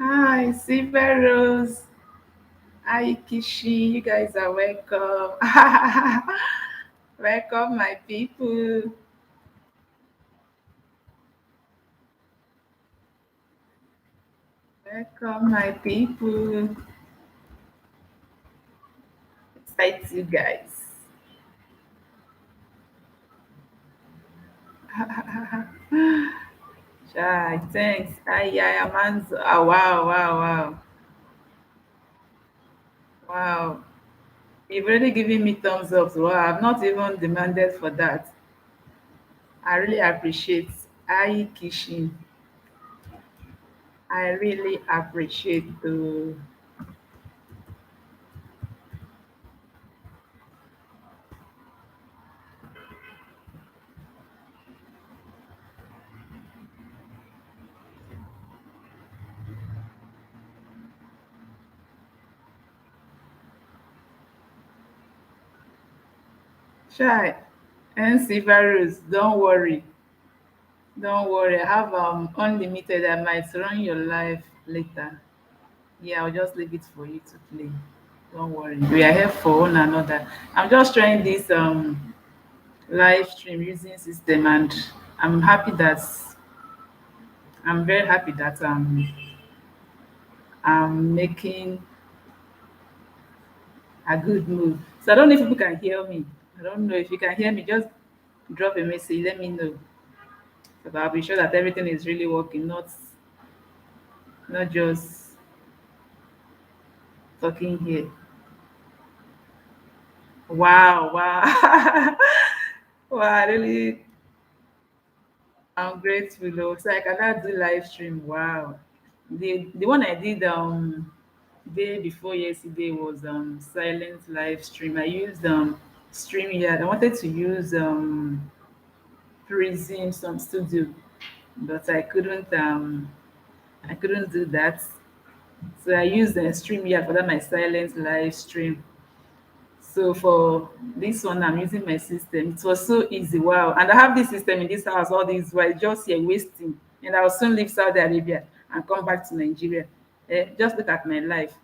Hi, Silver Rose. Hi, Kishi. You guys are welcome. Welcome, my people. Welcome, my people. Excited you guys. Chai, thanks. Hi, yeah, Amanzo. Oh, wow, wow, wow. Wow. You've already given me thumbs up. Wow, I've not even demanded for that. I really appreciate. Hi, Kishi. I really appreciate the Chai. And Silver, don't worry. Don't worry. I have unlimited. I might run your life later. Yeah, I'll just leave it for you to play. Don't worry. We are here for one another. I'm just trying this live stream using system, and I'm happy that I'm very happy that I'm making a good move. So I don't know if people can hear me. I don't know if you can hear me. Just drop a message. Let me know. So that I'll be sure that everything is really working, not just talking here. Wow, wow. Wow, I really I'm grateful though. So I cannot do live stream. Wow. The one I did day before yesterday was silent live stream. I used StreamYard. I wanted to use Prism some studio, but I couldn't do that. So I used the StreamYard for that my silent live stream. So for this one, I'm using my system. It was so easy. Wow. And I have this system in this house, all these while just here wasting. And I'll soon leave Saudi Arabia and come back to Nigeria. Just look at my life.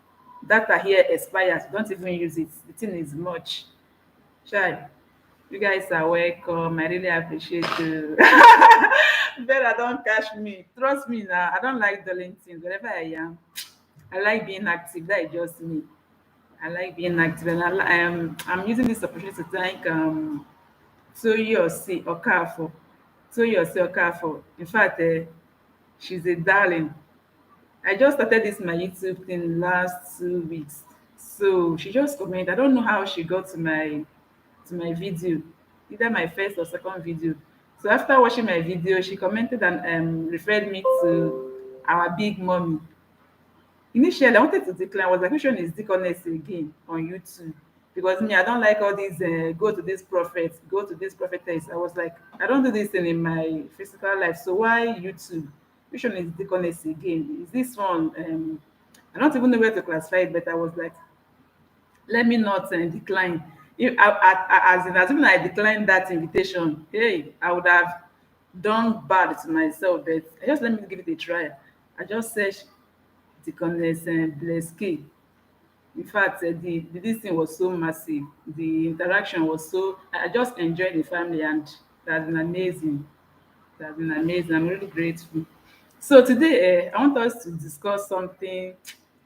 Data here expires. Don't even use it. The thing is much. Chai, you guys are welcome. I really appreciate you. Better don't catch me. Trust me now. I don't like dulling things. Wherever I am, I like being active. That is just me. I like being active, and I'm using this opportunity to thank Toyosi Okafo. Toyosi Okafo. In fact, she's a darling. I just started this my YouTube thing last 2 weeks, so she just commented. I don't know how she got to my video, either my first or second video. So after watching my video, she commented and referred me to our big mommy. Initially, I wanted to decline. I was like, which one is Deaconess again on YouTube? Because me, I don't like all these go to this prophet, go to this prophetess. I was like, I don't do this thing in my physical life. So why YouTube? Which one is Deaconess again? Is this one? I don't even know where to classify it, but I was like, let me not decline. If as soon as I declined that invitation, hey, I would have done bad to myself. But I just let me give it a try. I just searched Deaconess Blesky. In fact, this thing was so massive. The interaction was so. I just enjoyed the family, and it has been amazing. It has been amazing. I'm really grateful. So today, I want us to discuss something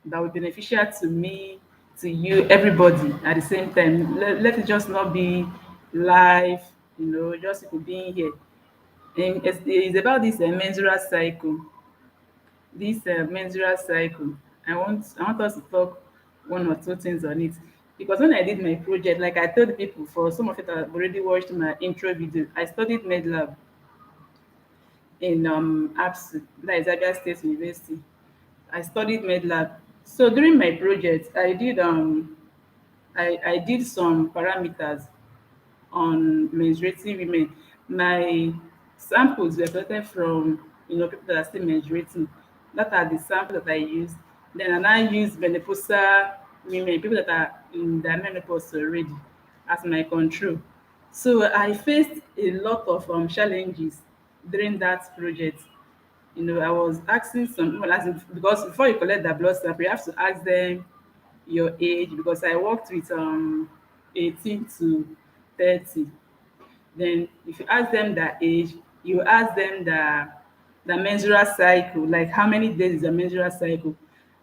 that will be beneficial to me, to you, everybody at the same time. Let it just not be live, just people being here. And it's about this menstrual cycle. This menstrual cycle. I want us to talk one or two things on it, because when I did my project, like I told people, for some of it I've already watched my intro video. I studied medlab in APSU, that is Abia State University. I studied medlab. So during my project, I did some parameters on menstruating women. My samples were collected from people that are still menstruating. That are the samples that I used. Then I now use menopausal women, people that are in their menopause already, as my control. So I faced a lot of challenges during that project. I was asking some people, as because before you collect the blood sample, you have to ask them your age, because I worked with 18 to 30. Then if you ask them their age, you ask them the menstrual cycle, like how many days is the menstrual cycle.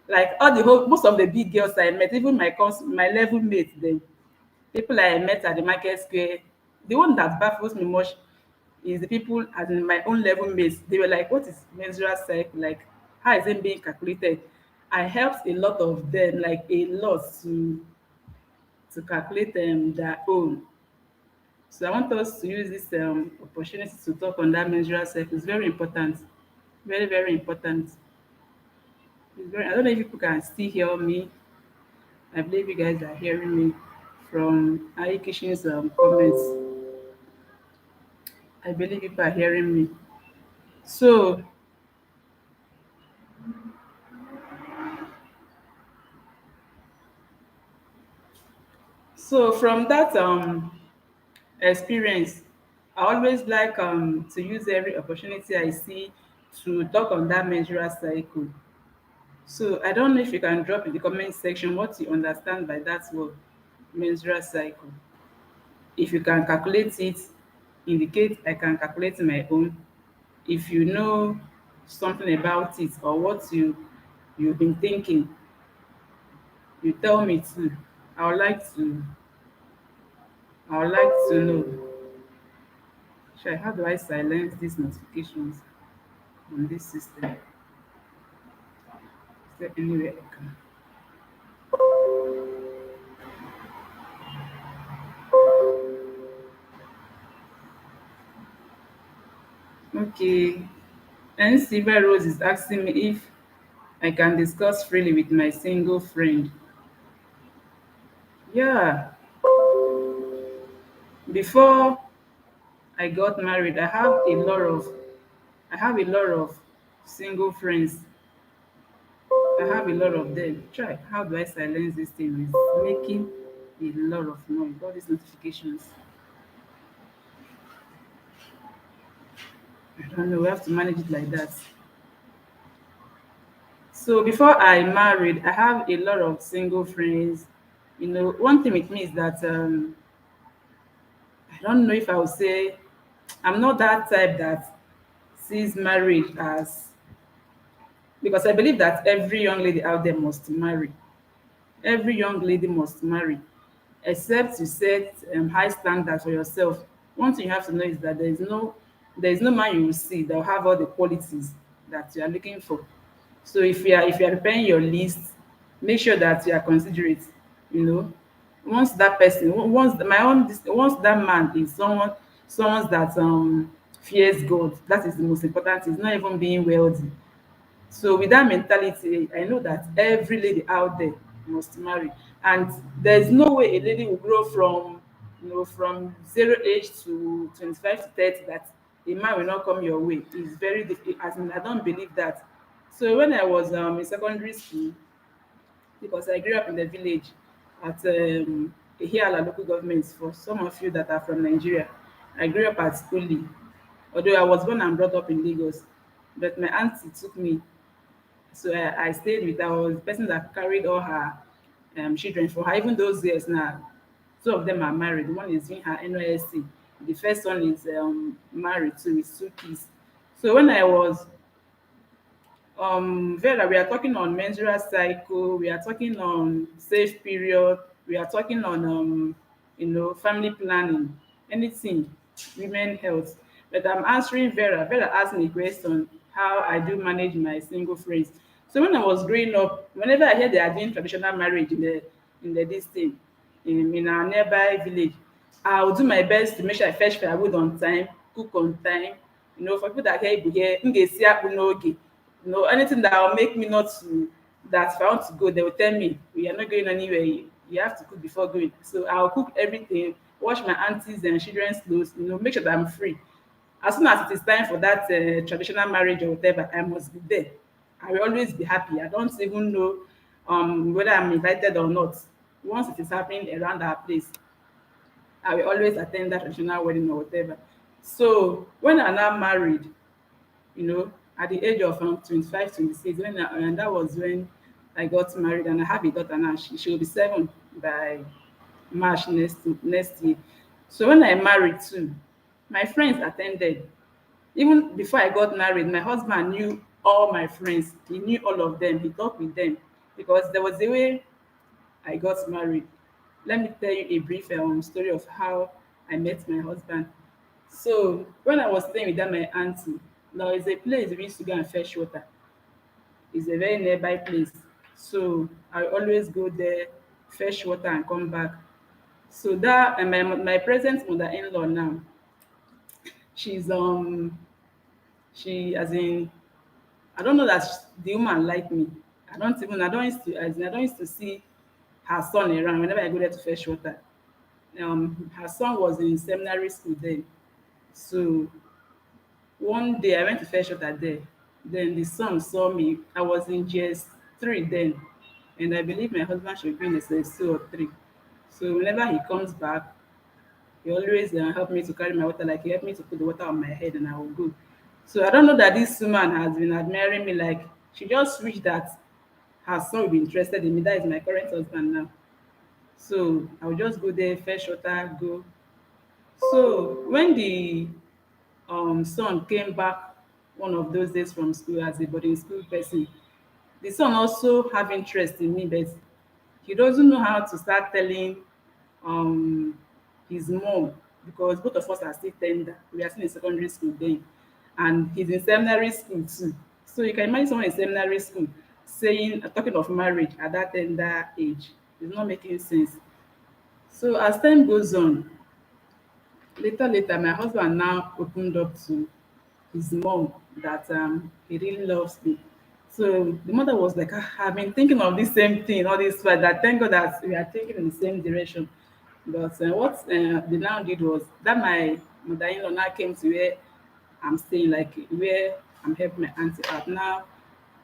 Like all the whole most of the big girls I met, even my level mates, them people I met at the market square, the one that baffles me much is the people as in my own level mates. They were like, what is menstrual cycle? Like, how is it being calculated? I helped a lot of them, like a lot, to calculate their own. So I want us to use this opportunity to talk on that menstrual cycle. It's very important. Very, very important. I don't know if people can still hear me. I believe you guys are hearing me from Ayi Kishin's comments. I believe people are hearing me. So, so from that experience, I always like to use every opportunity I see to talk on that menstrual cycle. So I don't know if you can drop in the comment section what you understand by that word, menstrual cycle. If you can calculate it, indicate I can calculate my own. If you know something about it or what you've been thinking, you tell me too. I would like to I would like to know. How do I silence these notifications on this system? Is there anywhere I can? Okay. And Silver Rose is asking me if I can discuss freely with my single friend. Yeah. Before I got married, I have a lot of single friends. I have a lot of them. Try. How do I silence this thing? It's making a lot of noise. All these notifications. I don't know. We have to manage it like that. So before I married, I have a lot of single friends. One thing with me is that I don't know if I would say I'm not that type that sees marriage as, because I believe that every young lady out there must marry. Every young lady must marry, except you set high standards for yourself. One thing you have to know is that there is no man you will see that will have all the qualities that you are looking for. So if you are preparing your list, make sure that you are considerate. You know, once that person, once that man is someone that fears God, that is the most important. It's not even being wealthy. So with that mentality, I know that every lady out there must marry, and there's no way a lady will grow from zero age to 25 to 30 that a man will not come your way. It's very difficult. As in, I don't believe that. So when I was in secondary school, because I grew up in the village at Ihiala local government. For some of you that are from Nigeria, I grew up at Uli, although I was born and brought up in Lagos, but my auntie took me, so I stayed with her. I was the person that carried all her children for her. Even those years now, two of them are married. One is doing her NYSC. The first one is married too, with two kids. So when I was Vera, we are talking on menstrual cycle, we are talking on safe period, we are talking on family planning, anything, women health. But I'm answering Vera. Vera asked me a question how I do manage my single friends. So when I was growing up, whenever I hear they are doing traditional marriage in the this thing in our nearby village, I'll do my best to make sure I fetch firewood on time, cook on time. For people that hear Igbo here, m ga-esi akpụ n'oge. Anything that will make me not to, that if I want to go, they will tell me, we are not going anywhere. You have to cook before going. So I'll cook everything, wash my aunties and children's clothes, make sure that I'm free. As soon as it is time for that traditional marriage or whatever, I must be there. I will always be happy. I don't even know whether I'm invited or not. Once it is happening around our place, I will always attend that traditional wedding or whatever. So when I'm now married, you know, at the age of 25, 26, and that was when I got married, and I have a daughter now. She will be 7 by March next year. So when I married too, my friends attended. Even before I got married, my husband knew all my friends. He knew all of them. He talked with them because there was a way I got married. Let me tell you a brief story of how I met my husband. So when I was staying with that my auntie, now it's a place we used to go and fetch water. It's a very nearby place. So I always go there, fetch water and come back. So that and my present mother-in-law now, she's she as in I don't know that the woman like me. I don't used to as in, I don't used to see her son around whenever I go there to fetch water. Her son was in seminary school then. So one day I went to fetch water there. Then the son saw me. I was in GS3 then, and I believe my husband should be in SS2 or 3. So whenever he comes back, he always help me to carry my water, like he helped me to put the water on my head, and I will go. So I don't know that this woman has been admiring me. Like she just wished that her son would be interested in me. That is my current husband now. So I will just go there, fetch water, go. So when the son came back one of those days from school as a boarding school person, the son also have interest in me, but he doesn't know how to start telling um his mom because both of us are still tender. We are still in secondary school then, and he's in seminary school too. So you can imagine someone in seminary school saying talking of marriage at that tender age. It's not making sense. So as time goes on, later, my husband now opened up to his mom that he really loves me. So the mother was like, "Ah, I've been thinking of this same thing, all this while. That thank God that we are thinking in the same direction." But what they now did was that my mother-in-law now came to where I'm staying, like where I'm helping my auntie out. Now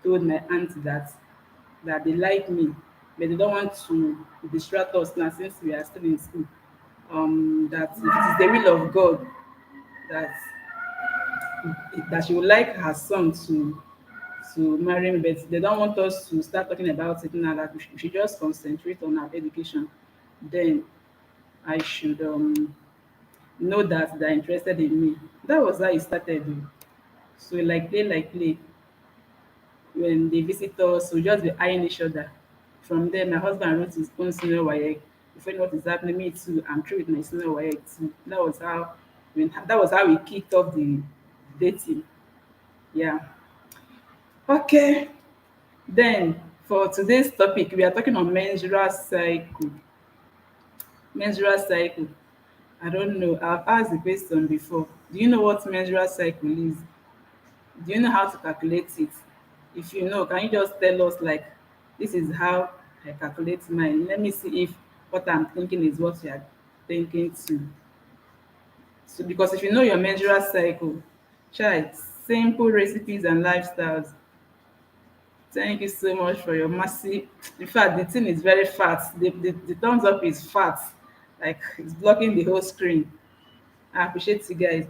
told my auntie that they like me, but they don't want to distract us now since we are still in school. That if it is the will of God that she would like her son to marry me, but they don't want us to start talking about it now. That we should just concentrate on our education. Then I should know that they're interested in me. That was how it started. Oh. So like play. When they visit us, we just be eyeing each other. From there, my husband wrote his own senior WAEC. Before you know what is happening, me too. I'm through with my senior WAEC too. That was how we kicked off the dating. Yeah. Okay. Then for today's topic, we are talking on menstrual cycle. Menstrual cycle. I don't know. I've asked the question before. Do you know what menstrual cycle is? Do you know how to calculate it? If you know, can you just tell us like this is how I calculate mine? Let me see if what I'm thinking is what you are thinking too. So because if you know your menstrual cycle, try simple recipes and lifestyles. Thank you so much for your mercy. In fact, the thing is very fat. The thumbs up is fat. Like it's blocking the whole screen. I appreciate you guys.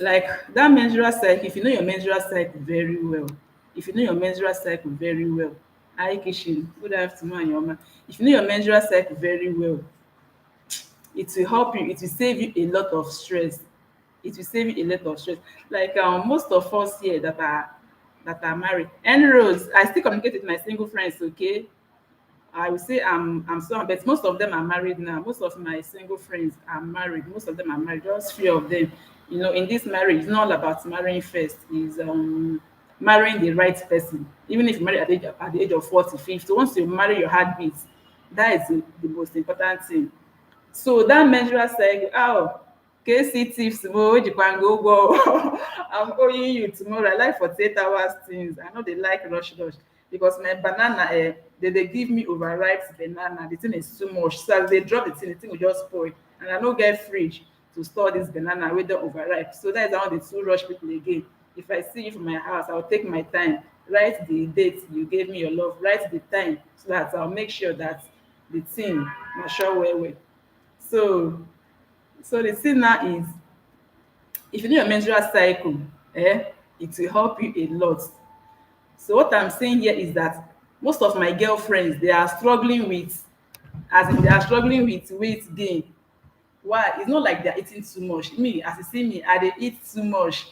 Like that menstrual cycle, if you know your menstrual cycle very well, if you know your menstrual cycle very well, hi Kishin, good afternoon, Yoma. If you know your menstrual cycle very well, it will help you, it will save you a lot of stress. It will save you a lot of stress. Like most of us here that are married. And Rose, I still communicate with my single friends, okay? I will say I'm so, but most of them are married now. Most of my single friends are married. Most of them are married. Just few of them. You know, in this marriage, it's not all about marrying first. It's marrying the right person. Even if you marry at the age of 40, 50, once you marry your heartbeat, that is the most important thing. So that menstrual cycle, oh, KC tips tomorrow, you can go. I'm owing you tomorrow. I like 48 hours things. I know they like rush because my banana, they give me overripe banana. The thing is too much. So as they drop the thing will just spoil. And I don't get fridge to store this banana with the overripe. So that is how the two rush people again. If I see you from my house, I'll take my time. Write the date you gave me your love. Write the time so that I'll make sure that the thing mature well. So, so the thing now is, if you know your menstrual cycle, it will help you a lot. So what I'm saying here is that most of my girlfriends, they are struggling with, as in they are struggling with weight gain. Why? It's not like they're eating too much. Me, as you see me, I dey eat too much.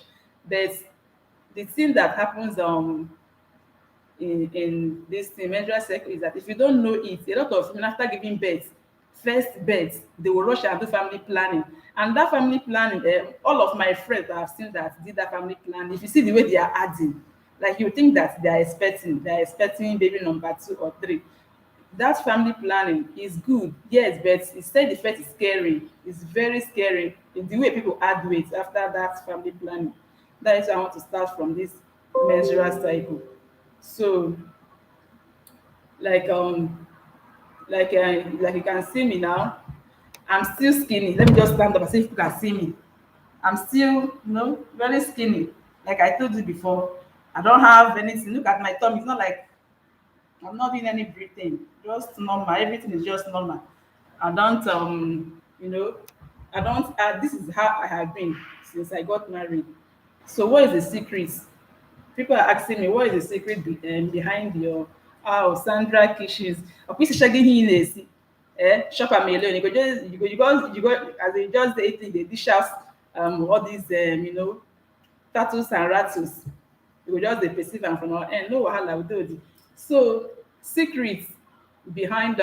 But the thing that happens in this thing, menstrual cycle, is that if you don't know it, a lot of women after giving birth, first birth, they will rush and do family planning. And that family planning, all of my friends that I've seen that did that family planning, if you see the way they are adding, like you think that they are expecting baby number two or three. That family planning is good, yes, but side effect is scary. It's very scary in the way people add weight after that family planning. That is why I want to start from this menstrual cycle. So, like like you can see me now, I'm still skinny. Let me just stand up and see if you can see me. I'm still, very skinny. Like I told you before, I don't have anything. Look at my tummy. It's not like I'm not doing any breathing. Just normal. Everything is just normal. I don't, I don't. This is how I have been since I got married. So, what is the secret? People are asking me, what is the secret behind your Sandra Kishes? Ọkwa isi shaggy hin na-esi. Shop am alone. You go as they just dey eating, they dish out all these tattoos and rattles. You go just dey perceive am from our end. No wahala, we do it. So secret behind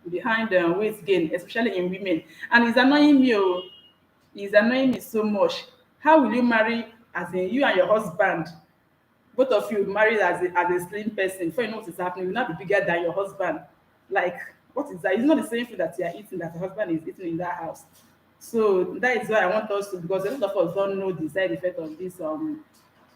weight gain, especially in women, and it's annoying me. Oh, it's annoying me so much. How will you marry, as in you and your husband, both of you married as a slim person, before you know what is happening, you will not be bigger than your husband. Like, what is that? It's not the same food that you are eating that your husband is eating in that house. So that is why I want us to, because a lot of us don't know the side effect of this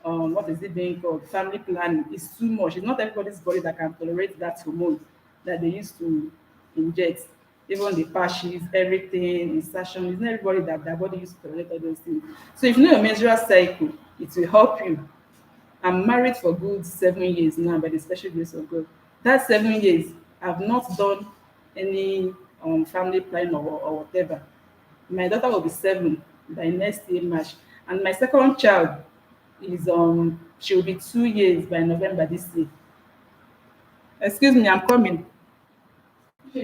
what is it being called, family planning. It's too much. It's not everybody's body that can tolerate that hormone that they used to inject. Even the patches, everything, insertion, it's not everybody that their body used to tolerate all those things. So if you know your menstrual cycle, it will help you. I'm married for good 7 years now by the special grace of God. That 7 years, I've not done any family planning or whatever. My daughter will be 7 by next year March, and my second child is she will be 2 years by November this year. Excuse me, I'm coming. I'm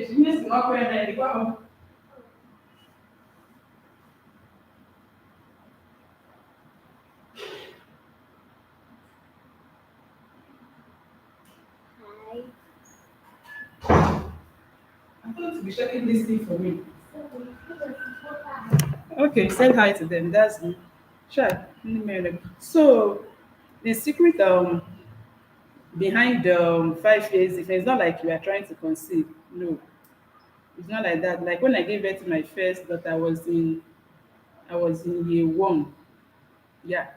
going to be checking this thing for me. Okay, said hi to them. That's me. Sure. So the secret behind the 5 years, if it's not like you are trying to conceive, no, it's not like that. Like when I gave birth to my first daughter, I was in year one. Yeah,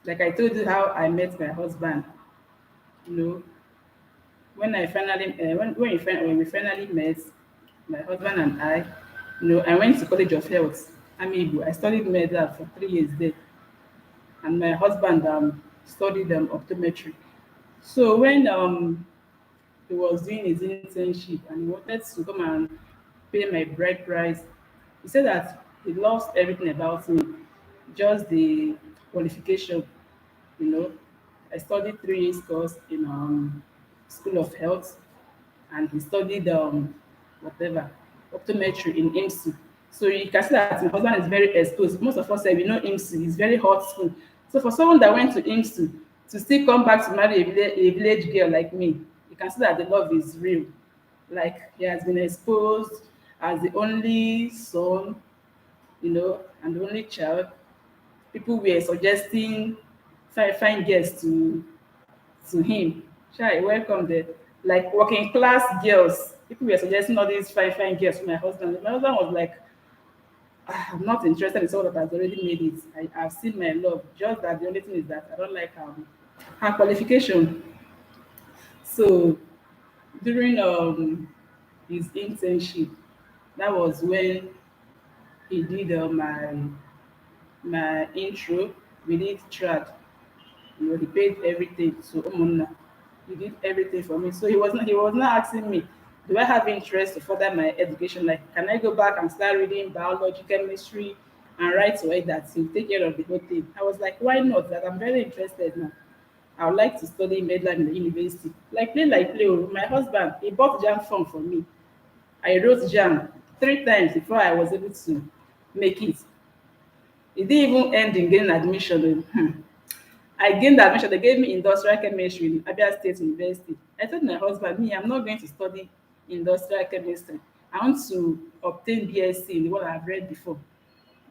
like I told you how I met my husband. You know, when I finally when we finally met, my husband and I, I went to College of Health, Amibu. I studied medicine for 3 years there, and my husband studied optometry. So when he was doing his internship and he wanted to come and pay my bride price, he said that he lost everything about me, just the qualification. You know, I studied 3 years course in School of Health, and he studied whatever optometry in IMSU. So you can see that my husband is very exposed. Most of us say we know IMSU is very hot school. So for someone that went to IMSU to still come back to marry a village girl like me, you can see that the love is real. Like he has been exposed as the only son, and the only child. People were suggesting fine girls to him. Shy, welcome there. Like working class girls. People were suggesting all these fine girls to my husband. My husband was like, I'm not interested in someone that has already made it. I've seen my love. Just that the only thing is that I don't like her qualification. So during his internship, that was when he did my intro. We did trad. He paid everything. So Umunna, he did everything for me. So he was not asking me, do I have interest to further my education? Like, can I go back and start reading biology, chemistry, and write to her that he'll take care of the whole thing. I was like, why not? That I'm very interested now. I would like to study medicine in the university. Like play. Oh, my husband, he bought jam form for me. I wrote jam 3 times before I was able to make it. It didn't even end in getting admission. Oh. I gained admission. They gave me industrial chemistry in Abia State University. I told my husband, me, I'm not going to study industrial chemistry. I want to obtain BSc in the one I've read before.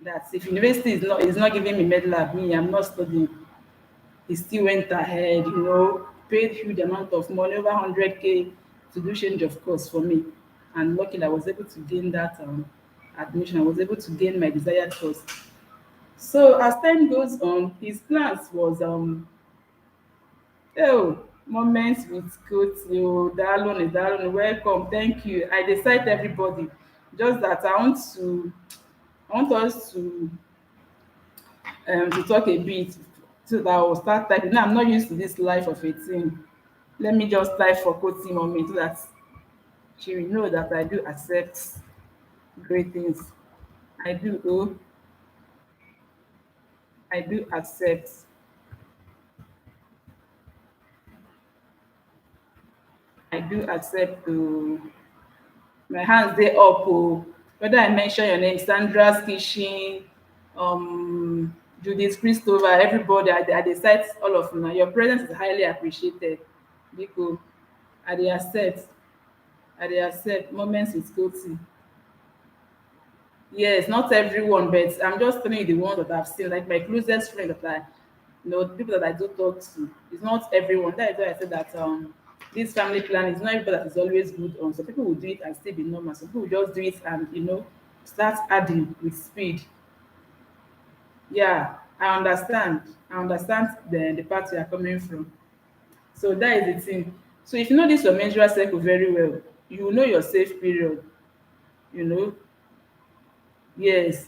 That if university is not giving me med lab, me, I'm not studying. He still went ahead, paid huge amount of money, over 100K to do change of course for me. And luckily I was able to gain that admission. I was able to gain my desired course. So as time goes on, his plans was moments with coach Dalone, welcome, thank you. I decide everybody. Just that I want us to talk a bit so that I will start typing. Now I'm not used to this life of a team. Let me just type for coaching on me so that she will know that I do accept great things. I do I do accept my hands dey up whether I mention your name, Sandra's Kitchen, um Judith Christopher, everybody, I dey cite all of una. Your presence is highly appreciated. Biko, I dey accept. I dey accept moments with Kosi. Yes, not everyone, but I'm just telling you the ones that I've seen, like my closest friend that the people that I do talk to. It's not everyone. That is why I said that this family plan is not everybody that is always good on. Some people will do it and still be normal. Some people will just do it and start adding with speed. Yeah, I understand the part you are coming from. So that is the thing. So if you know this your menstrual cycle very well, you will know your safe period. You know, yes,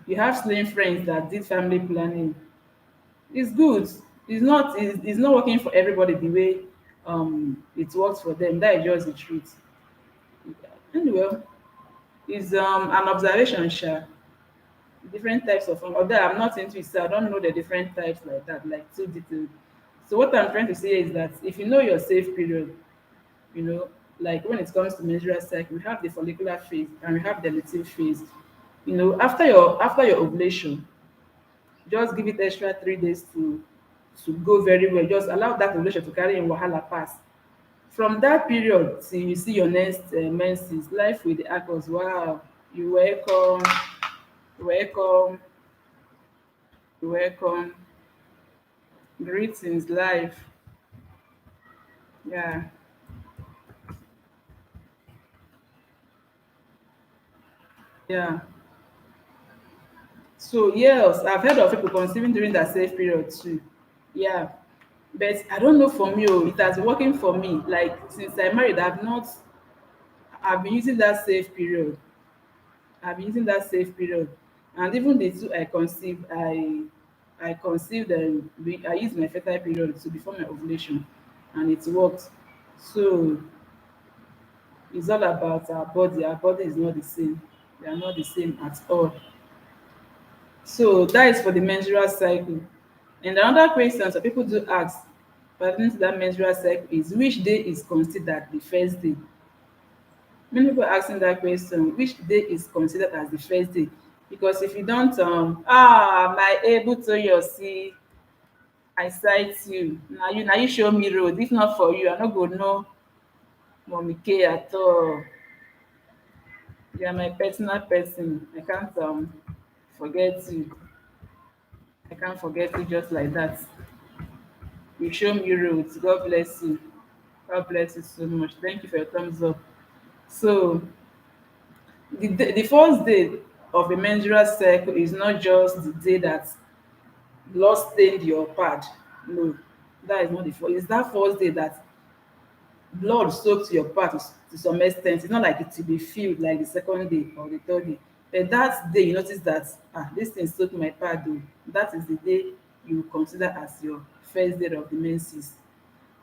you have slim friends that did family planning. It's good. It's not working for everybody the way it works for them. That is just the truth. Anyway, it's an observation, sha. Different types of although I'm not into it, so I don't know the different types like that, like too detailed. So what I'm trying to say is that if you know your safe period, you know, like when it comes to menstrual cycle, we have the follicular phase and we have the luteal phase. After your ovulation, just give it extra 3 days to go very well. Just allow that ovulation to carry in wahala pass. From that period till you see your next menses, life with the actors. Wow, you welcome, you welcome, you welcome. Greetings, life. Yeah, yeah. So yes, I've heard of people conceiving during that safe period too. Yeah, but I don't know for me. Oh, it has been working for me. Like since I married, I've been using that safe period. I've been using that safe period, and even the two I conceived, I conceived I used my fertile period to before my ovulation, and it worked. So it's all about our body. Our body is not the same. They are not the same at all. So that is for the menstrual cycle. And another question some people do ask pertaining to that menstrual cycle is which day is considered the first day? Many people asking that question, which day is considered as the first day? Because if you don't my able to your see, I cite you. Now you show me road. If not for you, I no go know mommy K at all. You are my personal person. Forget you. I can't forget you just like that. You show me roads. God bless you. God bless you so much. Thank you for your thumbs up. So the first day of a menstrual cycle is not just the day that blood stained your pad. No, that is not the first. It's that first day that blood soaked your pad to some extent. It's not like it will be filled like the second day or the third day. But that day you notice that this thing soaked my pad. Oh, that is the day you consider as your first day of the menses.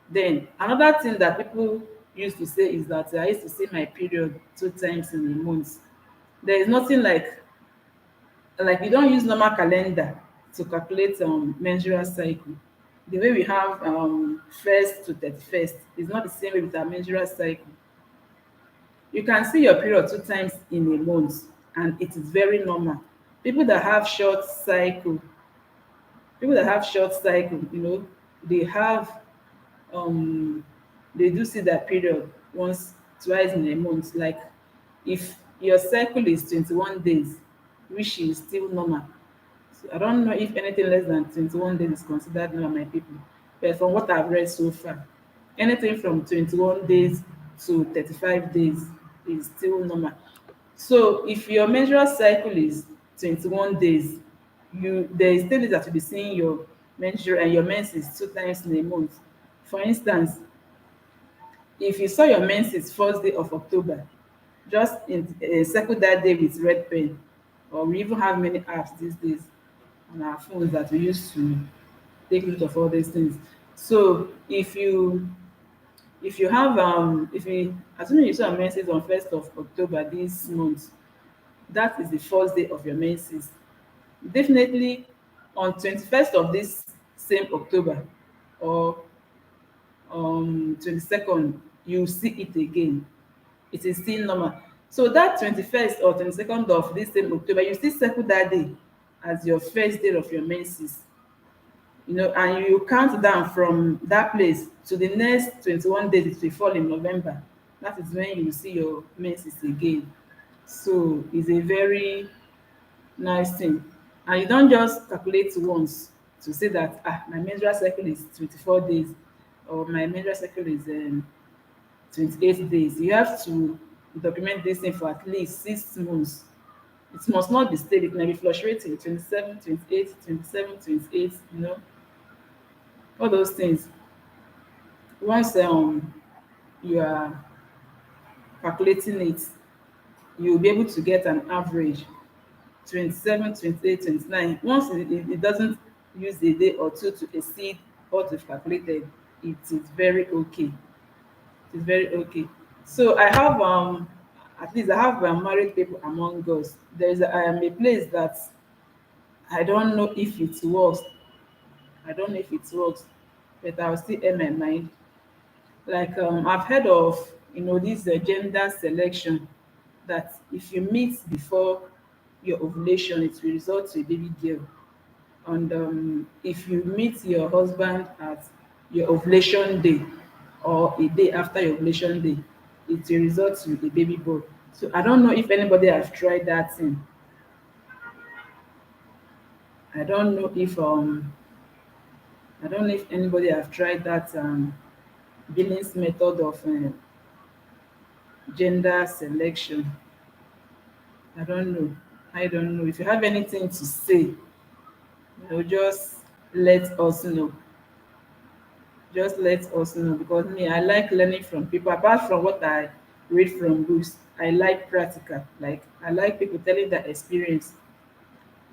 Then another thing that people used to say is that I used to see my period 2 times in a month. There is nothing like Like you don't use normal calendar to calculate menstrual cycle. The way we have first to 31st is not the same way with our menstrual cycle. You can see your period two times in a month, and it is very normal. People that have short cycle, people that have short cycle, they have um they do see that period once, twice in a month. Like if your cycle is 21 days, which is still normal. So I don't know if anything less than 21 days is considered normal, my people. But from what I've read so far, anything from 21 days to 35 days is still normal. So if your menstrual cycle is 21 days, there is still days that you'll be seeing your menstrual and your menses two times in a month. For instance, if you saw your menses first day of October, just circle that day with red pen. Or we even have many apps these days on our phones that we use to take note of all these things. So if you have if you assuming you saw your menses on 1st of October this month, that is the first day of your menses. Definitely on 21st of this same October, or 22nd, you see it again. It is still normal. So that 21st or 22nd of this same October, you still circle that day as your first day of your menses. And you count down from that place to the next 21 days. It will fall in November. That is when you see your menses again. So it's a very nice thing. And you don't just calculate once to say that my menstrual cycle is 24 days, or my menstrual cycle is 28 days. You have to document this thing for at least 6 months. It must not be stable. It may be fluctuating 27, 28, 27, 28, all those things. Once you are calculating it, you'll be able to get an average 27, 28, 29. Once it doesn't use a day or two to exceed what we've calculated, it is very okay. It is very okay. So I have at least I have married people among us. There's a place that I don't know if it works. I don't know if it works, but I'll still air my mind. Like I've heard of this gender selection, that if you meet before your ovulation, it will result to a baby girl. And if you meet your husband at your ovulation day, or a day after your ovulation day, it will result to a baby boy. So I don't know if anybody has tried that thing. I don't know if anybody have tried that Billings method of gender selection. I don't know. I don't know. If you have anything to say, just let us know. Just let us know, because me, I like learning from people. Apart from what I read from books, I like practical. Like I like people telling their experience,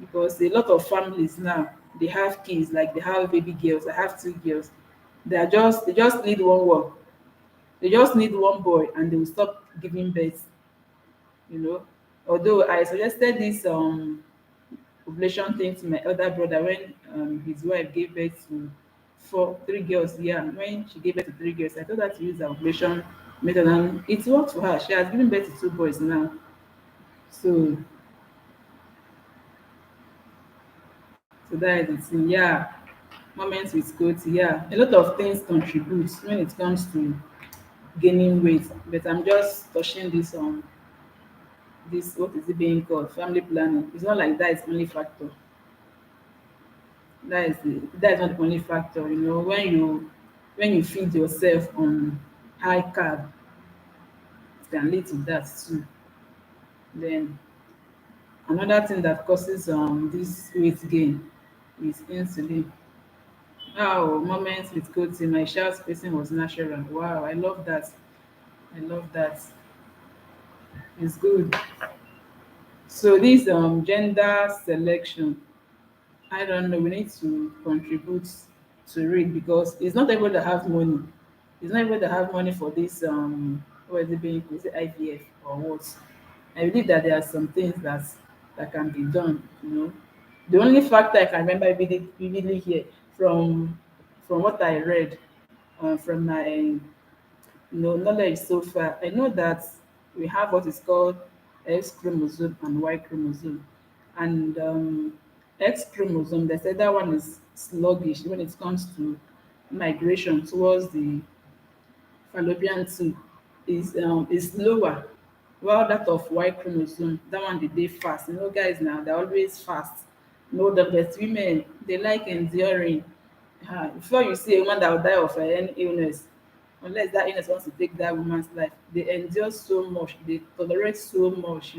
because a lot of families now, they have kids, like they have baby girls. I have two girls. They just need one. They just need one boy, and they will stop giving birth. You know, although I suggested this ovulation thing to my elder brother when his wife gave birth to three girls. Yeah, when she gave birth to three girls, I told her to use the ovulation method, and it worked for her. She has given birth to two boys now. So, so that is the thing. Yeah, moments with coach. Yeah, a lot of things contribute when it comes to gaining weight. But I'm just touching this, what is it being called, family planning. It's not like that is only factor. That is not the only factor. When you feed yourself on high carb, it can lead to that too. Then another thing that causes this weight gain is insulin. Wow, moments with coaching, my child spacing was natural. Wow, I love that. I love that. It's good. So this gender selection, I don't know, we need to contribute to it, because it's not everybody that have money. It's not everybody that have money for this what is it being called? Is it IVF or what? I believe that there are some things that that can be done. The only factor I can remember vividly here from what I read, from my knowledge so far, I know that we have what is called X chromosome and Y chromosome. And X chromosome, they said that one is sluggish when it comes to migration towards the fallopian tube, is lower, while that of Y chromosome, that one dey fast. Guys now they're always fast. The best women, they like enduring. Before you see a woman that will die of any illness, unless that illness wants to take that woman's life, they endure so much, they tolerate so much.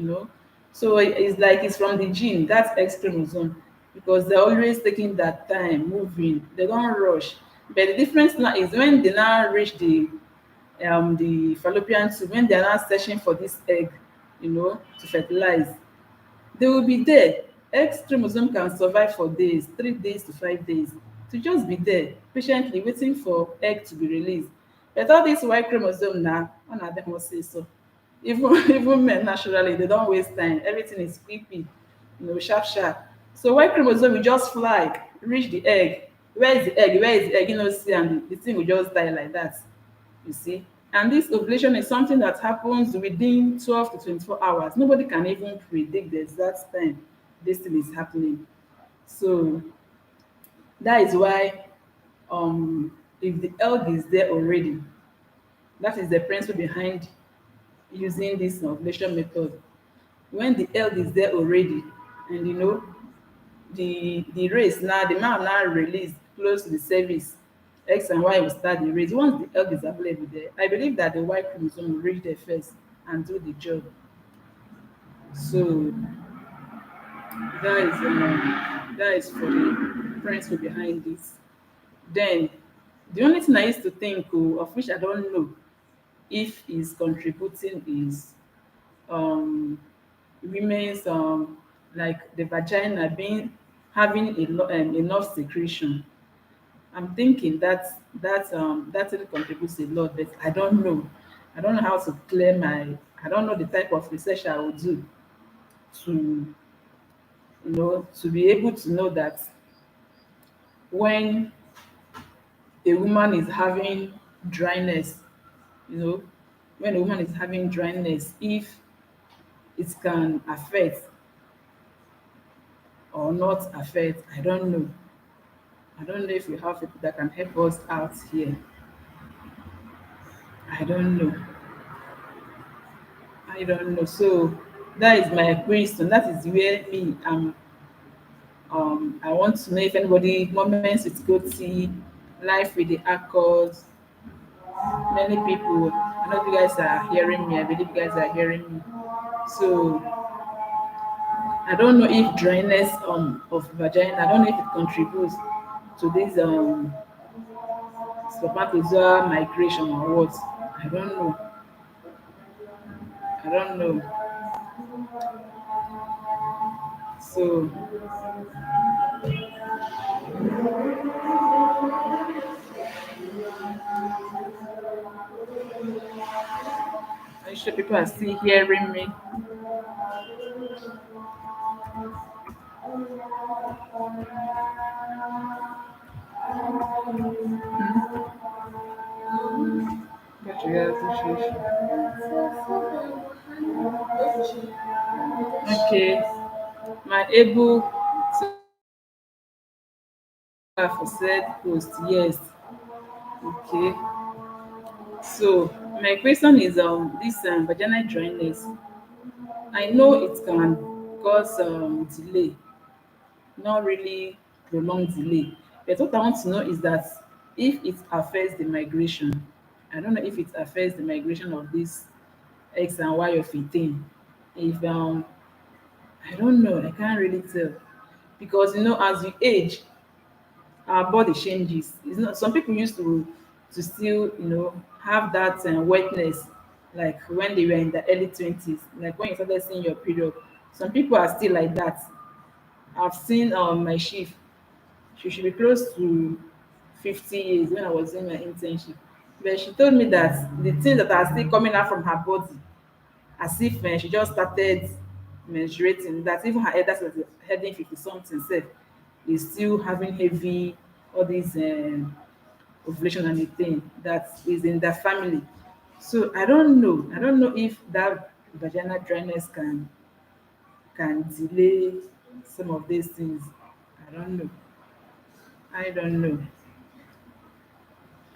So it's like it's from the gene, that's X chromosome, because they're always taking that time moving, they don't rush. But the difference now is when they now reach the fallopian tube, when they are now searching for this egg, to fertilize, they will be there. X chromosome can survive for days, 3 days to 5 days, to just be there, patiently waiting for egg to be released. But all this Y chromosome now, one of them will say so. Even even men naturally, they don't waste time. Everything is quickly, sharp, sharp. So Y chromosome will just fly, reach the egg. Where is the egg? Where is the egg? See, and the thing will just die like that. You see. And this ovulation is something that happens within 12 to 24 hours. Nobody can even predict the exact time this thing is happening. So that is why, if the egg is there already, that is the principle behind using this ovulation method. When the egg is there already, and the race now, the man now released close to the cervix, X and Y will start the race. Once the egg is available there, I believe that the Y chromosome will reach there first and do the job. So that is for the principle behind this. Then the only thing I used to think, of which I don't know if is contributing, is um women's, like the vagina being having enough secretion. I'm thinking that really contributes a lot, but I don't know. I don't know how to clear my. I don't know the type of research I will do to to be able to know that when a woman is having dryness, you know, when a woman is having dryness, if it can affect or not affect, I don't know. I don't know if we have people that can help us out here. I don't know. I don't know. So that is my question. That is where me I want to know if anybody moments with goatee, life with the accords, many people. I know you guys are hearing me. I believe you guys are hearing me. So I don't know if dryness of vagina, I don't know if it contributes to this spermatozoa migration or what. I don't know. I don't know. So are you sure people are still hearing me? But you guys okay. My able to for said post, yes. Okay. So my question is this vaginal dryness. I know it can cause delay, not really prolonged delay. But what I want to know is that if it affects the migration, I don't know if it affects the migration of this X and Y of a thing. If I don't know, I can't really tell. Because as you age, our body changes. It's not some people used to still have that wetness like when they were in the early 20s, like when you started seeing your period. Some people are still like that. I've seen my chief. She should be close to 50 years when I was in my internship. But she told me that the things that are still coming out from her body, as if she just started. menstruating, that even her elders was heading 50 something self is still having heavy all these ovulation and a thing that is in their family. So I don't know. I don't know if that vaginal dryness can delay some of these things. I don't know. I don't know.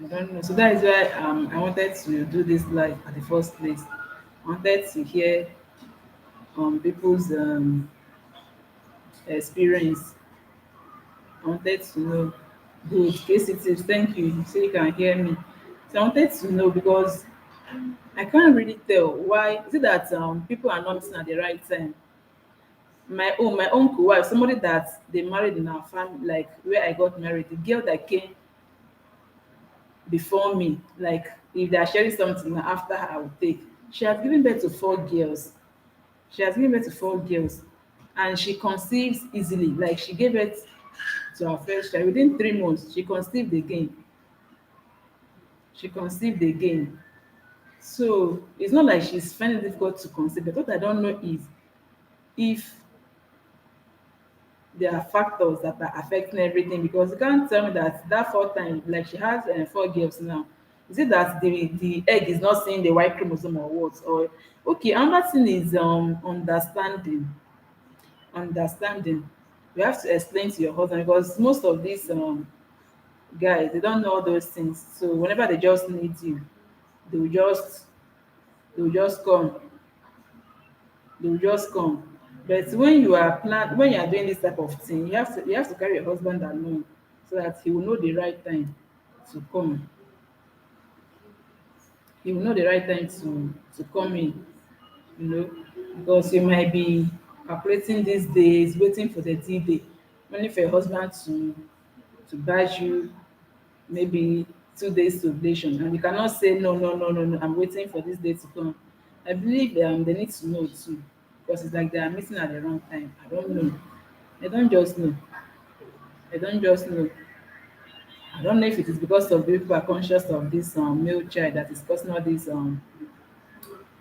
I don't know. So that is why I wanted to do this live at the first place. I wanted to hear people's experience. I wanted to know. Good. Case it is. Thank you. So you can hear me. So I wanted to know because I can't really tell why. Is it that people are not listening at the right time? My uncle wife, somebody that they married in our family, like where I got married, the girl that came before me, like if they are sharing something now, after her I will take. She has given birth to 4 girls. She has given birth to 4 girls, and she conceives easily. Like she gave birth to her first child within 3 months. She conceived again. She conceived again. So it's not like she's finding it difficult to conceive. But what I don't know is if there are factors that are affecting everything, because you can't tell me that that 4 time, like she has 4 girls now, is it that the egg is not seeing the Y chromosome or what? Or okay, another thing is understanding. You have to explain to your husband, because most of these guys, they don't know all those things. So whenever they just need you, they will just they will just come. They will just come. But when you are doing this type of thing, you have to carry your husband along so that he will know the right time to come. He will know the right time to come in, you know, because you might be calculating these days, waiting for the D-Day, only for your husband to badge you maybe 2 days to ovulation, and you cannot say no, no, no, no, no, I'm waiting for this day to come. I believe they need to know too, because it's like they are missing at the wrong time. I don't know. They don't just know. They don't just know. I don't know if it is because of the people are conscious of this male child that is causing all this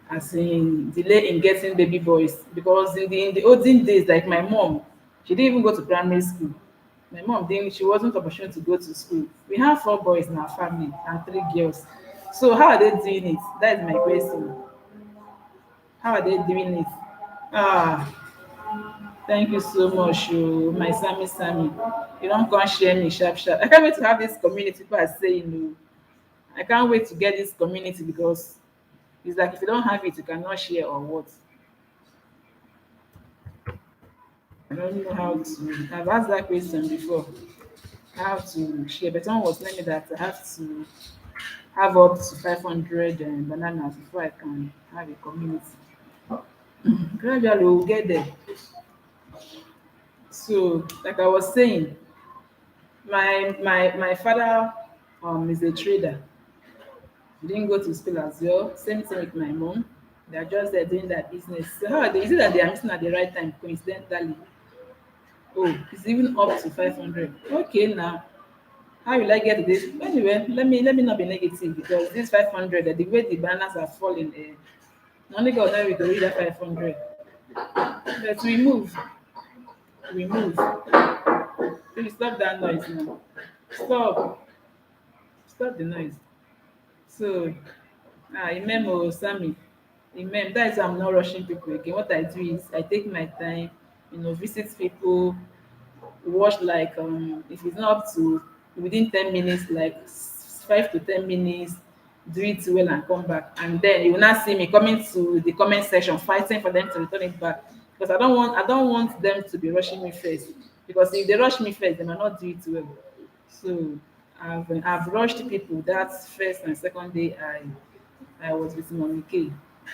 as in delay in getting baby boys. Because in the olden days, like my mom, she didn't even go to primary school. My mom didn't, she wasn't opportunity to go to school. We have 4 boys in our family and 3 girls. So how are they doing it? That is my question. How are they doing it? Ah, thank you so much, oh, my Sammy. You don't come share me sharp sharp. I can't wait to have this community. People are saying, I can't wait to get this community, because it's like if you don't have it, you cannot share or what. I don't know how to. I've asked that question before. How to share, but someone was telling me that I have to have up to 500 bananas before I can have a community. Gradually, we'll get there. So, like I was saying, my father is a trader. He didn't go to school as well. Same thing with my mom. They are just there doing their business. So how are they? Is it that they are missing at the right time coincidentally? Oh, it's even up to 500. Okay, now how will I get to this? Anyway, let me not be negative, because this 500, the way the banners are falling, only God knows we go read that 500. But we move. Please stop that noise now. Stop, stop the noise. So, Imem or Sammy, Imem. That is why I'm not rushing people again. What I do is I take my time, visit people, watch like if it's not up to within 10 minutes, like 5 to 10 minutes, do it well and come back, and then you will not see me coming to the comment section fighting for them to return it back, because I don't want them to be rushing me first, because if they rush me first they might not do it well. So I've rushed people that first and second day I was with Mommy K.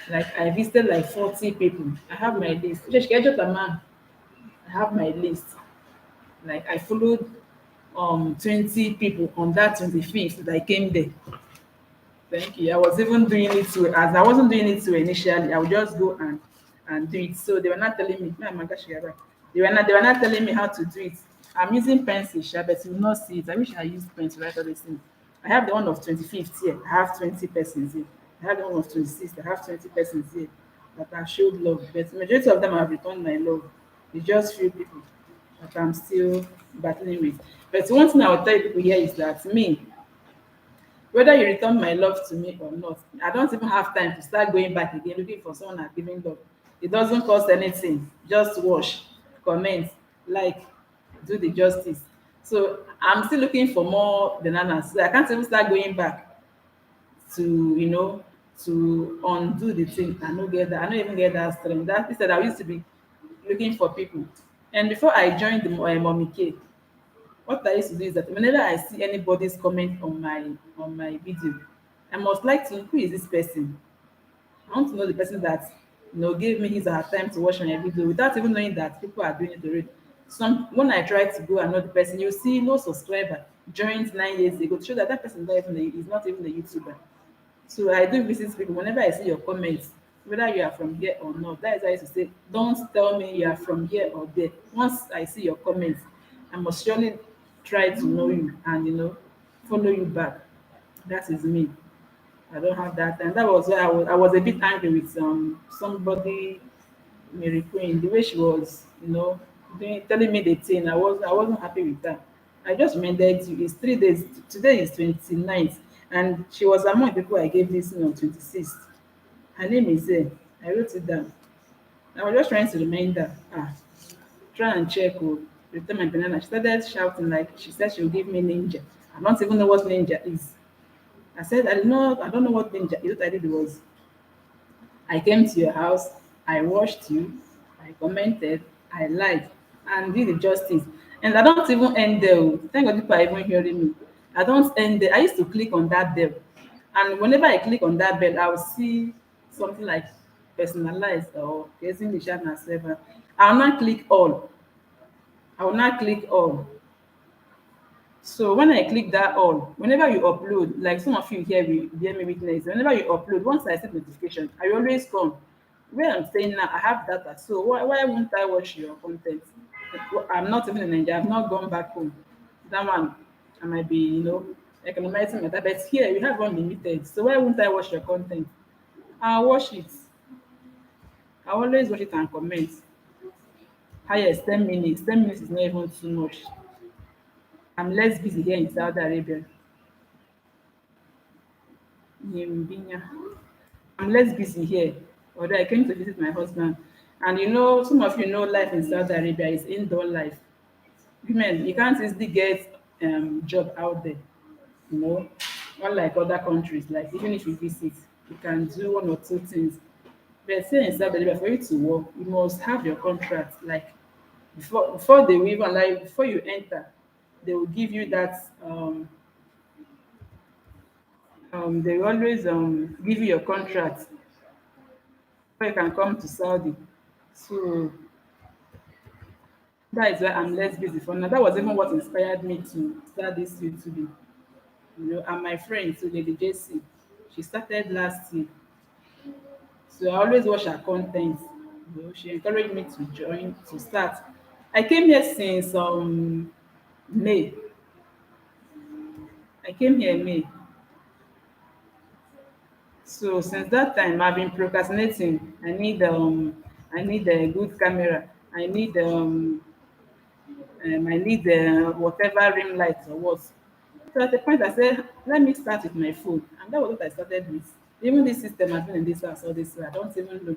Like I visited like 40 people. I have my list. I have my list. Like I followed 20 people on that 25th that I came there. Thank you. I was even doing it to, as I wasn't doing it to initially, I would just go and do it. So they were not telling me, "Man, my gosh, you're right." They were not telling me how to do it. I'm using pencil, sha, but you will not see it. I wish I used pen to write all these things. I have the one of 25th here. I have 20 persons here. I have the one of 26th. I have 20 persons here. that have showed love, but majority of them have returned my love. It's just few people that I'm still battling with. But one thing I will tell people here is that me, whether you return my love to me or not, I don't even have time to start going back again looking for someone that's giving love. It doesn't cost anything. Just watch, comment, like, do the justice. So I'm still looking for more bananas. So I can't even start going back to, to undo the thing. I don't get that. I don't even get that strength. That instead I used to be looking for people. And before I joined the mommy K, what I used to do is that whenever I see anybody's comment on my video, I must like to know who is this person. I want to know the person that gave me his or her time to watch my video without even knowing that people are doing it already. Some when I try to go and know the person, you see no subscriber joined 9 years ago to show that that person is not even a YouTuber. So I do visit people whenever I see your comments, whether you are from here or not. That is why I used to say, don't tell me you are from here or there. Once I see your comments, I must surely try to know you and follow you back. That is me. I don't have that time. That was why I was a bit angry with somebody, Mary Queen, the way she was, telling me the thing. I wasn't happy with that. I just reminded you, it's 3 days. Today is 29th, and she was among the people I gave this on 26th. Her name is I wrote it down. I was just trying to remind her. Try and check. Oh, return my banana. She started shouting like she said she'll give me ninja. I don't even know what ninja is. I said I don't know what ninja is. What I did was I came to your house, I watched you, I commented, I liked, and did the justice. And I don't even end there. Oh. Thank God people are even hearing me. I don't end there. I used to click on that bell. And whenever I click on that bell, I'll see something like personalized or using the channel server. I'll not click all. I will not click all. So when I click that all, whenever you upload, like some of you here will bear me witness, whenever you upload, once I see notification, I always come. Where I'm saying now, I have data, so why won't I watch your content? I'm not even in Nigeria, I've not gone back home. That one, I might be, economizing my data, but here you have unlimited, so why won't I watch your content? I'll watch it. I always watch it and comment. Highest 10 minutes. 10 minutes is not even too much. I'm less busy here in Saudi Arabia. Nyembinya. I'm less busy here, although I came to visit my husband. And some of you know life in Saudi Arabia is indoor life. Women, you can't easily get job out there, you know, unlike other countries. Like even if you visit, you can do one or two things. But here in Saudi Arabia, for you to work, you must have your contract. Like before they will even like before you enter, they will give you that they will always give you your contract before you can come to Saudi. So that is why I'm less busy for now. That was even what inspired me to start this YouTube. And my friend, so Lady JC, she started last year. So I always watch her content. She encouraged me to join, to start. I came here since May. I came here in May. So since that time, I've been procrastinating. I need a good camera. I need whatever ring light or what. So at the point I said, let me start with my phone. And that was what I started with. Even this system I've been in this house all this way, I don't even know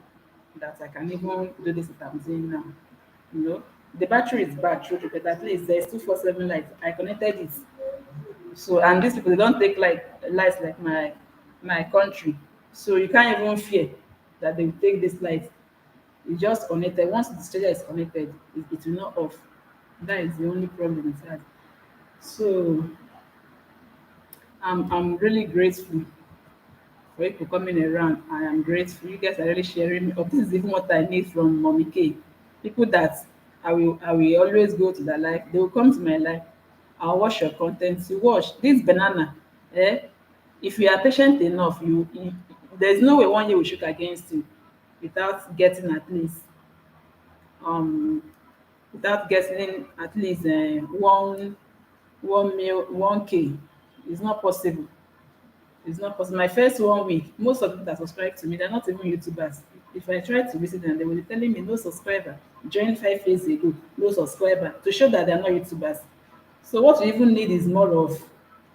that I can even do this that I'm doing now. You know, the battery is bad, true, but at least there's 247 lights. I connected it. So and these people they don't take lights like my country. So you can't even fear that they will take this light. It's just connected. Once the charger is connected, it will not off. That is the only problem it has. So I'm really grateful for people coming around. I am grateful. You guys are really sharing. Oh, this is even what I need from Mommy K. People that I will always go to their life. They will come to my life. I'll watch your content. You watch this banana. Eh? If you are patient enough, there's no way 1 year will shoot against you without getting at least um one mil 1K. It's not possible. It's not possible. My first 1 week, most of them that subscribe to me, they're not even YouTubers. If I try to visit them, they will be telling me no subscriber. Joined 5 years ago, no subscriber. To show that they're not YouTubers. So what we even need is more of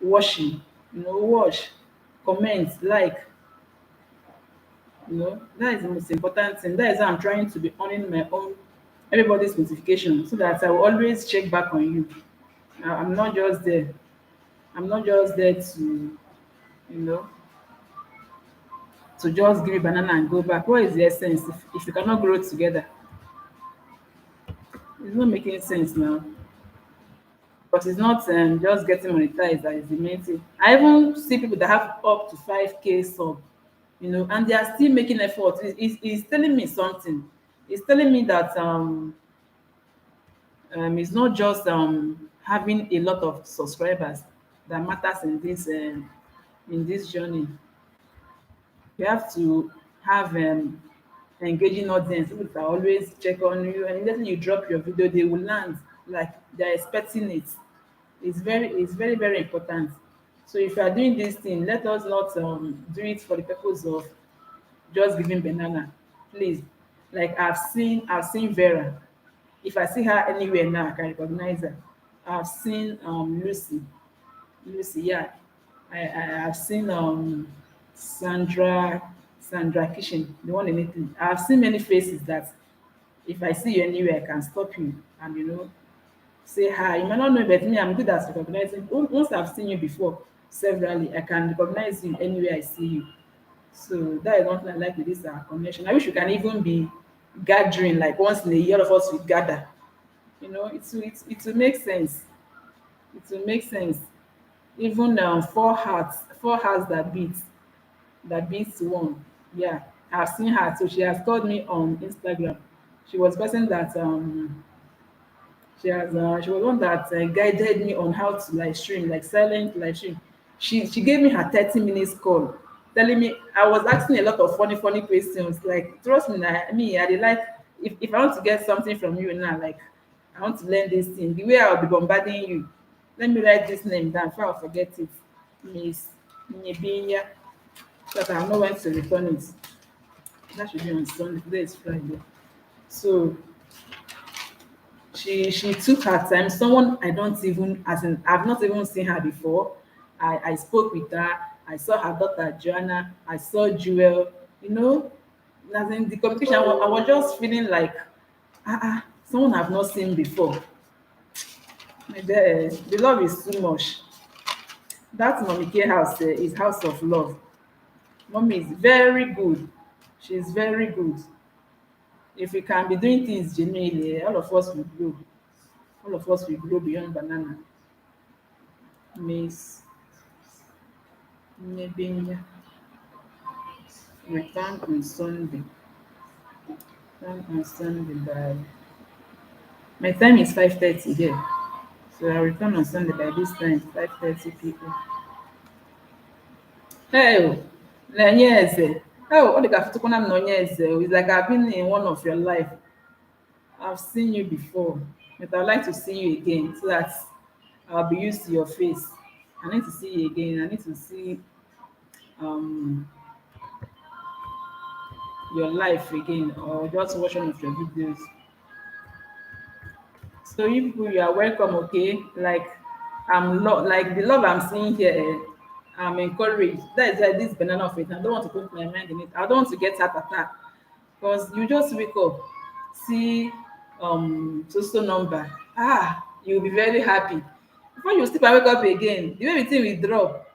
watching, watch, comment, like, that is the most important thing. That is how I'm trying to be owning my own everybody's notification so that I will always check back on you. I'm not just there. I'm not just there you know, to just give you banana and go back. What is the essence if you cannot grow together? It's not making sense now. But it's not just getting monetized that is the main thing. I even see people that have up to 5K sub, and they are still making effort. It's telling me something. It's telling me that it's not just having a lot of subscribers that matters in this journey. You have to have engaging audience, people that always check on you, and immediately you drop your video, they will land like they're expecting it. It's very very important. So if you are doing this thing, let us not do it for the purpose of just giving banana, please. Like I've seen Vera. If I see her anywhere now, I can recognize her. I've seen Lucy, yeah. I've seen Sandra Sandra Kitchen, the one in Italy. I've seen many faces that if I see you anywhere, I can stop you and say hi. You might not know, but me, I'm good at recognizing. Once I've seen you before severally, I can recognize you anywhere I see you. So that is one thing I like with this connection. I wish we can even be gathering like once in a year, all of us will gather. It will make sense. It will make sense. Even four hearts that beats one. Yeah, I've seen her. So she has called me on Instagram. She was the person that she was one that guided me on how to live stream, like silent live stream. She gave me her 30 minutes call, telling me I was asking a lot of funny questions. Like trust me, I dey like if I want to get something from you now, like I want to learn this thing. The way I'll be bombarding you, let me write this name down before I forget it. Miss Nyebinya, so that I know when to return it. That should be on Sunday. Today is Friday. So she took her time. Someone I don't even as in I've not even seen her before. I spoke with her. I saw her daughter Joanna. I saw Jewel. You know, as in the communication, I was just feeling like someone I've not seen before. The love is too much. That mommy care house is house of love. Mommy is very good. She's very good. If we can be doing things genuinely, all of us will grow. All of us will grow beyond banana. Miss Nebinya, return on Sunday. Return on Sunday by my time is 5:30 here. So I return on Sunday by this time, 5:30 people. Hey, Nanyeze. Oh, what the Kafutukuna Nonyeze? It's like I've been in one of your life. I've seen you before, but I'd like to see you again so that I'll be used to your face. I need to see you again. I need to see um your life again or just watch one of your videos. So you people, you are welcome, okay? Like like the love I'm seeing here, I'm encouraged. That is why this banana of it. I don't want to put my mind in it. I don't want to get heart attack because you just wake up, see so number. You'll be very happy. Before you sleep and wake up again, the way the thing will drop.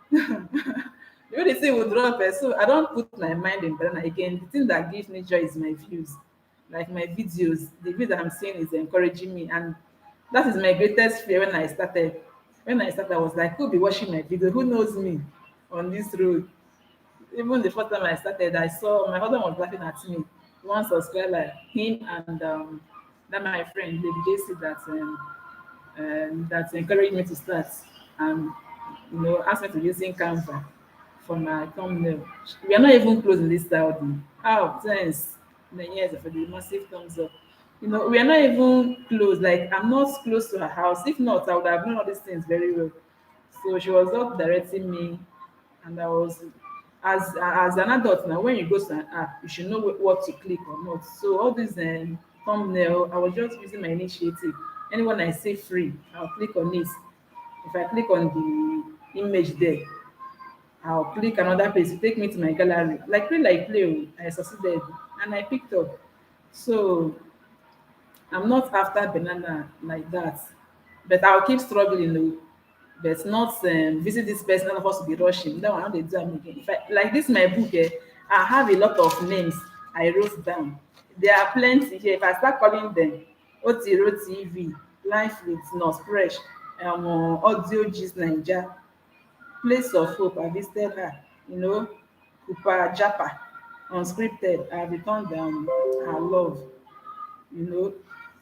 The way the thing will drop. So I don't put my mind in banana again. The thing that gives me joy is my views. Like my videos, the view that I'm seeing is encouraging me, and that is my greatest fear when I started. When I started, I was like, who'll be watching my video? Who knows me on this road? Even the first time I started, I saw my husband was laughing at me. One subscriber, him and that my friend, Lady JC, that encouraged me to start and asked me to using Canva for my thumbnail. We are not even close in this Saudi. Oh, thanks. Yes, for the massive thumbs up. We are not even close. Like I'm not close to her house. If not, I would have known all these things very well. So she was not directing me, and as an adult now, when you go to an app, you should know what to click or not. So all this thumbnail, I was just using my initiative. Anyone I see free, I'll click on it. If I click on the image there, I'll click another place to take me to my gallery. Like play, oh, I succeeded and I picked up. So I'm not after banana like that, but I'll keep struggling. Oh, but not visit this person, none of us will be rushing. That one, how they do am again. If I like this my book, I have a lot of names I wrote down. There are plenty here. If I start calling them Otiro TV, Life with Nurse Fresh, Audio Gist Naija, Place of Hope, I visited her, you know, Kupa Japa, Unscripted, I returned her love, you know,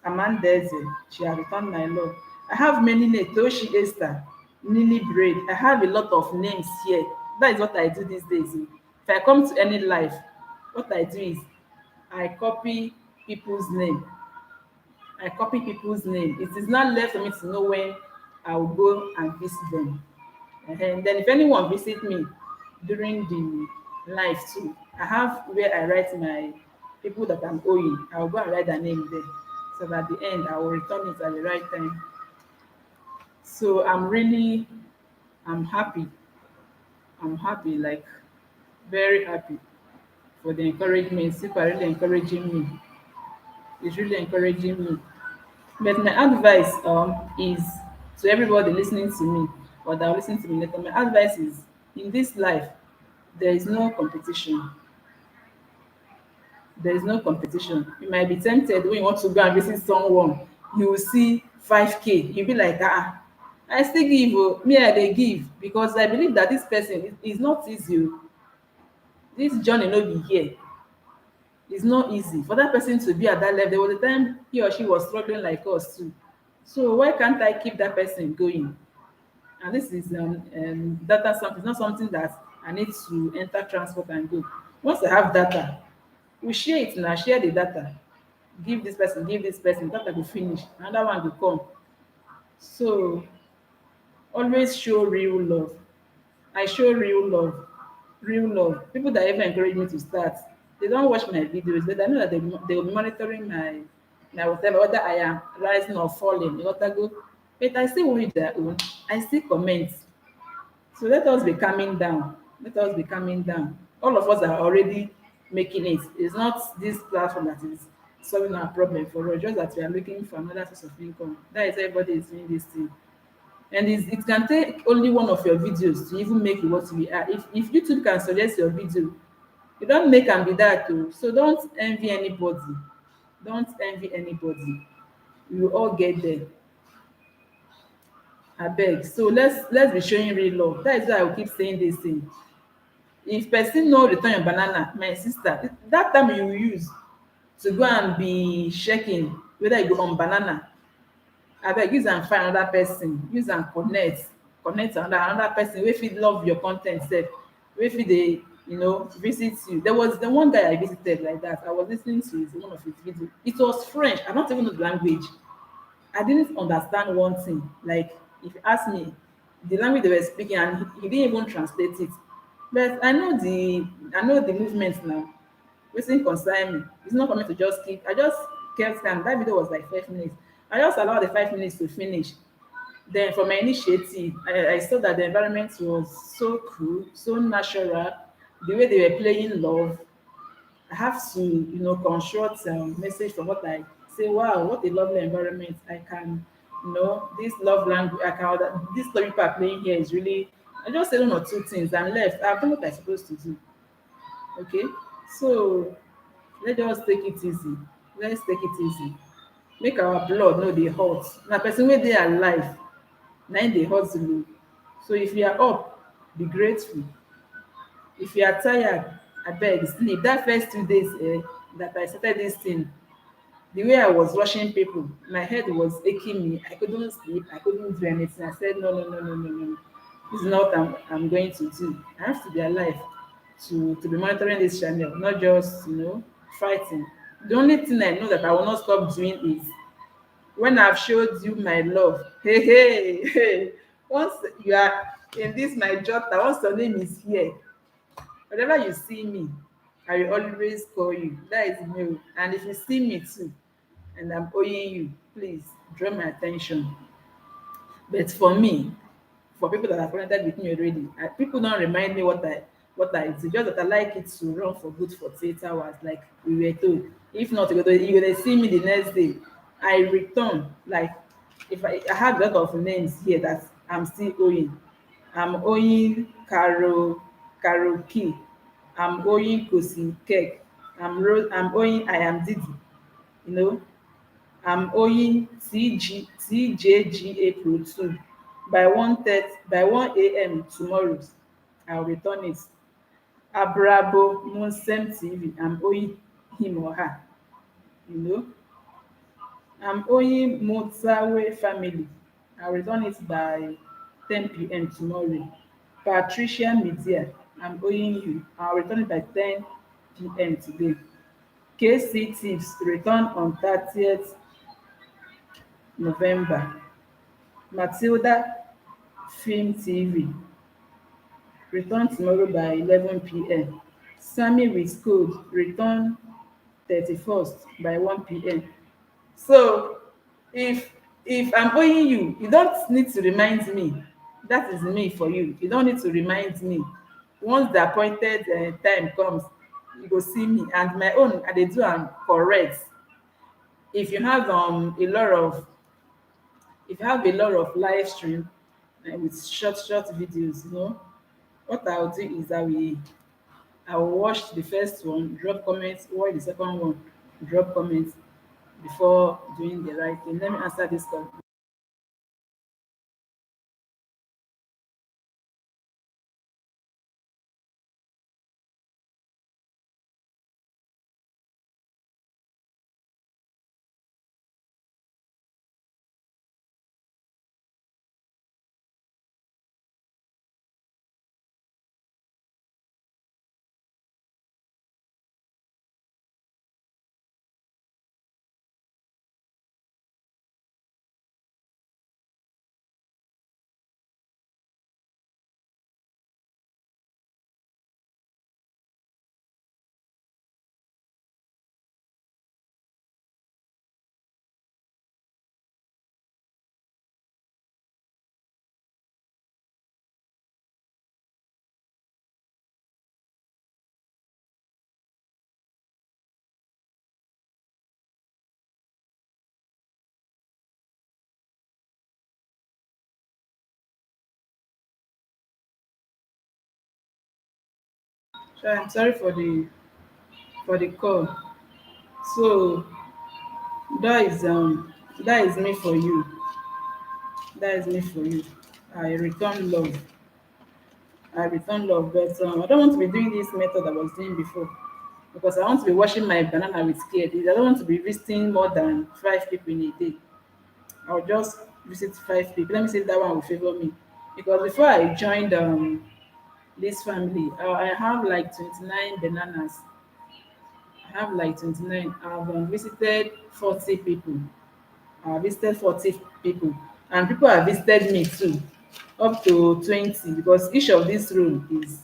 Amanda Eze, she has returned my love. I have many names, Toshi Esther, Nini Braid. I have a lot of names here. That is what I do these days. If I come to any life, what I do is I copy people's name. I copy people's name. It is not left for me to know when I will go and visit them. And then if anyone visit me during the life too, I have where I write my people that I'm owing. I'll go and write their name there. So that at the end I will return it at the right time. So I'm happy. I'm happy, like very happy for the encouragement. People are really encouraging me. It's really encouraging me. But my advice is to everybody listening to me or that will listen to me later. My advice is in this life there is no competition. There is no competition. You might be tempted when you want to go and visit someone, you will see 5K. You'll be like, I still give, oh, me I dey give because I believe that this person is not easy. Oh. This journey no be here. It's not easy for that person to be at that level. There was a time he or she was struggling like us too. So why can't I keep that person going? And this is data something. It's not something that I need to enter transport and go. Once I have data, we share it now. Share the data. Give this person. Data will finish. Another one will come. So always show real love. I show real love. Real love. People that even encourage me to start, they don't watch my videos, but I know that they will be monitoring my whatever, whether I am rising or falling, what I go. But I still read their own. I still comment. So let us be coming down. Let us be coming down. All of us are already making it. It's not this platform that is solving our problem for us, just that we are looking for another source of income. That is everybody is doing this thing. And it can take only one of your videos to even make you what we are. If YouTube can suggest your video, you don't make and be that too. So don't envy anybody. Don't envy anybody. We will all get there. I beg. So let's be showing real love. That is why I will keep saying this thing. If person no return your banana, my sister, that time you use to go and be checking whether you go on banana, abeg use am find another person, use am connect another person wey fit love your con ten t sef, wey fit dey visit you. There was the one guy I visited like that. I was lis ten ing to one of his video. It was French. I don't even know the language. I didn't understand one thing. Like if you ask me the language they were speaking and he didn't even translate it. But I know the movement now. Wetin concern me. It's not for me to just keep. I just kept calm. That video was like 5 minutes. I just allowed the 5 minutes to finish. Then for my initiative, I saw that the environment was so cool, so natural. The way they were playing love, I have to, construct message from what I say. Wow, what a lovely environment! I can, this love language. I can. This story people are playing here is really. I just said one or two things and left. I've done what I'm supposed to do. Okay, so let's just take it easy. Let's take it easy. Make our blood no dey hot. Na person wey dey alive na im dey hustle o. So if you are up, be grateful. If you are tired, abeg sleep. Dat first 2 days that I started dis thing, the way I was rushing people, my head was aching me. I couldn't sleep. I couldn't do anything. I said no, no, no, no, no, no. This is not what I'm going to do. I have to be alive to be monitoring this channel, not just fighting. The only thing I know that I will not stop doing is when I've showed you my love. Hey, hey, hey. Once you are in this my job, once your name is here, Whenever you see me, I will always call you. That is me. Oh. And if you see me too, and I'm owing you, please draw my attention. But for me, for people that have connected with me already, people don't remind me what I do. Just that I like it to run for good 48 hours, like we were told. If not, you're gonna see me the next day. I return like if I have a lot of names here that I'm still owing. I'm owing Carol Key. I'm owing Kosi Kek. I'm owing I am Didi. You know, I'm owing TJGA Pro 2 by 1:30 by 1 a.m. tomorrow. I'll return it. Abrabo Monsem TV, I'm owing him or her. You know, I'm owing Motawe family. I'll return it by 10 p.m. tomorrow. Patricia Media, I'm owing you. I'll return it by 10 p.m. today. KC Tips, return on 30th November. Matilda Film TV, return tomorrow by 11 p.m. Sammy with code, return 31st by 1 p.m. So if I'm owing you, you don't need to remind me. That is me for you. You don't need to remind me. Once the appointed time comes, you go see me. And my own, I dey do am correct. If you have a lot of live stream with short videos, what I'll do is I will watch the first one, drop comments, watch the second one, drop comments before doing the right thing. Let me answer this call. So I'm sorry for the call. So that is um that is me for you. That is me for you. I return love. I return love, but I don't want to be doing this method I was doing before because I want to be washing my banana with care. I don't want to be visiting more than 5 people in a day. I'll just visit 5 people. Let me see if that one will favor me. Because before I joined this family, I have like 29 bananas. I have like 29. I've visited 40 people. I visited 40 people. And people have visited me too, up to 20, because each of this room is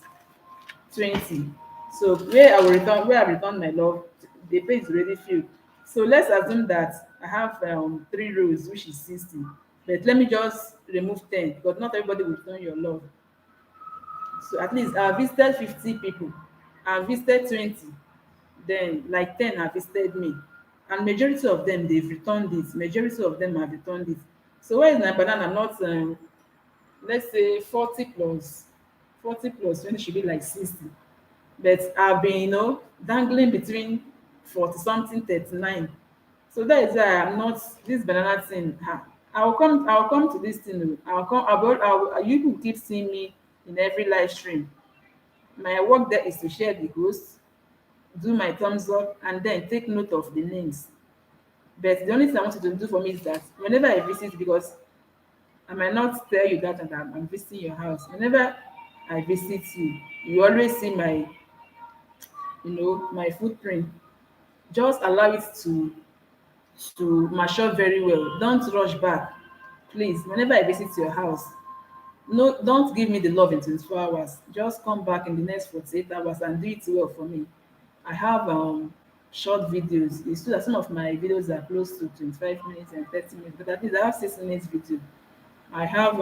20. So where I return my love, the page is already filled. So let's assume that I have 3 rows, which is 60. But let me just remove 10 because not everybody will return your love. So at least I visited 50 people. I visited 20. Then like 10 have visited me. And majority of them they've returned it. Majority of them have returned it. So where is my banana? Not let's say 40 plus 20 should be like 60. But I've been, dangling between 40 something, 39. So that is why I'm not this banana thing. I'll come to this thing. You will keep seeing me in every live stream. My work there is to share the host, do my thumbs up, and then take note of the names. But the only thing I want you to do for me is that whenever I visit, because I might not tell you that and I'm visiting your house. Whenever I visit you, you always see my footprint. Just allow it to mature very well. Don't rush back, please. Whenever I visit your house, No, don't give me the love in 24 hours. Just come back in the next 48 hours and do it well for me. I have short videos. It's true that some of my videos are close to 25 minutes and 30 minutes, but at least I have 6 minutes video. I have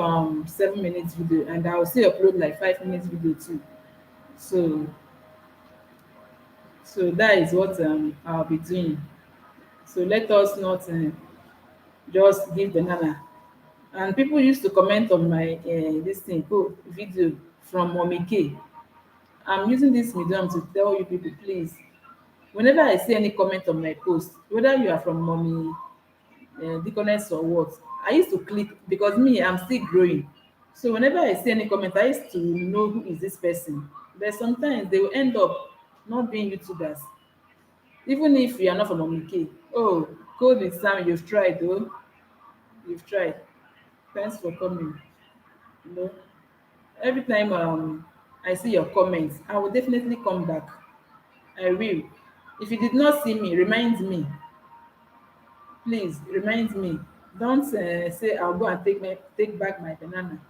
7 minutes video, and I will still upload like 5 minutes video too. So so that is what I'll be doing. So let us not just give banana. And people used to comment on my this thing video from Mommy K. I'm using this medium to tell you people, please, whenever I see any comment on my post, whether you are from Mommy Deaconess or what, I used to click because me, I'm still growing. So whenever I see any comment, I used to know who is this person. But sometimes they will end up not being YouTubers. Even if you are not from Mommy K. Oh, code with Sam, you've tried though. You've tried. Thanks for coming. You know, every time I see your comments, I will definitely come back. I will. If you did not see me, remind me. Please remind me. Don't say I'll go and take back my banana.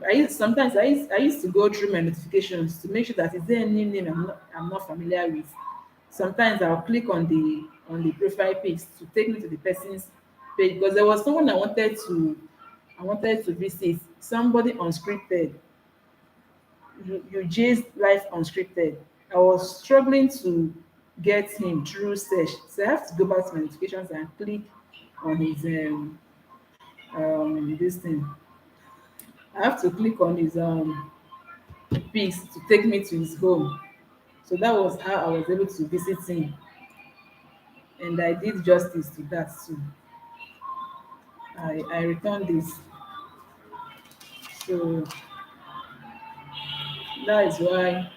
I used to go through my notifications to make sure that is there any name I'm not familiar with. Sometimes I'll click on the profile page to take me to the person's page because there was someone I wanted to visit, somebody unscripted. You Jay's life unscripted. I was struggling to get him through search, so I have to go back to my notifications and click on his this thing. I have to click on his pics to take me to his home. So that was how I was able to visit him, and I did justice to that too. I returned this. So that is why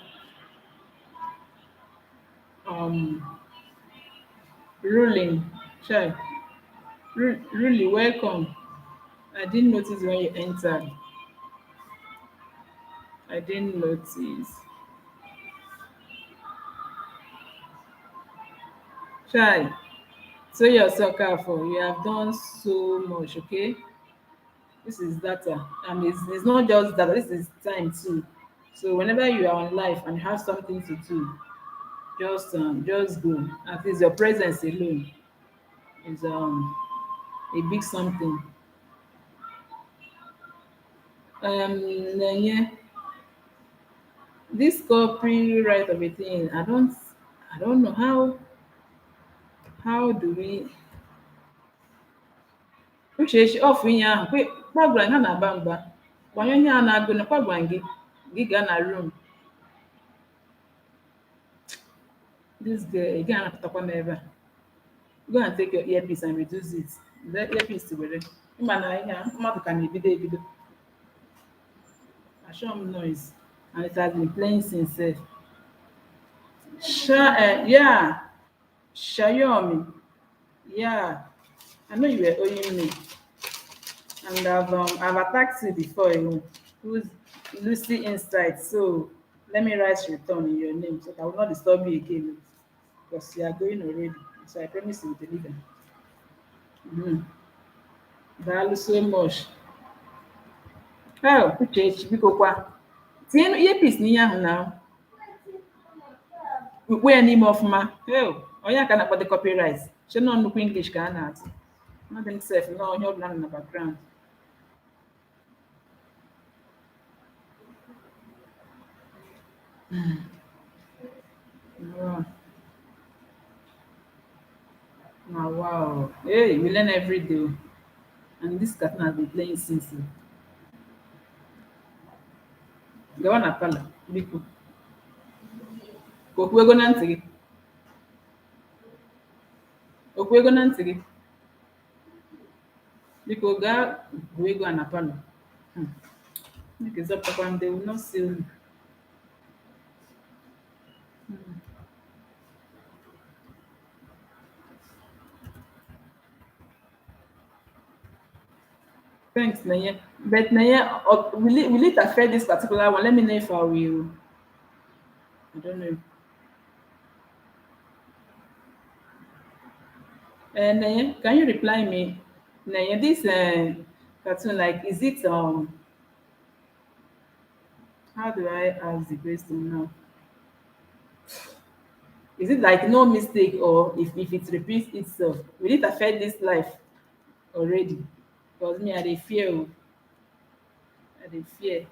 um ruling chai really welcome. I didn't notice when you entered. I didn't notice. Chai, so your soccer for you have done so much, okay? This is data. And it's not just data, this is time too. So whenever you are on live and you have something to do, just go. At least your presence alone is a big something. Yeah, this copyright of a thing, I don't know how do we Uchechi off ihe ahụ kwa gwara ha na-aba mba gbanyụọ ihe a na-agụ na kwa gwara gị gaa na room this girl ị gaghị anapụtakwa m ebe a go and take your earpiece and reduce it let earpiece were ịma na ihe a mmadụ ka na-ebido ebido ashọ m noise and it has been playing since yeah Shayomi, yeah, I know you were owing me. And I've attacked you before, who's Lucy Insight. So let me write return in your name so that I will not disturb you again because you are going already. So I promise you will deliver. Mm. Value so much. Oh, Uchechi, biko kwa. Tinye earpiece n'ihe ahụ na ukwe ya n'ime ọfụma. Oh, onye aka na-akpọ the copyright. Che nọ nnukwu English ka a na-atụ. Not himself, no, onye ọbụla nọ na background. Wow. Now, wow. Hey, we learn every day. And this cartoon has been playing since. Gawa na palọ, biko. Ka okwu ego na ntị gị. Okwu ego na ntị gị. Biko gaa gụọ ego a na palọ. Biko zọpụtakwa ndị will not see you. Thanks, Naya. But Naya, will it affect this particular one? Let me know if I will. I don't know. Naya, can you reply me? Naya, this cartoon, like, is it How do I ask the question now? Is it like no mistake, or if it repeats itself, will it affect this life already? Because me, I dey fear. Oh, I dey fear.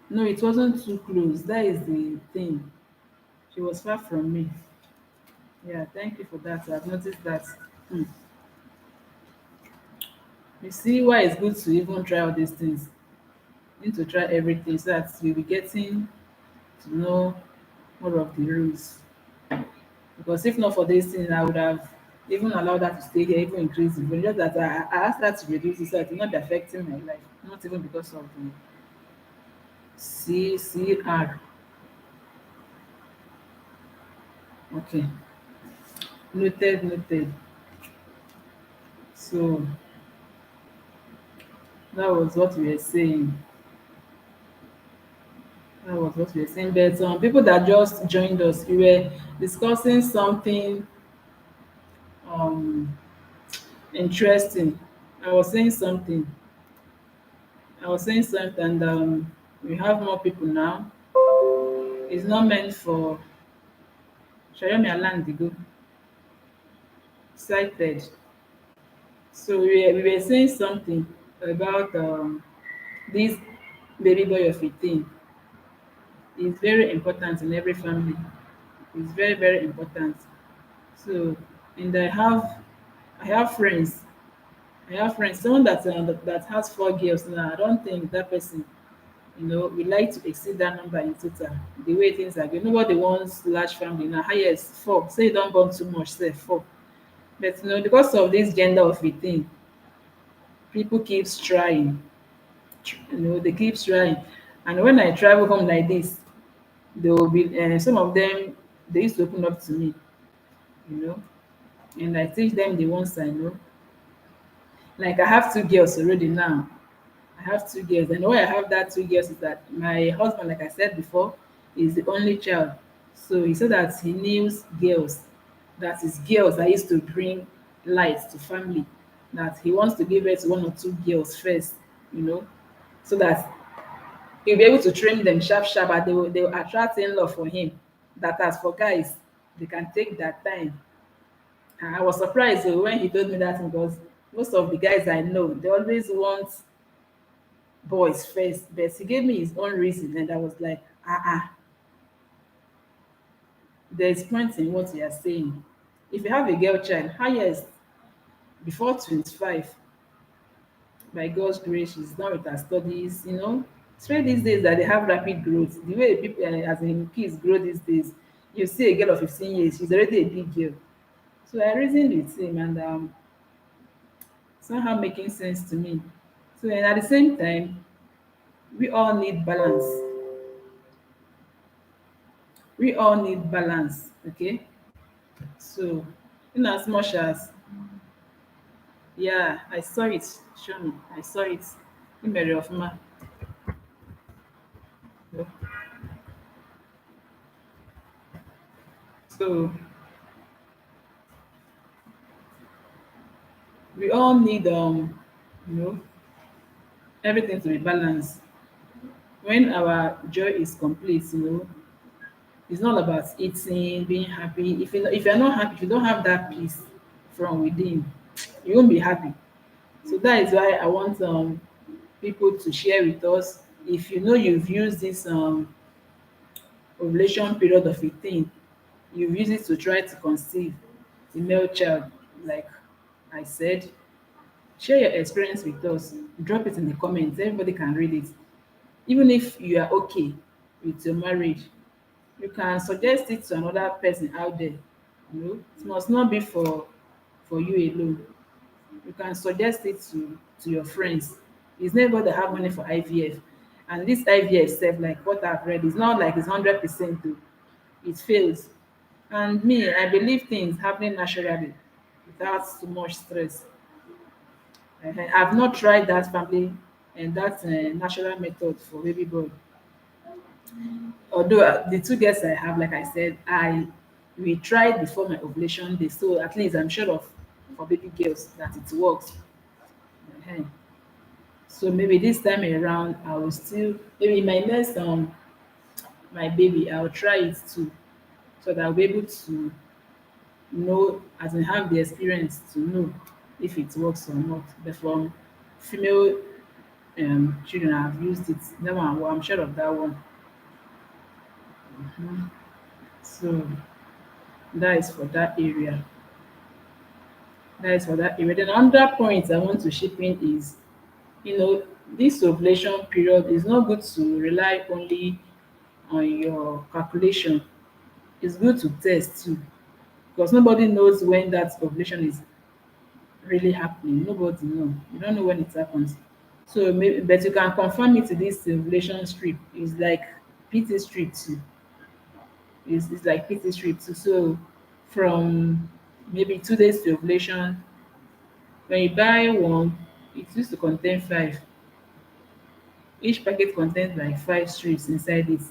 No, it wasn't too close. That is the thing. She was far from me. Yeah, thank you for that. I've noticed that. Hmm. You see why it's good to even try all these things. You need to try everything so that you'll be getting to know more of the rules. Because if not for this thing, I would have even allowed her to stay here, even increase it. But just that I asked her to reduce it so it will not be affecting my life. Not even because of the CCR. Okay. Noted, noted. So that was what we were saying. That was what we were saying. But people that just joined us, we were discussing something um interesting. I was saying something. I was saying something, and we have more people now. It's not meant for Shayomi Alandigo, cited. So we were saying something about this baby boy of 18. It's very important in every family. It's very, very important. So, and I have friends. I have friends. Someone that has 4 girls now. I don't think that person, we like to exceed that number in total. The way things are going, nobody wants large family now. Highest 4. Say you don't born too much, say 4. But because of this gender of a thing, people keeps trying. They keep trying. And when I travel home like this, they will be some of them, they used to open up to me, you know, and I teach them the ones I know. Like I have 2 girls already now. I have 2 girls, and why I have that 2 girls is that my husband, like I said before, is the only child. So he said that he needs girls. That is girls that used to bring light to family. That he wants to give birth to 1 or 2 girls first, you know, so that he'll be able to train them sharp sharp, and they will attract in love for him. That as for guys, they can take that time. And I was surprised when he told me that, because most of the guys I know, they always want boys first. But he gave me his own reason, and I was like, there's point in what you are saying. If you have a girl child, highest before 25, by God's grace, she's done with her studies, Especially these days that they have rapid growth. The way people, as in kids, grow these days, you see a girl of 15 years, she's already a big girl. So I reasoned with him, and somehow making sense to me. So, and at the same time, we all need balance. We all need balance, okay? So, in as much as, yeah, I saw it. Show me. I saw it. In Mary of Ma. So, we all need you know everything to be balanced. When our joy is complete, it's not about eating, being happy. If you're not happy, if you don't have that peace from within, you won't be happy. So that is why I want people to share with us. If you know you've used this ovulation period of a thing, you've used it to try to conceive a male child, like I said, share your experience with us. Drop it in the comments. Everybody can read it. Even if you are okay with your marriage, you can suggest it to another person out there. It must not be for you alone. You can suggest it to your friends. It's never that have money for IVF. And this IVF self, like what I've read, is not like it's 100% though. It fails. And me, I believe things happening naturally without too much stress. I've not tried that family and that natural method for baby boy. Although the 2 girls I have, like I said, we tried before my ovulation day, so at least I'm sure of for baby girls that it works. Ehen. So maybe this time around, I will still maybe my next my baby, I'll try it too, so that I'll be able to know, as in have the experience to know if it works or not. But from female children, I've used it. That one, well, I'm sure of that one. So that is for that area. That is for that area. Then another point I want to chip in is, this ovulation period is not good to rely only on your calculation. It's good to test too, because nobody knows when that ovulation is really happening. Nobody know. You don't know when it happens. So maybe, but you can confirm it to this ovulation strip. It's like PT strip too. It's like PT strip too. So from maybe 2 days to ovulation, when you buy one, it used to contain five. Each packet contains like five strips inside it.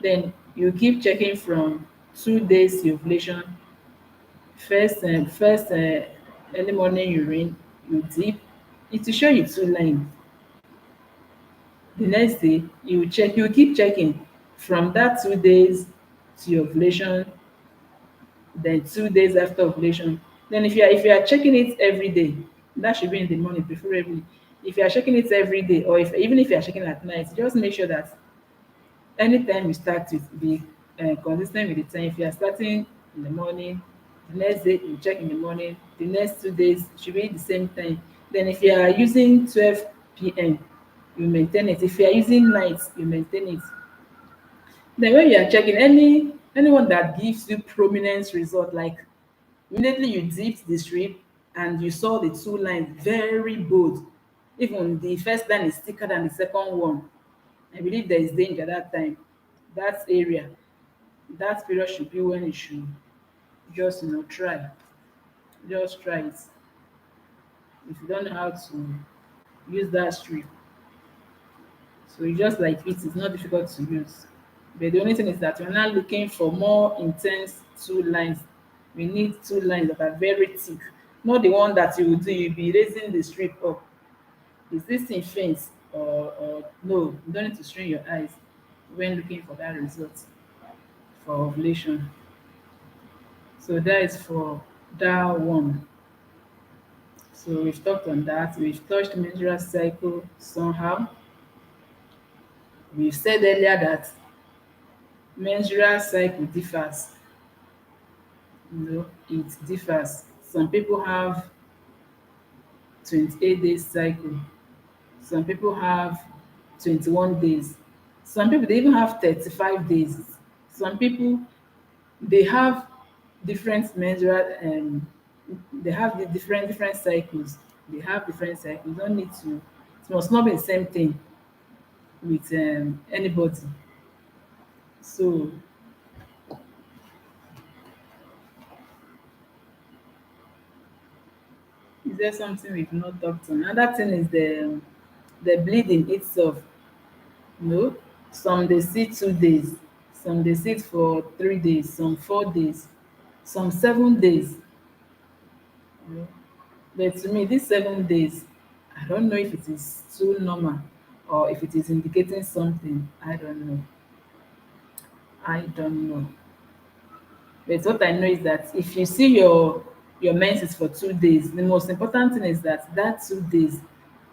Then you keep checking from 2 days to ovulation. First early morning urine, you dip. It will show you two lines. The next day, you keep checking from that 2 days to your ovulation, then 2 days after ovulation. Then if you are checking it every day, that should be in the morning preferably. If you are checking it every day, or if even if you are checking at night, just make sure that anytime you start it, be consis with the time. If you are starting in the morning, the next day you check in the morning, the next 2 days should be the same time. Then if you are using 12 p.m., you maintain it. If you are using night, you maintain it. Then when you are checking anyone that gives you prominence result, like immediately you dipped the strip and you saw the two lines very bold, even the first line is thicker than the second one, I believe there is danger that time. That area, that period should be when you should just try. Just try it. If you don't know how to use that strip, so you just like it's not difficult to use. But the only thing is that we're not looking for more intense two lines. We need two lines that are very thick, not the one that you will do. You'll be raising the strip up. Is this thing faint, or no? You don't need to strain your eyes when looking for that result for ovulation. So that is for that one. So we've talked on that. We've touched menstrual cycle somehow. We've said earlier that menstrual cycle differs. It differs. Some people have 28 days cycle. Some people have 21 days. Some people they even have 35 days. Some people they have different menstrual they have the different cycles. They have different cycles. You don't need to, it must not be the same thing with anybody. So is there something we've not talked on? Another thing is the bleeding itself. No, some they see 2 days, some they sit for 3 days, some 4 days, some 7 days. You know. But to me, these 7 days, I don't know if it is too normal or if it is indicating something. I don't know. I don't know. But what I know is that if you see your menses for 2 days, the most important thing is that that 2 days,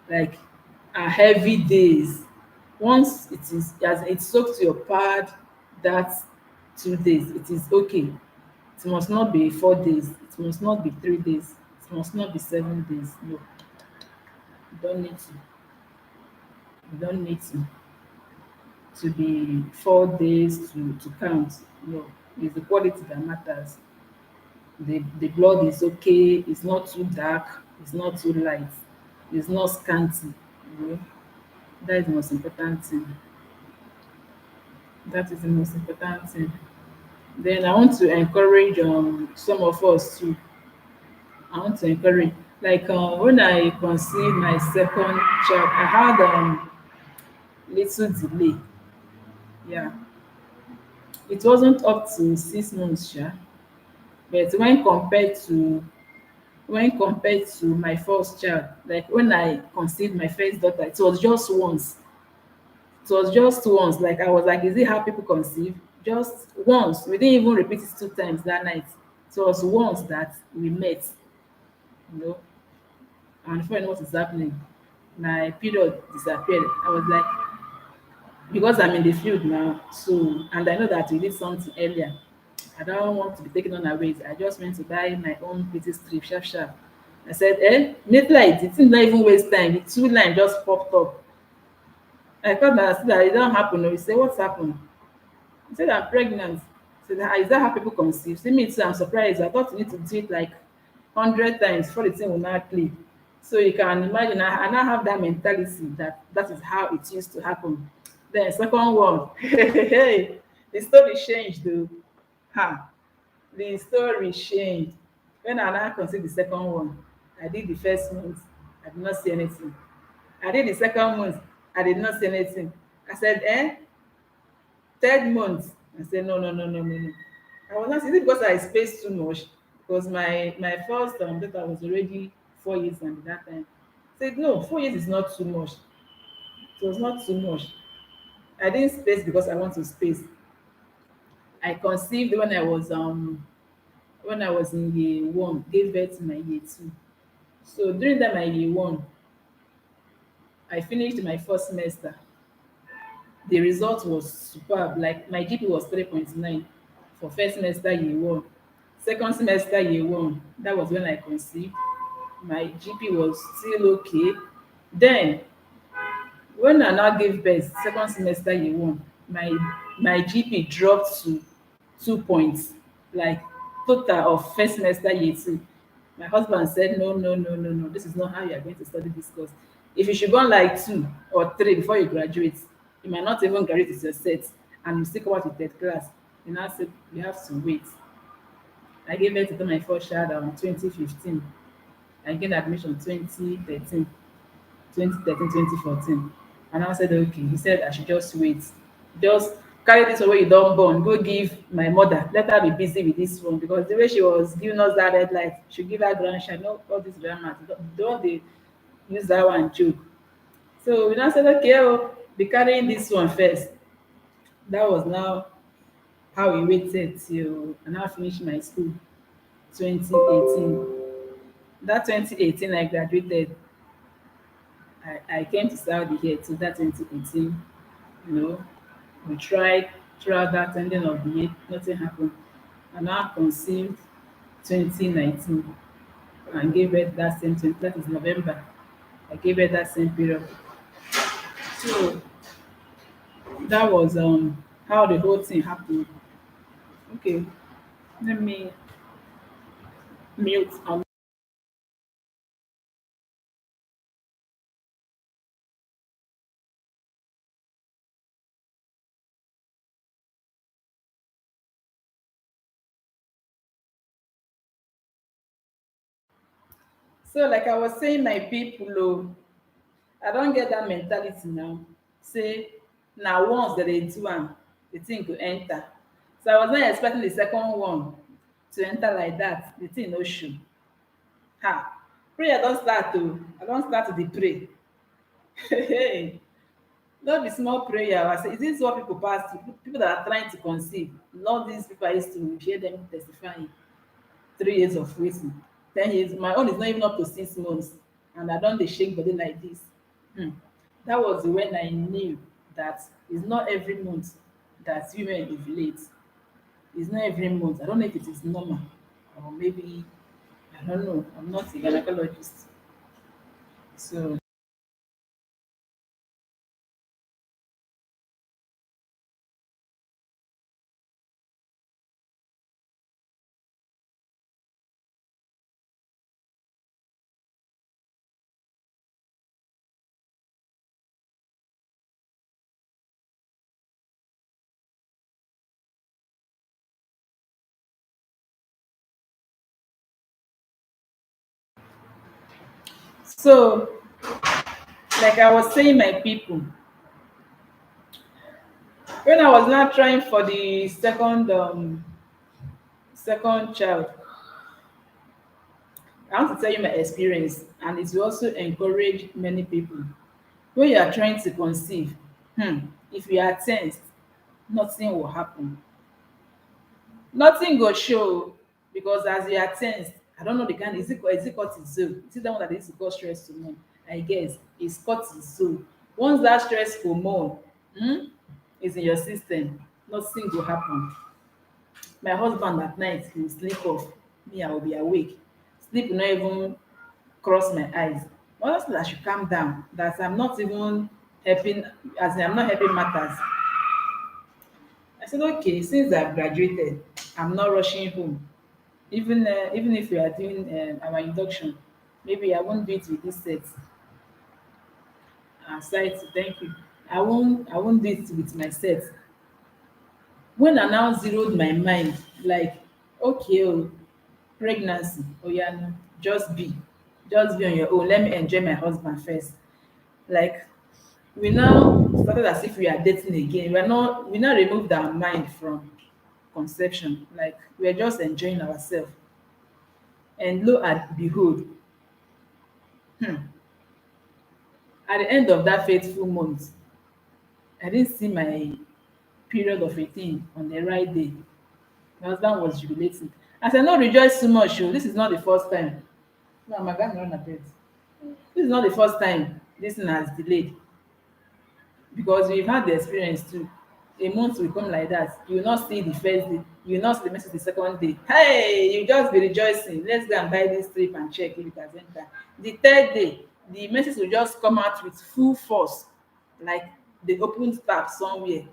like, are heavy days. Once it is as it soaks your pad, that 2 days, it is okay. It must not be 4 days. It must not be 3 days. It must not be 7 days. No, you don't need to. You don't need to be 4 days to count. No, it's the quality that matters. The blood is okay. It's not too dark. It's not too light. It's not scanty. You know, that is the most important thing. That is the most important thing. Then I want to encourage some of us to. I want to encourage, like, when I conceived my second child, I had little delay. Yeah, it wasn't up to 6 months, sha, but when compared to when compared to my first child. Like when I conceived my first daughter, it was just once. It was just once. Like I was like, is it how people conceive? Just once. We didn't even repeat it two times that night. So it was once that we met, you know, and before I know what is happening, my period disappeared. I was like, because I'm in the field now, so and I know that we did something earlier. I don't want to be taken on a ways. I just went to buy my own pretty strip, sharp, sharp. I said, immediately I did, it not even waste time. The two line just popped up. I thought that I said that it don't happen. Or he said, what's happened? I said, I'm pregnant. I said, "Ah, is that how people conceive? See me too, I'm surprised. I thought you need to do it like 100 times before the thing will not click. So you can imagine, I now have that mentality that that is how it used to happen. Then second one, hey, the story changed though. Ha, the story changed. When I now consider the second one, I did the first month, I did not see anything. I did the second month, I did not see anything. I said, third month, I said, no, no, no, no, no, no. I was not, is it because I spaced too much? Because my first daughter was already 4 years and at that time. I said, no, 4 years is not too much. It was not too much. I didn't space because I want to space. I conceived when I was in year one, gave birth to my year two. So during that my year one, I finished my first semester. The result was superb. Like my GP was 3.9 for first semester year one. Second semester year one, that was when I conceived. My GP was still okay. Then when I now gave birth, second semester year one, my GP dropped to 2 points, like total of first semester year two. My husband said, no, no, no, no, no, this is not how you are going to study this course. If you should go on like 2 or 3 before you graduate, you might not even graduate with your set and you still come out with third class. You now say you have to wait. I gave birth to my first child in 2015. I gained admission 2013, 2013, 2014. And I said, okay. He said I should just wait. Just carry this away you don't born. Go give my mother. Let her be busy with this one. Because the way she was giving us that red light, she give her grandchild. No, all this grandma. Don't they use that one joke. So we now said, okay, oh, be carrying this one first. That was now how we waited till I now finished my school 2018. That 2018 I graduated. I came to Saudi here to that 2018. You know, we tried throughout that ending of the year, nothing happened. And now conceived 2019 and gave birth that same 20, that is November. I gave birth that same period. So that was how the whole thing happened. Okay, let me mute. So like I was saying, my people, oh, I don't get that mentality now. Say now once that they do am, the thing go enter. So I was not expecting the second one to enter like that. The thing no show. Ha! Prayer don start o. I don start to dey pray. Hey, no be small prayer. I say, is this what people pass through? People that are trying to conceive. Not these people I used to hear them testifying. 3 years of waiting, 10 years. My own is not even up to 6 months, and I don dey shake body like this. Hmm. That was when I knew that it's not every month that women ovulate. It's not every month. I don't know if it is normal or maybe I don't know. I'm not a gynecologist. So so like I was saying, my people, when I was now trying for the second child, I want to tell you my experience, and it will also encourage many people. When you are trying to conceive, if you are tensed, nothing will happen. Nothing go show, because as you are tensed, I don't know the kind, is it cortisol? Is it that one that is to cause stress hormone? I guess it's cortisol. Once that stress hormone is in your system, nothing go happen. My husband at night he will sleep off, me I will be awake. Sleep will not even cross my eyes. Honestly, I should calm down, that I'm not even helping, as in I'm not helping matters. I said, okay, since I've graduated, I'm not rushing home. Even if we are doing our induction, maybe I won't do it with this set. Aside, thank you. I won't do it with my set. When I now zeroed my mind, like, okay, oh, pregnancy, oh yeah, no, just be on your own. Let me enjoy my husband first. Like, we now started as if we are dating again. We now removed our mind from conception. Like, we are just enjoying ourselves. And lo and behold, at the end of that faithful month, I didn't see my period of 18 on the right day. My husband was jubilating. I said, no, rejoice too much. Oh. This is not the first time. No, my guy run a bit. This is not the first time this thing has delayed, because we've had the experience too. A month will come like that. You will not see the first day. You will not see the message the second day. Hey, you just be rejoicing. Let's go and buy this trip and check if it has entered. The third day, the message will just come out with full force, like they opened tap somewhere,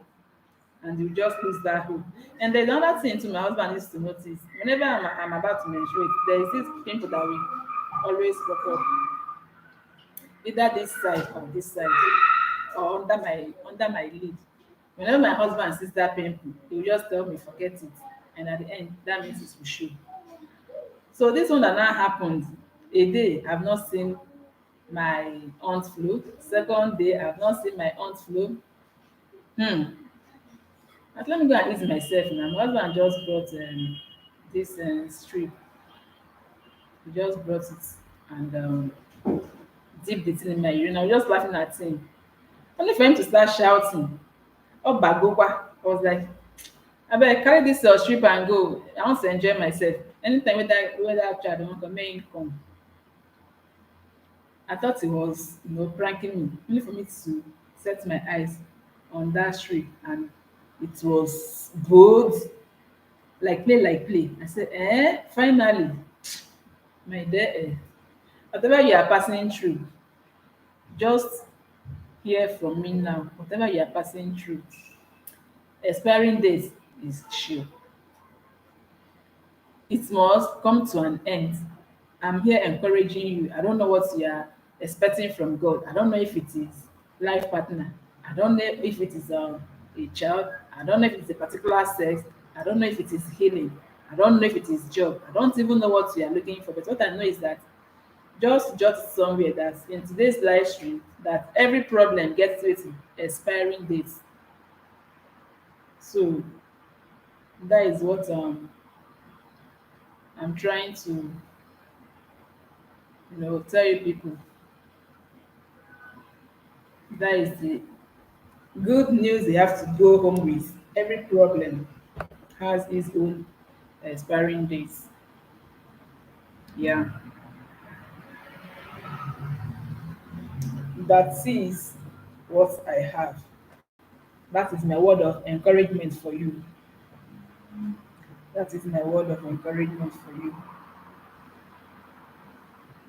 and you just lose that hope. And there's another thing too my husband needs to notice. Whenever I'm about to menstruate, there is this pimple that will always pop up, either this side or this side, or under my lid. Whenever my husband sees that pimple, he will just tell me forget it, and at the end that means it will show. So this one that now happened, a day I've not seen my aunt flu, second day I've not seen my aunt flu. But let me go and ease myself now. My husband just brought this strip. He just brought it and dipped it in my urine. I was just laughing at him, only for him to start shouting, "Oh, Bagogwa!" I was like, abeg carry dis your strip and go. I want to enjoy myself. Anytime wey dat child wan come, make him come. I thought he was pranking me, only for me to set my eyes on dat strip, and it was bold, like play. I say, finally, my dear, whatever you are passing through, just hear from me now. Whatever you are passing through, expiring date is sure. It must come to an end. I'm here encouraging you. I don't know what you are expecting from God. I don't know if it is life partner. I don't know if it is a child. I don't know if it's a particular sex. I don't know if it is healing. I don't know if it is job. I don't even know what you are looking for. But what I know is that just jot it somewhere that in today's live stream, that every problem gets with expiring dates. So that is what I'm trying to tell you people. That is the good news you have to go home with. Every problem has its own expiring dates. Yeah, that is what I have. That is my word of encouragement for you. That is my word of encouragement for you.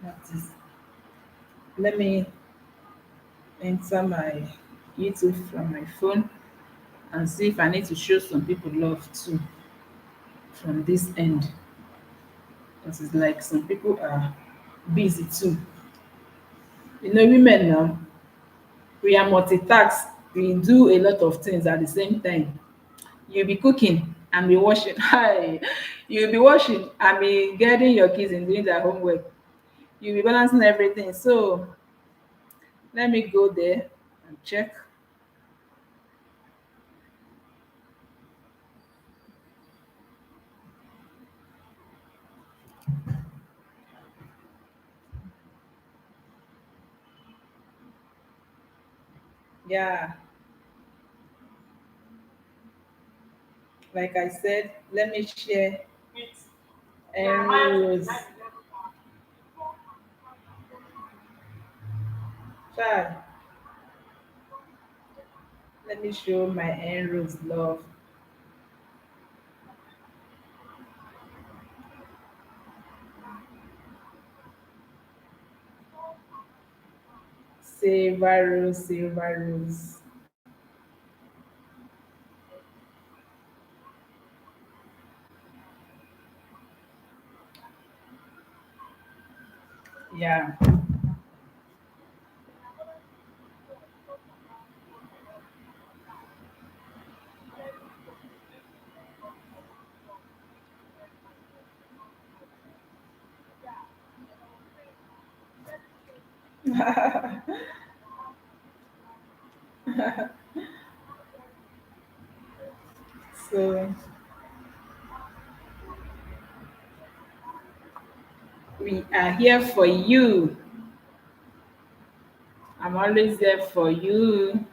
That is. Let me enter my YouTube from my phone and see if I need to show some people love too from this end. Because it's like some people are busy too. Women now, we are multitask. We do a lot of things at the same time. You'll be cooking and be washing. Hi. You'll be washing and be guiding your kids in doing their homework. You'll be balancing everything. So let me go there and check. Yeah, like I said, let me share Rose. Child, let me show my Rose love. Silver Rose, Silver Rose. Yeah. So we are here for you. I'm always there for you.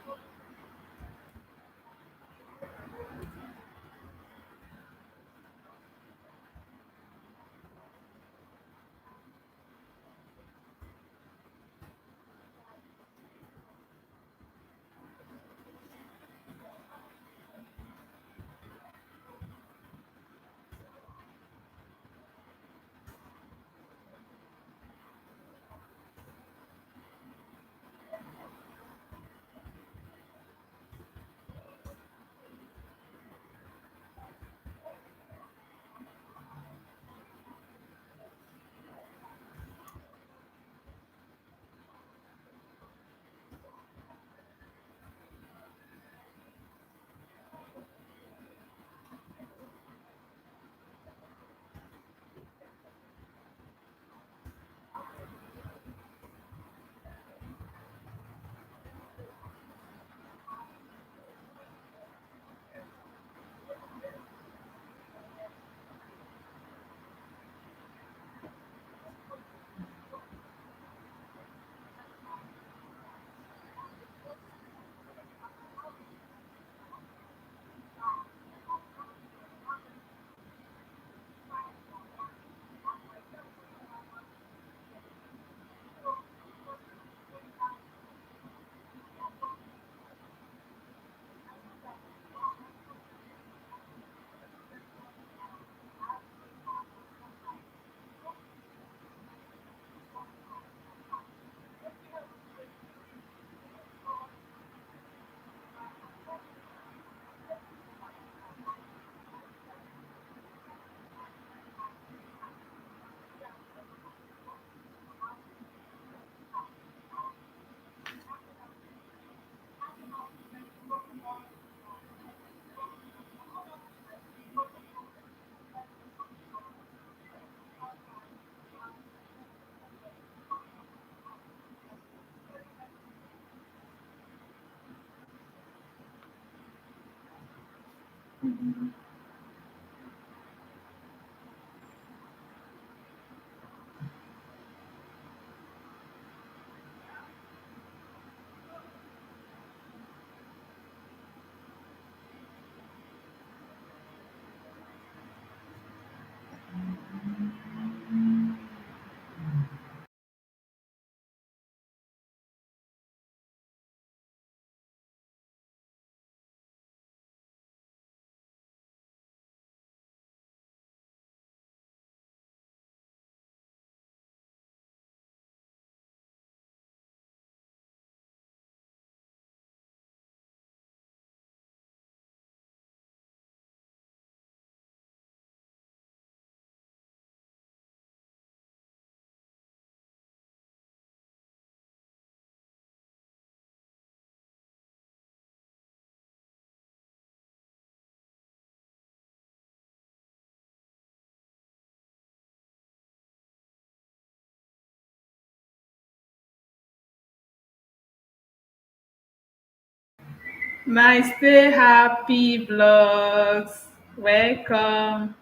My stay happy vlogs. Welcome.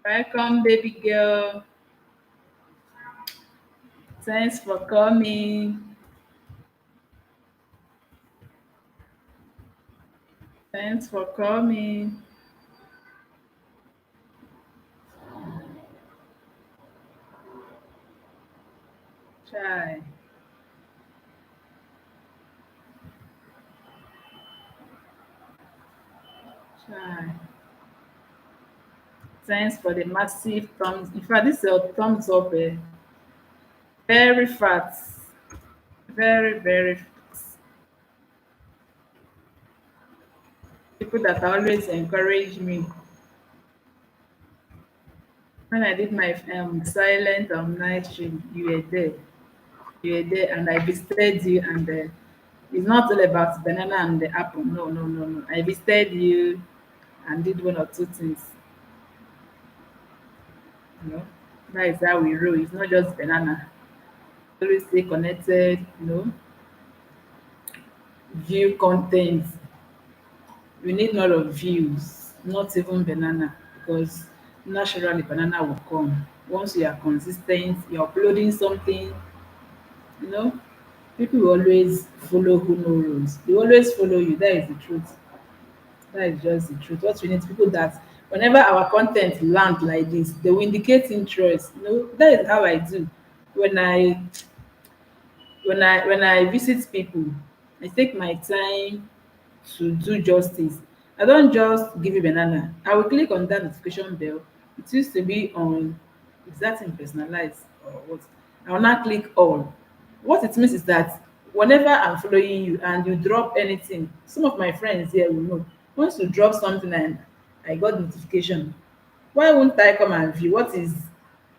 Welcome, baby girl. Thanks for coming. Thanks for coming. Try. Try. Thanks for the massive thumbs. In fact, this is a thumbs up. Very fat. Very, very fat. People that always encourage me. When I did my silent night stream, you were there. You were there, and I visited you. And it's not all about banana and the apple. No, no, no, no. I visited you and did one or two things. You know, that is how we roll. It's not just banana. Always stay connected. View content. We need a lot of views, not even banana, because naturally banana will come. Once you are consistent, you're uploading something, you know, people will always follow who know rules. They always follow you. That is the truth. That is just the truth. What we need people that whenever our content land like this, they will indicate interest. That is how I do. When I when I visit people, I take my time to do justice. I don't just give you banana. I will click on that notification bell. It used to be on, is that in personalized or what? I will not click all. What it means is that whenever I'm following you and you drop anything, some of my friends here will know. Once you drop something and I got notification, why won't I come and view what is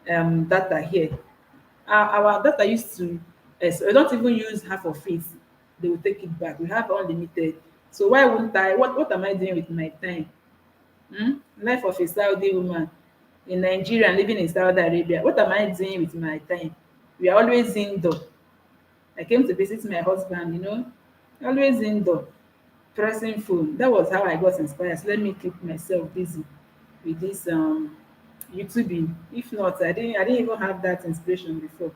data here? Our data used to, so I don't even use half of it. They will take it back. We have unlimited. So why wouldn't I? What am I doing with my time? Life of a Saudi woman in Nigeria and living in Saudi Arabia. What am I doing with my time? We are always indoor. I came to visit my husband, always indoor, pressing phone. That was how I got inspired. So let me keep myself busy with this YouTubing. If not, I didn't even have that inspiration before.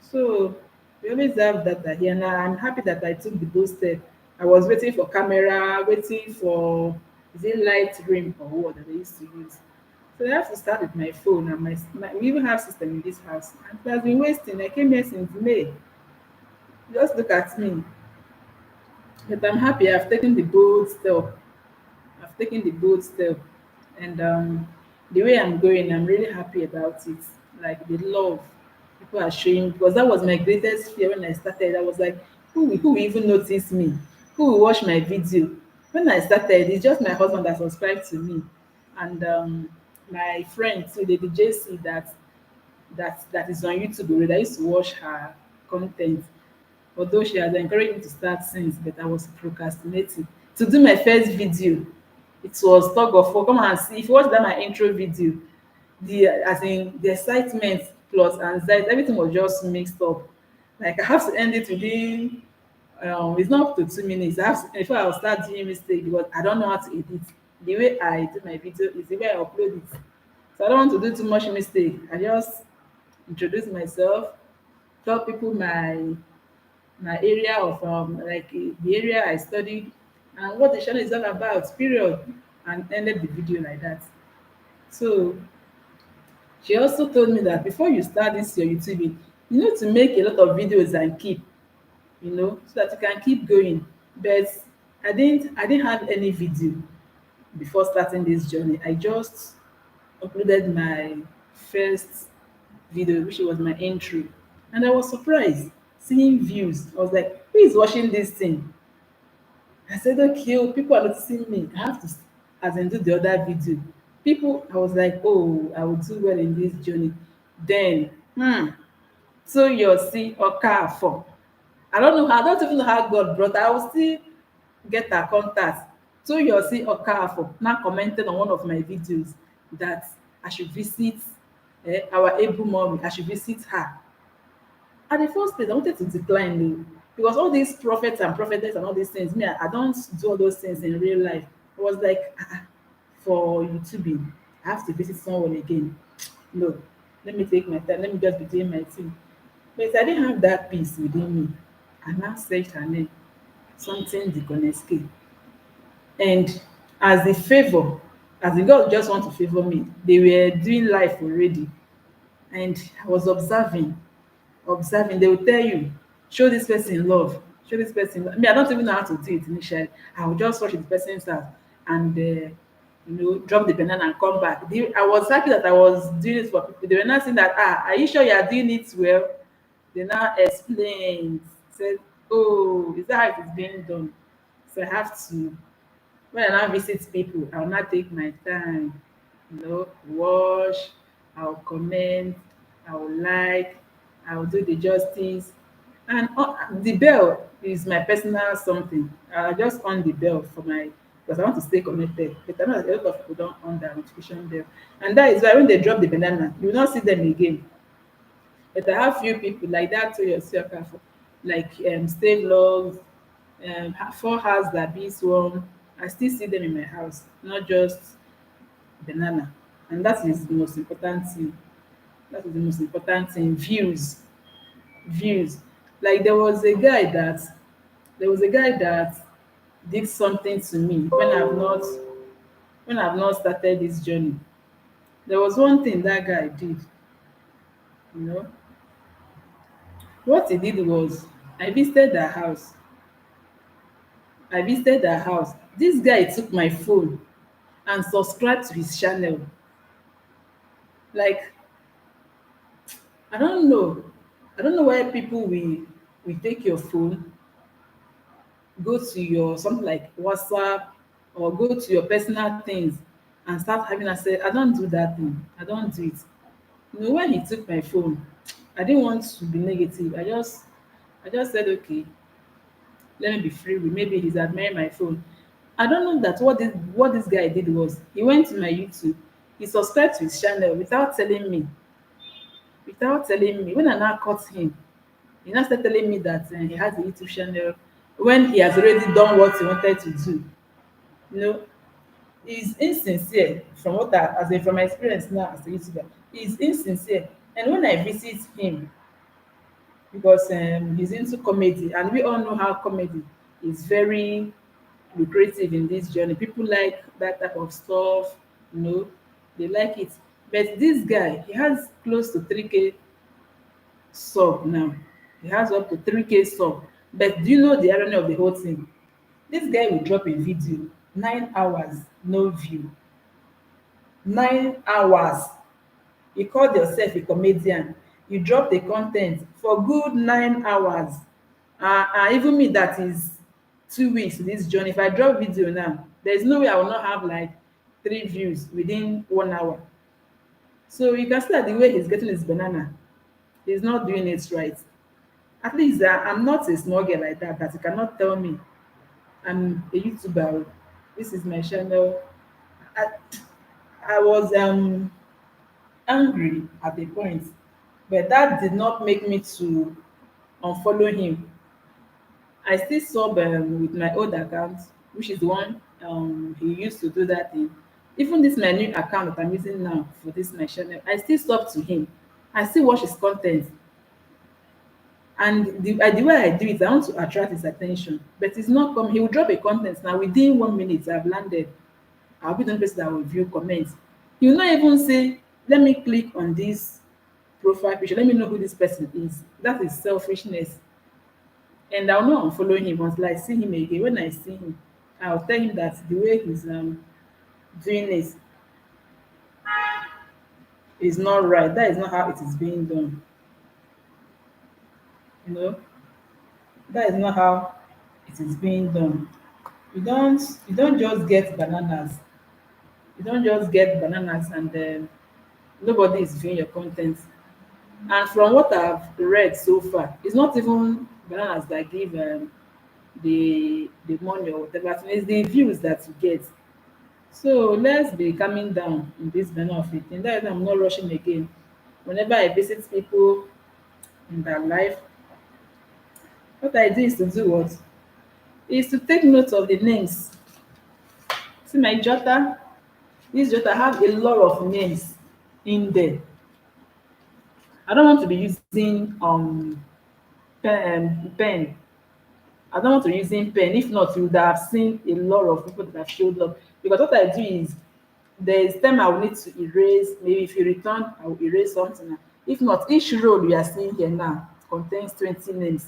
So we always have that here. Now I'm happy that I took the bold step. I was waiting for camera, waiting for, is it light rim or what that I used to use. So I have to start with my phone and we even have system in this house. And it has been wasting. I came here since May. Just look at me. But I'm happy I've taken the bold step. I've taken the bold step, and the way I'm going, I'm really happy about it. Like the love people are showing, because that was my greatest fear when I started. I was like, who will even notice me? Who will watch my video? When I started, it's just my husband that subscribed to me, and my friend too, the JC that is on YouTube already. I used to watch her content, although she has encouraged me to start since, but I was procrastinating. To do my first video, it was tug of war. Come and see. If you watch that my intro video, the as in the excitement plus anxiety, everything was just mixed up. Like I have to end it within it's not up to 2 minutes. I have to, before I'll start doing mistake because I don't know how to edit. The way I do my video is the way I upload it. So I don't want to do too much mistake. I just introduce myself, tell people my area of the area I studied and what the channel is all about, period, and ended the video like that. So she also told me that before you start this your YouTube, you need to make a lot of videos and keep, so that you can keep going. But I didn't have any video before starting this journey. I just uploaded my first video, which was my intro. And I was surprised seeing views. I was like, who is watching this thing? I said, okay, oh, people are noticing me. I have to, as in, do the other video. People, I was like, oh, I will do well in this journey. Then, so you'll see Okafor. I don't even know how God brought her. I will still get her contact. So you'll see Okafor now commented on one of my videos that I should visit our able mommy. I should visit her. At the first place, I wanted to decline because all these prophets and prophetess and all these things, me, I don't do all those things in real life. I was like, for YouTube, I have to visit someone again. No, let me take my time. Let me just be doing my thing. But I didn't have that peace within me. I now searched her name, something Deaconess K. And as the favor, as the God just want to favor me, they were doing life already. And I was observing. They will tell you, show this person love, show this person love. I mean, I don't even know how to do it initially. I will just rush to the person's house and drop the banana and come back. I was happy that I was doing it for people. They were not saying that, are you sure you are doing it well? They now explained, said, oh, is that how it is being done? So I have to, when I now visit people, I'll not take my time, wash, I'll comment, I'll like, I'll do the justice. And the bell is my personal something. I just on the bell for my, because I want to stay connected. But I know that a lot of people don't on the notification bell. And that is why when they drop the banana, you will not see them again. But I have few people like that to yourself, like stay vlogs, 4 hours that beats one. I still see them in my house, not just banana. And that is the most important thing. That is the most important thing. Views. Like there was a guy that did something to me when I've not started this journey. There was one thing that guy did, you know. What he did was I visited their house. I visited their house. This guy took my phone and subscribed to his channel. Like, I don't know. I don't know why people will take your phone, go to your something like WhatsApp or go to your personal things and start having access. I don't do that thing. I don't do it. When he took my phone, I didn't want to be negative. I just said, okay, let me be free with, maybe he's admiring my phone. I don't know that what this guy did was he went to my YouTube, he subscribed to his channel without telling me. When I now caught him, he now started telling me that he has a YouTube channel when he has already done what he wanted to do. You know, he's insincere from what I, as in from my experience now as a YouTuber. He's insincere, and when I visit him, because he's into comedy, and we all know how comedy is very lucrative in this journey. People like that type of stuff, they like it. But this guy, he has close to 3K sub now. He has up to 3K sub. But do you know the irony of the whole thing? This guy will drop a video, 9 hours, no view. 9 hours. You called yourself a comedian. You drop the content for good 9 hours. Even me, that is 2 weeks to this journey. If I drop video now, there's no way I will not have like 3 views within 1 hour. So you can see that the way he's getting his banana, he's not doing it right. At least I'm not a small girl like that you cannot tell me I'm a YouTuber. This is my channel. I, I was angry at the point, but that did not make me to unfollow him. I still sub with my old account, which is the one he used to do that thing. Even this my new account that I'm using now for this my channel, I still sub to him. I still watch his content. And the way I do it, I want to attract his attention. But it's not come. He will drop a content now within 1 minute. I've landed. I'll be the only person that will view comments. He will not even say, "Let me click on this profile picture. Let me know who this person is." That is selfishness. And I'll not unfollow him until I see him again. When I see him, I'll tell him that the way he's doing this is not right. That is not how it is being done. You know, that is not how it is being done. You don't just get bananas. You don't just get bananas and nobody is viewing your content. And from what I've read so far, it's not even bananas that give the money or whatever. It's the views that you get. So let's be calming down in this benefit. And that is why I'm not rushing again. Whenever I visit people in their life, what I do is to do what? Is to take note of the names. See my jotter? This jotter have a lot of names in there. I don't want to be using pen. I don't want to using pen. If not, you would have seen a lot of people that have showed love. Because what I do is there's time I will need to erase. Maybe if you return, I will erase something. If not, each row you are seeing here now contains 20 names.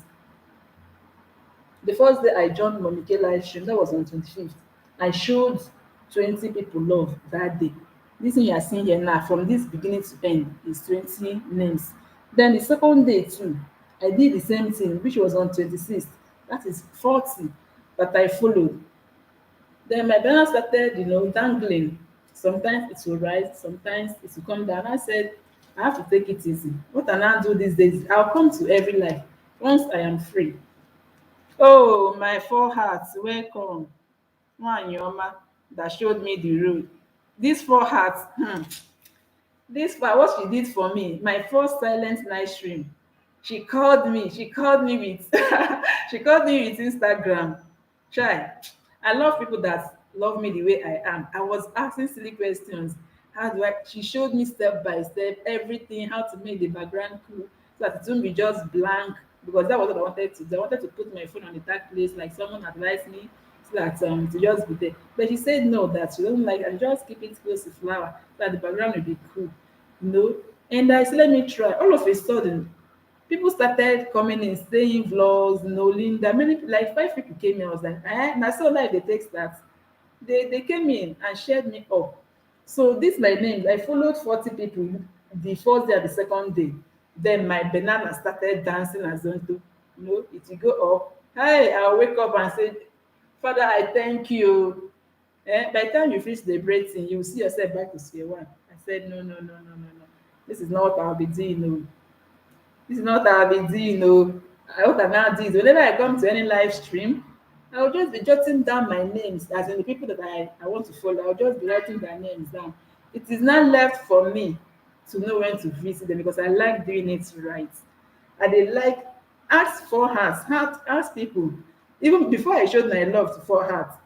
The first day I joined Monike live stream, that was on 25th. I showed 20 people love that day. This thing you are seeing here now, from this beginning to end, is 20 names. Then the second day too, I did the same thing, which was on 26th. That is 40 that I followed. Then my banner started, dangling. Sometimes it will rise, sometimes it will come down. I said, I have to take it easy. What I now do these days, I'll come to every life once I am free. Oh, my four hearts, welcome. Nwanyi Ọma that showed me the road. These four hearts, this part, what she did for me, my first silent night stream. She called me with she called me with Instagram. Try. I love people that love me the way I am. I was asking silly questions. How do I She showed me step by step everything, how to make the background cool so that it won't be just blank, because that was what I wanted to do. I wanted to put my phone on the dark place like someone advised me, so that to just be there. But she said no, that she doesn't like, and just keep it close to flower so that the background will be cool. you know. And I said, let me try. All of a sudden, people started coming in, saying vlogs, Linda, many like 5 people came in. I was like, and I saw like the text that they came in and shared me up. So this my name. I followed 40 people the first day and the second day. Then my banana started dancing as Zonto. It will go up. Hey, I'll wake up and say, Father, I thank you. By the time you finish celebrating, you will see yourself back to square one. I said, no, no, no, no, no, no. This is not what I'll be doing. No. This is not what I'll be doing. No. What I now do is whenever I come to any live stream, I'll just be jotting down my names, as in the people that I want to follow. I'll just be writing their names down. It is not left for me to know when to visit them, because I like doing it right. I dey like ask for hearts, ask people. Even before I showed my love to four hearts,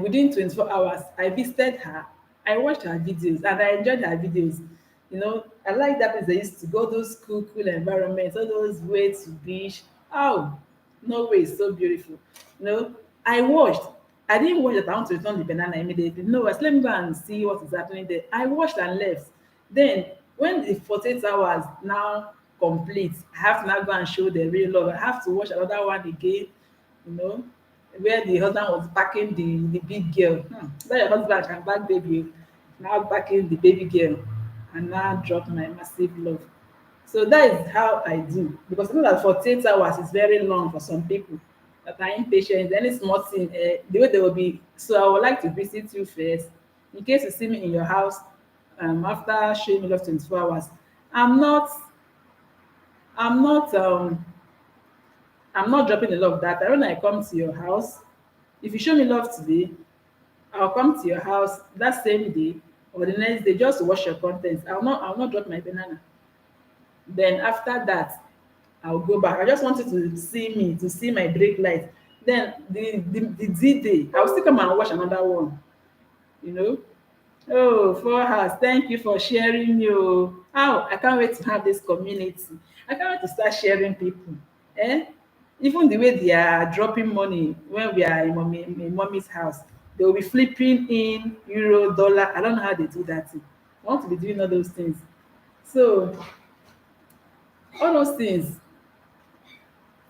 within 24 hours, I visited her. I watched her videos and I enjoyed her videos. I like that place. I used to go, those cool environments, all those way to beach. Oh, Norway is so beautiful. I watched. I didn't watch that I want to return the banana immediately. No, I said, let me go and see what is happening there. I watched and left. Then, when the 48 hours now complete, I have to now go and show the real love. I have to watch another one again, you know, where the husband was backing the big girl. That your husband can back baby, now backing the baby girl, and now drop my massive love. So that is how I do, because I know that 48 hours is very long for some people that are impatient. Any small thing, the way they will be. So I would like to visit you first, in case you see me in your house after showing me love 24 hours. I'm not, I'm not, um, I'm not dropping the love that. When I come to your house, if you show me love today, I'll come to your house that same day or the next day just to wash your contents. I'll not drop my banana. Then after that, I'll go back. I just wanted to see me, to see my break light. Then the D day, I'll still come and watch another one. You know. Oh, for us, thank you for sharing you. Oh, I can't wait to have this community. I can't wait to start sharing people. Eh? Even the way they are dropping money when we are in mommy's house, they will be flipping in euro, dollar. I don't know how they do that thing. I want to be doing all those things. So all those things.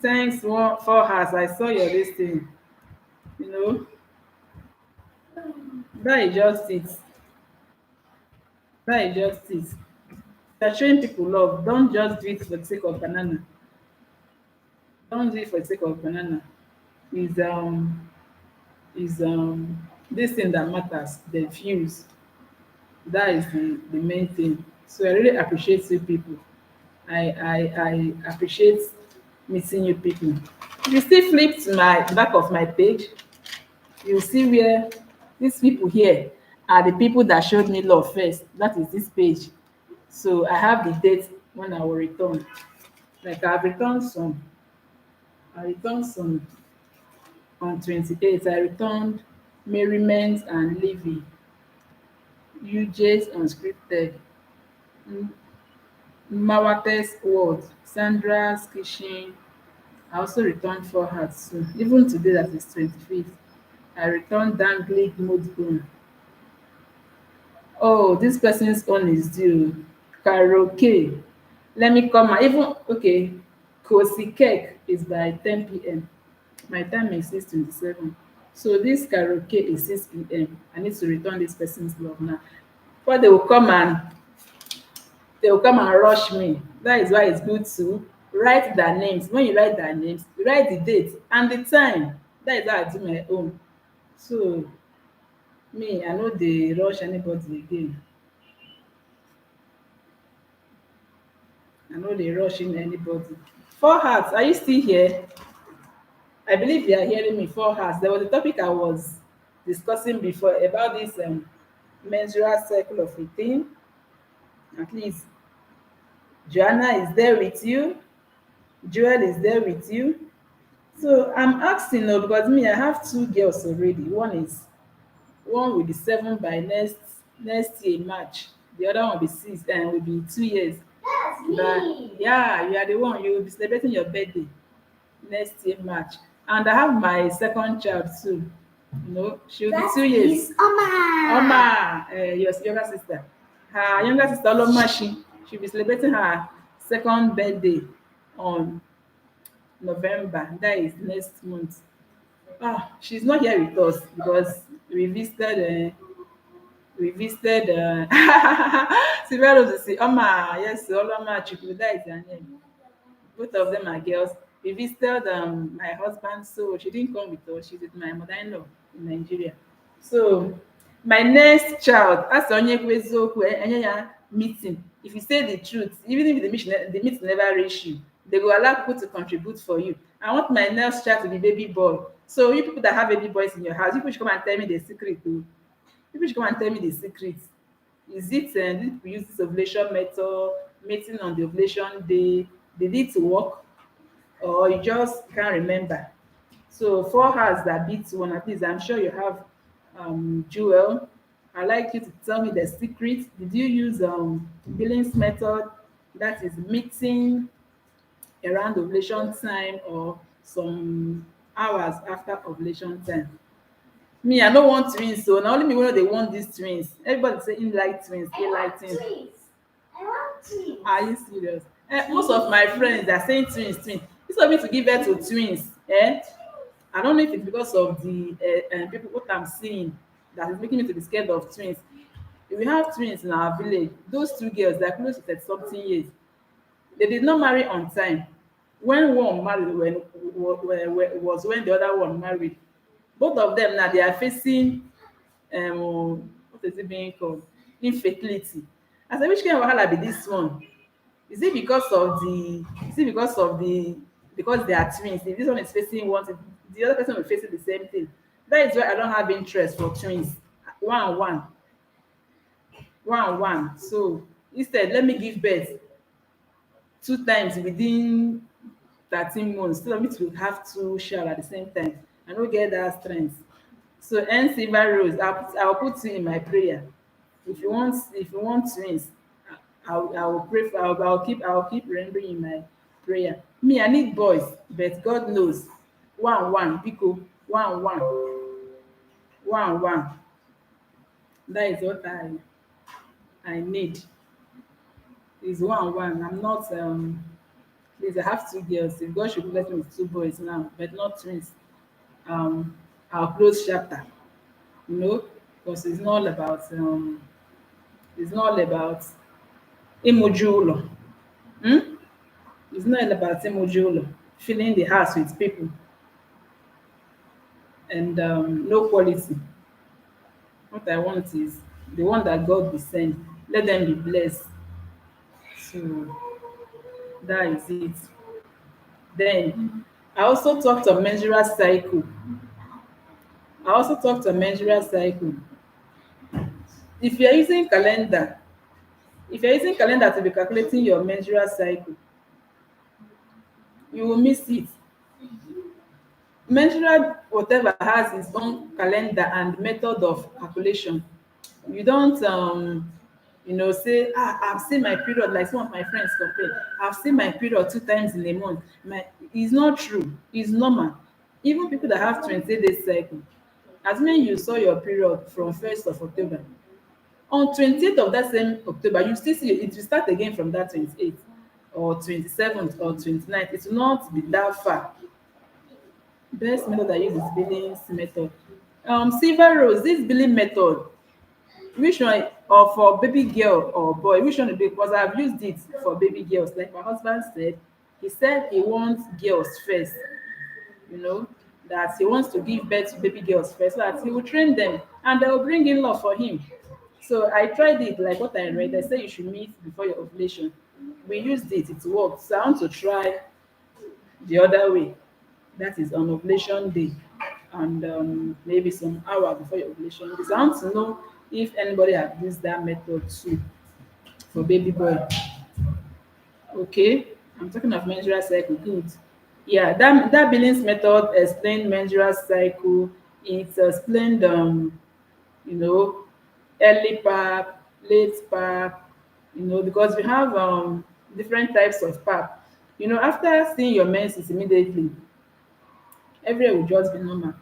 Thanks for us. I saw your this thing. You know, that is just it. That is just it. You're showing people love. Don't just do it for the sake of banana. Don't do it for the sake of banana. Is this thing that matters, the views. That is the main thing. So I really appreciate you people. I appreciate meeting you people. If you still flip to my back of my page, you'll see where these people here are the people that showed me love first. That is this page. So I have the date when I will return. Like I've returned some. I returned some on 28th. I returned Merriment and Livy, UJ's Unscripted, Mawate's World, Sandra's Kitchen, I also returned 4 hearts too. Even today, that is 25th, I returned dangling mode bone. Oh, this person's own is due. Karaoke. Let me come and even okay. Kosi cake is by 10 p.m. My time is 6:27. So this karaoke is 6 p.m. I need to return this person's love now. Before they will come and rush me. That is why it's good to write their names. When you write their names, you write the date and the time. That is how I do my own. So me, I no dey rush anybody again. I no dey rush in anybody. Four hearts, are you still here? I believe you are hearing me. Four hearts. There was a topic I was discussing before about this menstrual cycle of a thing. At least Joanna is there with you. Joel is there with you. So I'm asking now because me, I have two girls already. One will be 7 by next year in March. The other one will be 6 and will be 2 years. But yeah, you are the one. You will be celebrating your birthday next year March. And I have my second child too. She'll be 2 years. Oma, your younger sister. Her younger sister Oloma, she'll be celebrating her second birthday on November. That is next month. She's not here with us because we visited Silver Rose. Oma, yes, Oloma Chukwu, that is her name. Both of them are girls. We visited my husband, so she didn't come with us. She's with my mother-in-law in Nigeria. So my next child, as onye kwu eziokwu, enye ya meeting. If you say the truth, even if the meeting never reach you, they go allow people to contribute for you. I want my next child to be baby boy. So you people that have baby boys in your house, you people should come and tell me the secret too. People should come and tell me the secret. Is it did people use this ovulation method, meeting on the ovulation day? Did it work? Or you just can't remember? So 4 hours that beats one, at least I'm sure you have Jewel. I'd like you to tell me the secret. Did you use Billings method, that is meeting around ovulation time or some hours after ovulation time? Me, I no want twins, so na only me wey no dey want these twins. Everybody say im like twins, he like twins. I want twins. Are you serious? Most of my friends are saying twins, twins. Instead of me to give birth to twins, I don't know if it's because of the people what I'm seeing that is making me to be scared of twins. If we have twins in our village, those two girls, they're close to 30 something years. They did not marry on time. When one married, was when the other one married. Both of them now they are facing what is it being called? Infertility. I said, which kind of wahala be this one? Is it because of the is it because they are twins? If this one is facing one thing, the other person will face the same thing. That is why I don't have interest for twins. One and one, one and one. So instead, let me give birth 2 times within 13 months instead of me to have two child at the same time. I don't get that strength. So N Silver Rose, I'll put you in my prayer. If you want twins, I will pray for I'll keep remembering in my prayer. Me, I need boys, but God knows. One one, Biko, one one, one one. That is what I need. Is one one. I'm not please I have two girls. If God should bless me with two boys now, but not twins. I'll close chapter, you know, because it's not all about emoji ụlọ. It's not all about emoji ụlọ, filling the house with people and no quality. What I want is the one that God will send. Let them be blessed. So that is it. Then I also talked of menstrual cycle. I also talked of menstrual cycle. If you're using calendar, if you're using calendar to be calculating your menstrual cycle, you will miss it. Menstrual whatever has its own calendar and method of calculation. You don't say, I've seen my period, like some of my friends complain, I've seen my period 2 times in a month. It's not true. It's normal. Even people that have 28 days cycle, as many you saw your period from 1st of October, on 28th of that same October, you still see it will start again from that 28th or 27th or 29th. It will not be that far. Best method I use is Billings method. Silver rose, this billing method, which one, or for baby girl or boy, which one will be? Because I've used it for baby girls. Like my husband said, he said he wants girls first, you know, that he wants to give birth to baby girls first, so that he will train them and they will bring in love for him. So I tried it, like what I read. I say you should meet before your ovulation. We used it, it worked. So I want to try the other way. That is on ovulation day, and maybe some hour before your ovulation. Because I want to know if anybody have used that method too for baby boy. Okay, I'm talking of menstrual cycle. Good. Yeah, that Billings method explained menstrual cycle. It explained you know, early pap, late pap, because we have different types of pap. After seeing your menses immediately, everywhere will just be normal.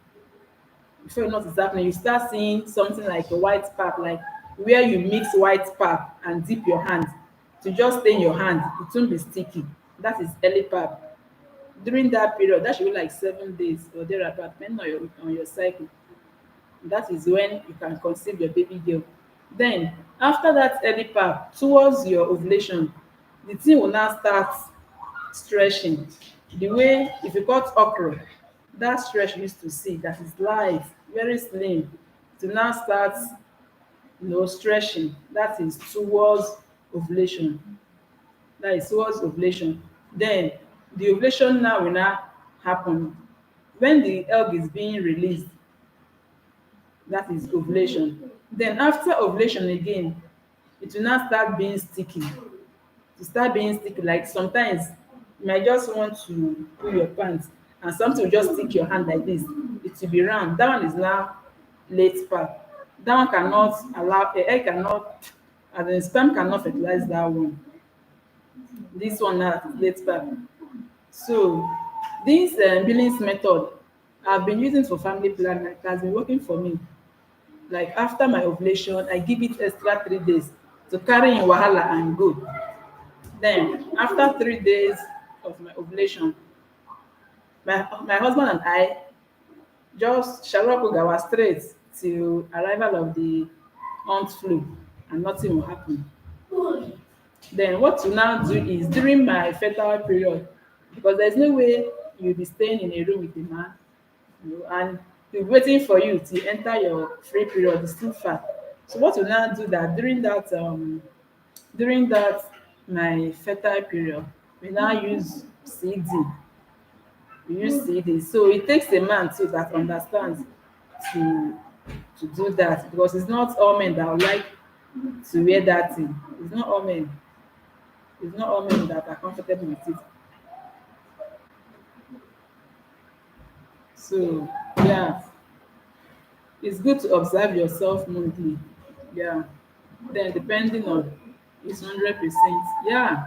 Before you know what's happening, you start seeing something like a white pap, like where you mix white pap and dip your hand to just stain your hand. It won't be sticky. That is early pap. During that period, that should be like 7 days or thereabout, depending on your cycle. That is when you can conceive your baby girl. Then, after that early pap, towards your ovulation, the thing will now start stretching. The way, if you cut okra, that stretch you used to see, that is light, very slim, to now start, stretching. That is towards ovulation. That is towards ovulation. Then, the ovulation now will now happen. When the egg is being released, that is ovulation. Then after ovulation again, it will now start being sticky. To start being sticky, like sometimes you might just want to pull your pants and something will just stick your hand like this. It will be round. That one is now late part. That one cannot allow, the egg cannot, and the sperm cannot fertilize that one. This one now is late part. So this Billings method, I've been using for family planning. It has been working for me. Like after my ovulation, I give it extra 3 days to carry in wahala and go. Then after 3 days of my ovulation, my husband and I just sharakugawa straight till arrival of the aunt flu, and nothing will happen. Then what you now do is during my fertile period, because there's no way you'll be staying in a room with a man, and he'll be waiting for you to enter your free period. It's too far. So what you now do that during that my fertile period, we now use CD. We use CD. So it takes a man too that understands to to do that, because it's not all men that would like to wear that thing. It's not all men. It's not all men that are comfortable with it. So yeah, it's good to observe yourself monthly. Yeah. Then depending on, it's 100%. Yeah.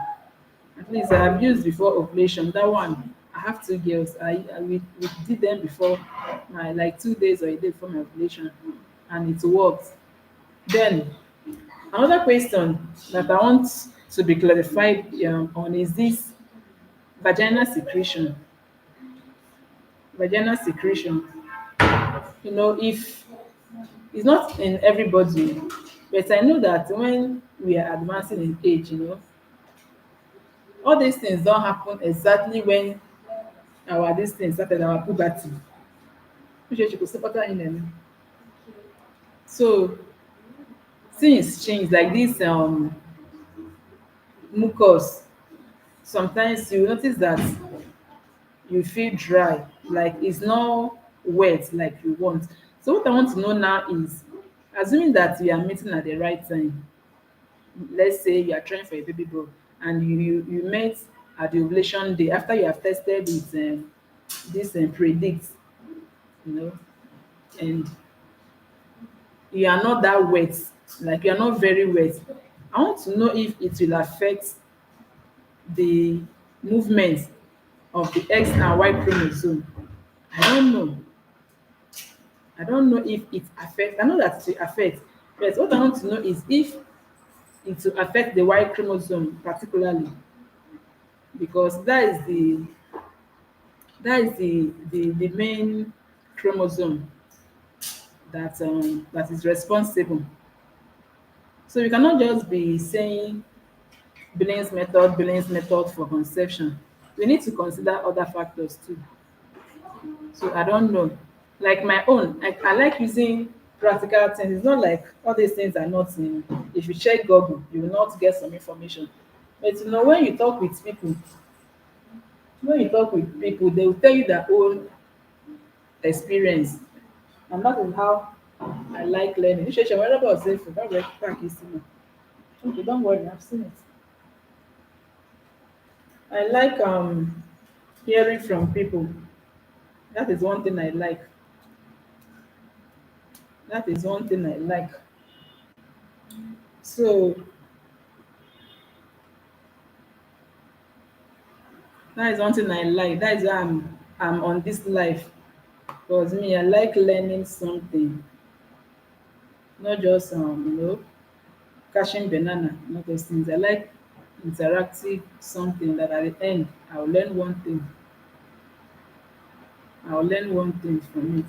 At least I have used before ovulation. That one, I have two girls. We did them before my, like 2 days or a day before my ovulation, and it worked. Then another question that I want to be clarified on is this vaginal secretion. Vaginal secretion. If it's not in everybody, but I know that when we are advancing in age, all these things don't happen exactly when our this thing started, our puberty. Uche chukwu sekpata anyị na-eme. So things change, like this mucus. Sometimes you notice that you feel dry, like it's not wet like you want. So what I want to know now is, assuming that you are meeting at the right time, let's say you are trying for a baby boy, and you met at the ovulation day after you have tested with this predict, you know and you are not that wet, like you are not very wet, I want to know if it will affect the movement of the X and Y chromosome. I don't know. I don't know if it affects. I know that it will affect, but what I want to know is if it will affect the Y chromosome particularly, because that is the main chromosome that is responsible. So you cannot just be saying Billings method for conception. We need to consider other factors too. So I don't know. Like my own, I like using practical things. It's not like all these things are not in. If you check Google, you will not get some information. But when you talk with people, they will tell you their own experience, and that is how I like learning. Ṣé wẹ́rẹ́ bọ̀ ṣe fún báwo ẹ pàkí sí mi? Okay, don't worry, I've seen it. I like hearing from people. That is one thing I like. That is one thing I like. So that is one thing I like. That is why I'm on this life. Because me, I like learning something, not just cashing banana, not those things. I like interactive something that at the end I'll learn one thing. I'll learn one thing from it.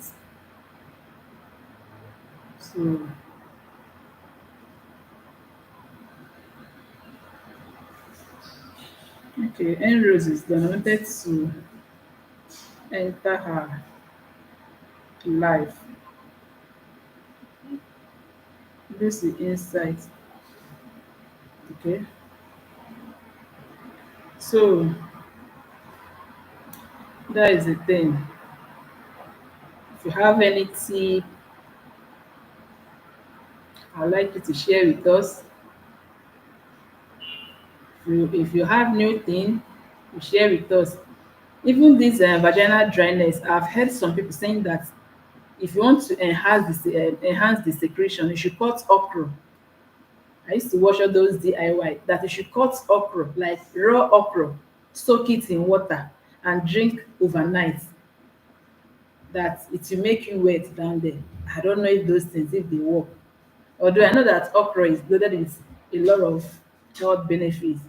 So okay, Enrose is done. I wanted to enter her life. This is insight. Okay. So that is the thing. If you have any tip, I'd like you to share with us. If you have new thing, you share with us. Even this vaginal dryness, I've heard some people saying that if you want to enhance the secretion, you should cut okra. I used to watch all those DIY that you should cut okra, like raw okra, soak it in water and drink overnight. That it will make you wet down there. I don't know if those things if they work. Although I know that okra is loaded with a lot of health benefits.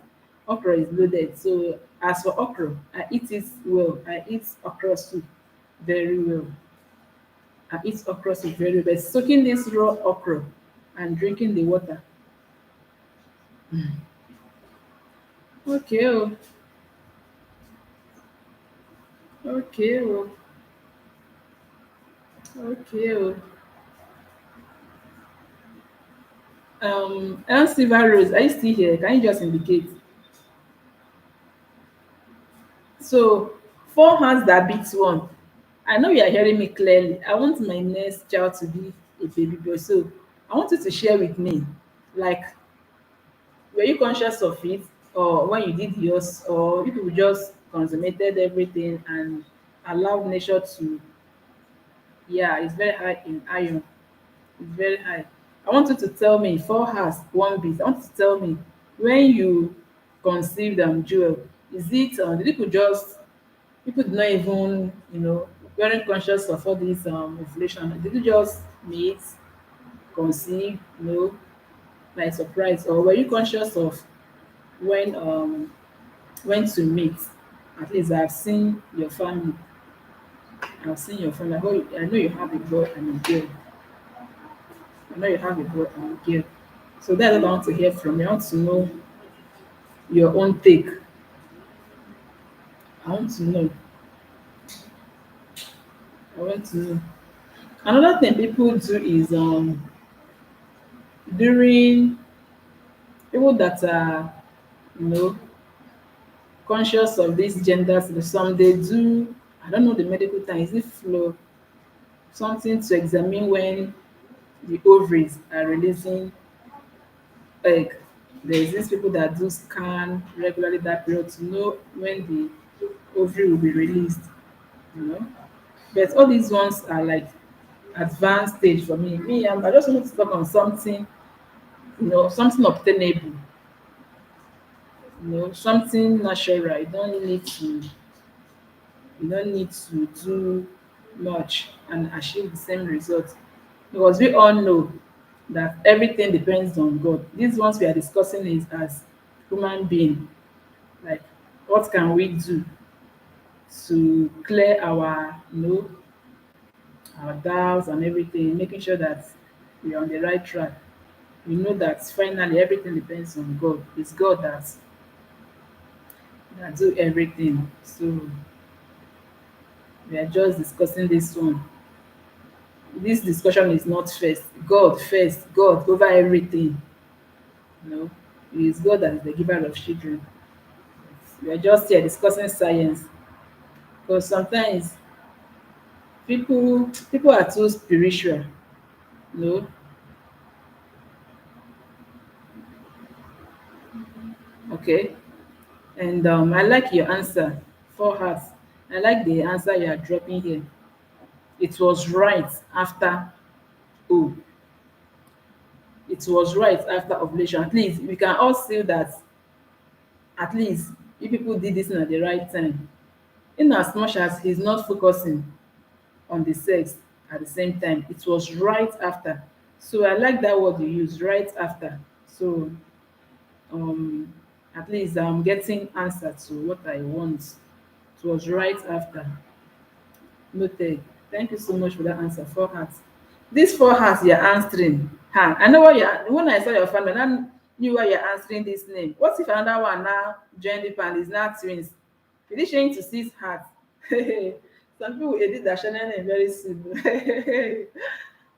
Okra is loaded. So as for okra, I eat it well. I eat okra soup very well. I eat okra soup very well. But soaking this raw okra and drinking the water. Okay, oh, okay, oh, okay, oh. El Silver Rose, are you still here? Can you just indicate? So, four hands that beats one. I know you are hearing me clearly. I want my next child to be a baby boy. So, I want you to share with me, like, were you conscious of it, or when you did yours, or you people just consummated everything and allowed nature to? Yeah, it's very high in iron. It's very high. I want you to tell me four hours, one beat. I want you to tell me when you conceived Jewel, is it did people did not even, weren't conscious of all this inflation. Did you just meet, conceive, by surprise? Or were you conscious of when when to meet? At least I've seen your family. I've seen your family. I know you have a boy and a girl. I know you have a boy and a girl. So that's what I want to hear from you. I want to know your own take. I want to know. I want to know. Another thing people do is during people that are you know conscious of this gender, some they do, I don't know the medical term, is it flow, something to examine when the ovaries are releasing egg. There's these people that do scan regularly that period to know when the ovary will be released, you know. But all these ones are like advanced stage for me. I just want to talk on something something obtainable, something natural. You don't need to do much and achieve the same result, because we all know that everything depends on God. These ones we are discussing is as human being, like what can we do to clear our doubts and everything, making sure that we are on the right track. We know that finally everything depends on God. It's God that do everything. So we are just discussing this one. This discussion is not first, God over everything. It is God that is the giver of children. We are just here discussing science, because sometimes people are too spiritual, you know. Okay. And I like your answer. Four hearts. I like the answer you are dropping here. It was right after. Oh, it was right after ovulation. At least we can all see that. At least you people did this at the right time. In as much as he's not focusing on the sex at the same time, it was right after. So I like that word you use, right after. So um at least I'm getting answer to what I want. It was right after. Noted. Thank you so much for that answer. Four hearts. These four hearts you're answering. I know what you're. When I saw your family, I knew why you're answering this name. What if another one now joined the and is now twins? It is showing to six hearts. Some people will edit that channel name very soon.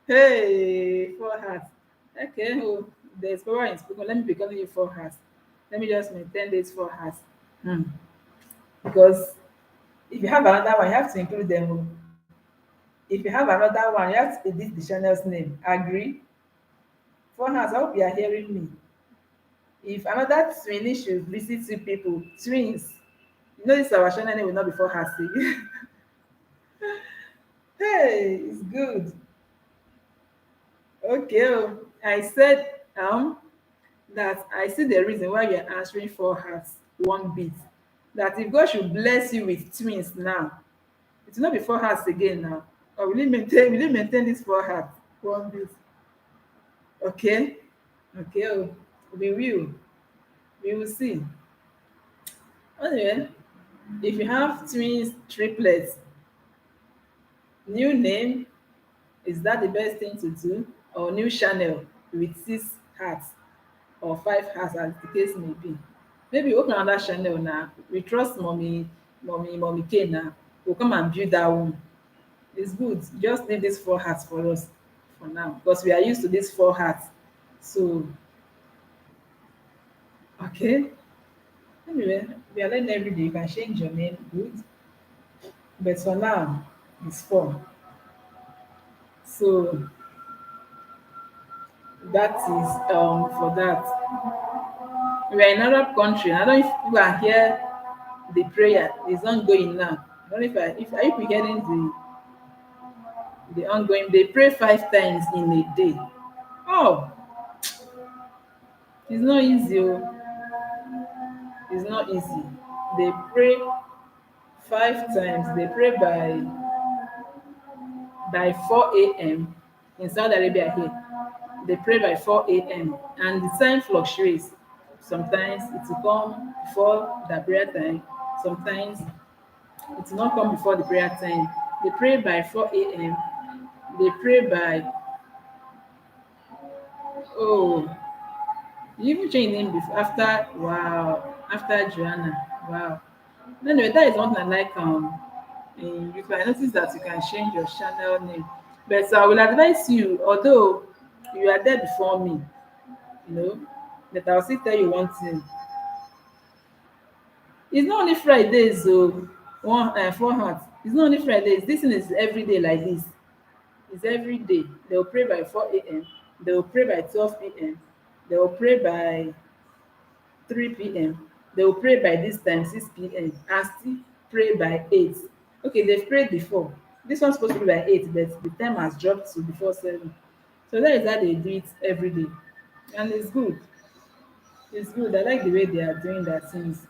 Hey, four hearts. Okay, oh, there's power in spoken. Let me be calling you four hearts. Let me just maintain these four hearts. Hmm. Because if you have another one, you have to include them. Oh. If you have another one, you have to edit the channel's name. Agree? For hands, I hope you are hearing me. If another twin should visit two people, twins, this our channel name will not be for her sake. Hey, it's good. Okay. I said that I see the reason why you're answering for hearts one bit. That if God should bless you with twins now, it will not be four hearts again now. Or will you maintain this four hearts one bit? Okay. Okay. We will. We will see. Anyway, if you have twins, triplets, new name, is that the best thing to do? Or new channel with six hearts or five hearts, as the case may be? Maybe open another channel now. We trust mommy K now. We'll come and build that one. It's good. Just leave these four hearts for us for now, because we are used to these four hearts. So, okay. Anyway, we are learning every day. You can change your name, good. But for now, it's four. So that is for that. We are in Arab country. I don't know if people are here. The prayer is ongoing now. I don't know if are you hearing the ongoing. They pray 5 times in a day. Oh, it's not easy. Oh. It's not easy. They pray 5 times. They pray by 4 a.m. in Saudi Arabia here. They pray by 4 a.m. and the time fluctuates. Sometimes it will come before the prayer time. Sometimes it will not come before the prayer time. They pray by 4 a.m. They pray by, oh, you even change name before after, wow, after Joanna. Wow. Anyway, that is one thing I like in YouTube. I noticed that you can change your channel name. But I will advise you, although you are there before me, you know, that I'll still tell you one thing. It's not only Fridays, so one four hearts. It's not only Fridays. This thing is every day like this. It's every day. They will pray by 4 a.m. They will pray by 12 p.m. They will pray by 3 p.m. They will pray by this time 6 p.m. and still pray by 8. Okay, they've prayed before. This one's supposed to be by 8, but the time has dropped to before 7. So that is how they do it every day. And it's good. It's good. I like the way they are doing their things.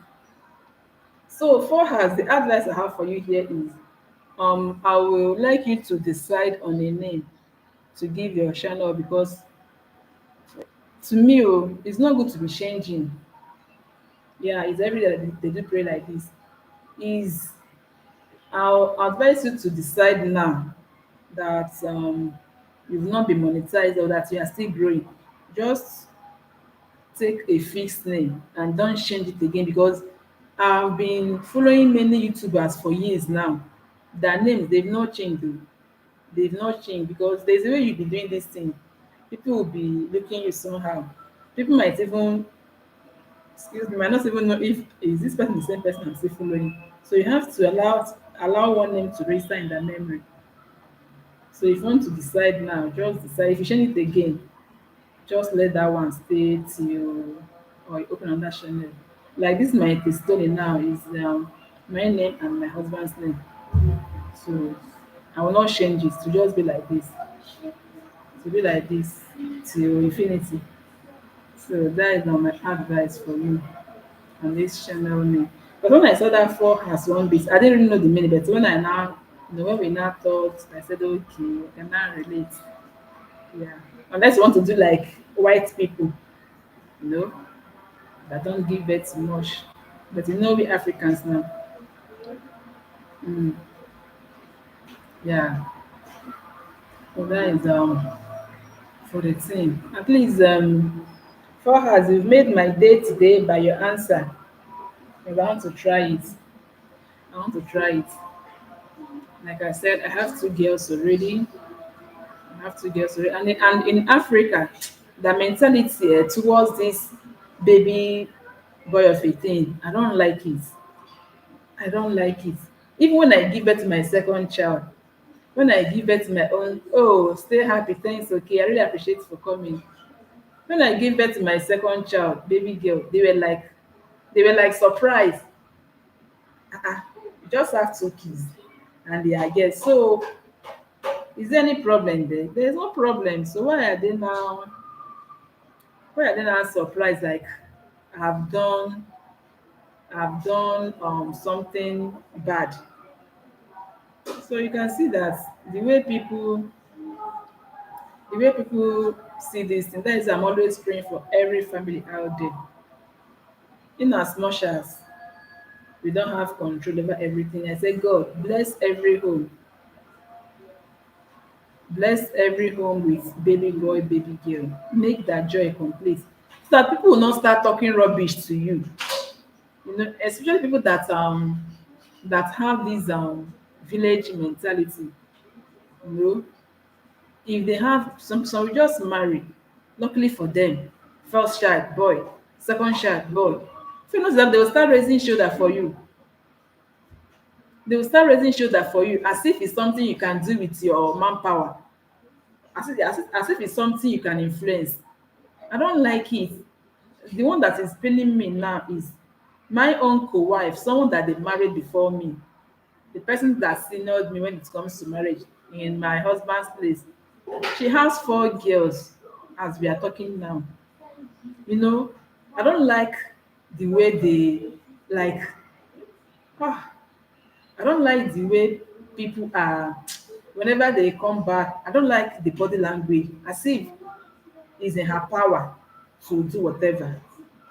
So for us, the advice I have for you here is I will like you to decide on a name to give your channel, because to me, oh, it's not good to be changing. Yeah, it's every day that they do pray like this. Is I'll advise you to decide now that you've not been monetized or that you are still growing. Just take a fixed name and don't change it again, because I've been following many YouTubers for years now. Their names, they've not changed though. They've not changed, because there's a way you be doing this thing. People will be looking you somehow. People might even, excuse me, might not even know if is this person the same person I'm still following. So you have to allow one name to register in their memory. So if you want to decide now, just decide. If you change it again, just let that one stay till or you open another channel. Like this my story now is my name and my husband's name. So I will not change it to just be like this. To be like this till infinity. So that is my advice for you on this channel name. But when I saw that four has one bit, I didn't really know the meaning. But when I now, when we now thought, I said, okay, I can now relate. Yeah. Unless you want to do like white people, you know, that don't give birth too much. But we Africans now. Mm, yeah. So that is for the team. At least for us, you've made my day today by your answer. If I want to try it. I want to try it. Like I said, I have two girls already. I have two girls already. And in Africa, the mentality towards this baby boy of a thing, I don't like it. I don't like it. Even when I give birth to my second child, when I give birth to my own, oh, stay happy, thanks, okay, I really appreciate you for coming. When I give birth to my second child, baby girl, they were like surprised. You just have two kids and they are girls. So is there any problem there? There's no problem. So why are they now surprised like I've done I've done something bad? So you can see that the way people see this thing, that is I'm always praying for every family out there. In as much as we don't have control over everything, I say, God, bless every home with baby boy, baby girl. Make that joy complete. So that people will not start talking rubbish to you. Especially people that have this village mentality. You know, if they have some will just marry. Luckily for them, first child boy, second child boy. If you notice that they will start raising shoulder for you. They will start raising shoulder for you as if it's something you can do with your manpower, as if it's something you can influence. I don't like it. The one that is paining me now is my own co-wife, someone that they married before me, the person that seniored me when it comes to marriage in my husband's place. She has four girls as we are talking now. You know, I don't like the way they like ah, I don't like the way people are whenever they come back. I don't like the body language as if it's in her power to do whatever.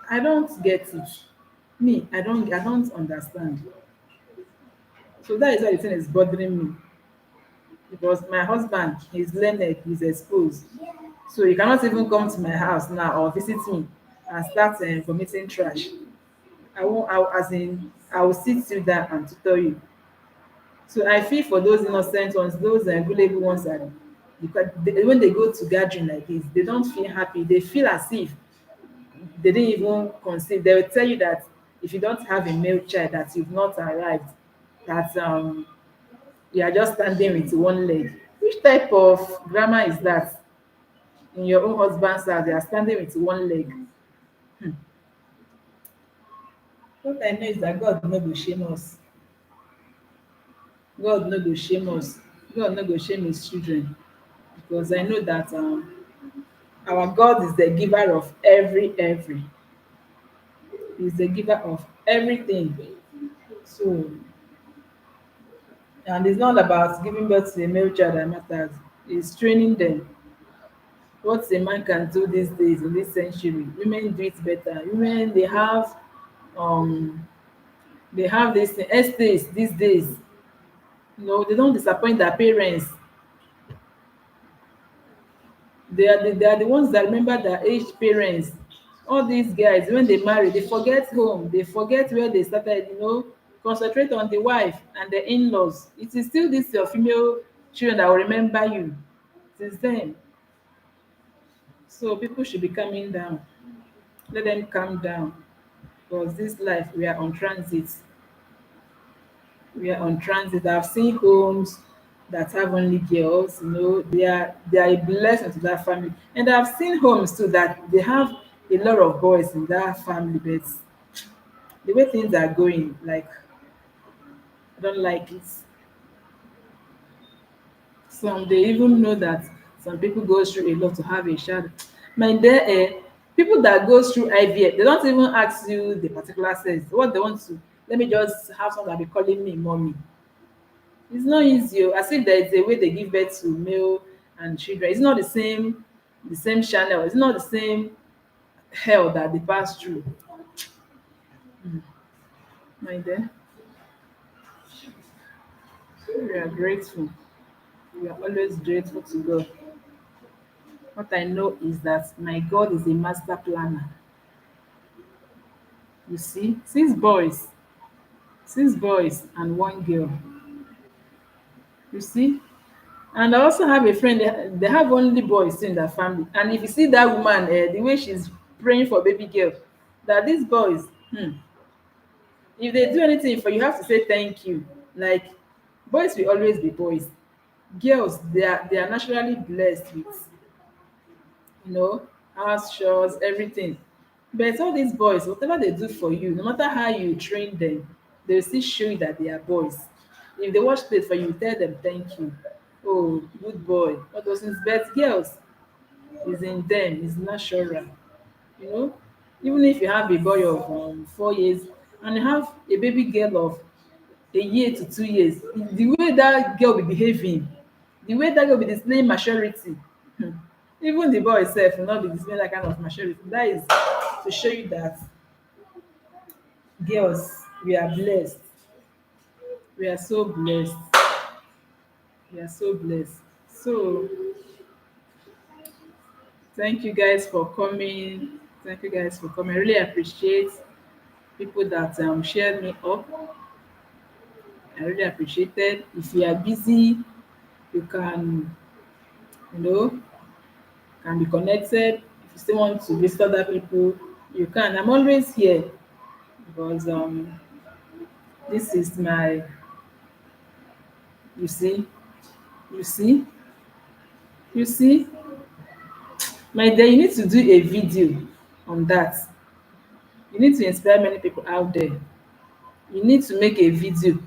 I don't get it. Me, I don't understand. So that is why the thing is bothering me, because my husband, he's learned, he's exposed. So you cannot even come to my house now or visit me and start vomiting trash. I won't, as in, I will sit you down and to tell you. So I feel for those innocent ones, those gullible ones that because when they go to gathering like this, they don't feel happy. They feel as if they didn't even conceive. They will tell you that if you don't have a male child, that you've not arrived, that you are just standing with one leg. Which type of grammar is that? In your own husband's house, they are standing with one leg. What I know is that God no go shame us. God no go shame us. God no go shame his children. Because I know that Our God is the giver of every. He's the giver of everything. So, and it's not about giving birth to a male child that matters. It's training them. What a man can do these days in this century, women do it better. Women, um they have this estates these days. They don't disappoint their parents. They are the ones that remember their aged parents. All these guys, when they marry, they forget home, they forget where they started. Concentrate on the wife and the in-laws. It is still this your female children that will remember you. It is them. So people should be calming down. Let them calm down, because this life, we are on transit. I've seen homes that have only girls. They are a blessing to that family. And I've seen homes too that they have a lot of boys in that family, but the way things are going, like, I don't like it. Some, they even know that some people go through a lot to have a child. My dear, people that go through IVF, they don't even ask you the particular sex. What they want to, let me just have someone that be calling me mommy. It's not easy. As if there is a way they give birth to male and children. It's not the same channel. It's not the same hell that they pass through. My dear, we are grateful. We are always grateful to God. What I know is that my God is a master planner. You see, six boys and one girl. You see, and I also have a friend. They have only boys in their family. And if you see that woman, the way she's praying for baby girl, that these boys, if they do anything for you, you have to say thank you. Like, boys will always be boys. Girls, they are naturally blessed with, you know, house chores, everything. But all these boys, whatever they do for you, no matter how you train them, they will still show you that they are boys. If they wash plate for you, tell them thank you. Oh, good boy. All those things. But girls, is in them, is natural. You know, even if you have a boy of 4 years and you have a baby girl of a year to 2 years, the way that girl be behaving, the way that girl be displaying maturity, hmm, even the boy sef will not be displaying that kind of maturity. That is to show you that girls, we are blessed. We are so blessed. We are so blessed. So thank you guys for coming. Thank you guys for coming. I really appreciate people that shared me up. I really appreciate it. If you are busy, you know, can be connected. If you still want to visit other people, you can. I'm always here because this is my, you see, you see, you see, my dear, you need to do a video on that. You need to inspire many people out there. You need to make a video,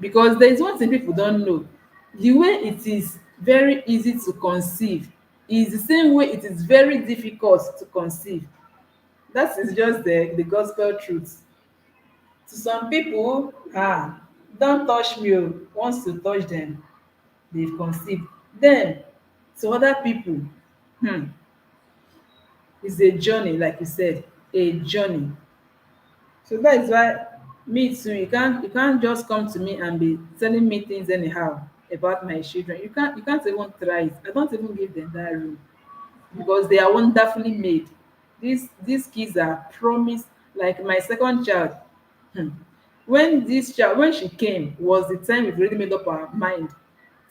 because there is one thing people don't know. The way it is very easy to conceive is the same way it is very difficult to conceive. That is just the gospel truth. To some people, don't touch me o, once you touch them, they've conceived. Then to other people, hmm, it's a journey, like you said, a journey. So that is why, me too, you can't just come to me and be telling me things anyhow about my children. You can't even try it. I don't even give them that room, because they are wonderfully made. These kids are promised. Like my second child, hmm, when she came was the time we've already made up our mind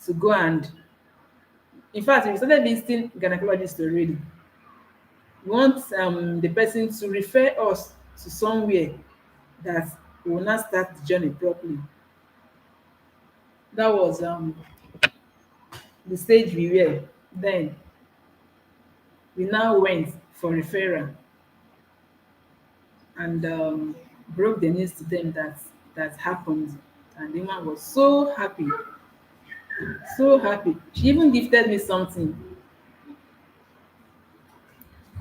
to go. And in fact, we started visiting gynecologist already. We want the person to refer us to somewhere that we will not start the journey properly. That was the stage we were. Then we now went for referral and broke the news to them that happened. And the woman was so happy, so happy. She even gifted me something.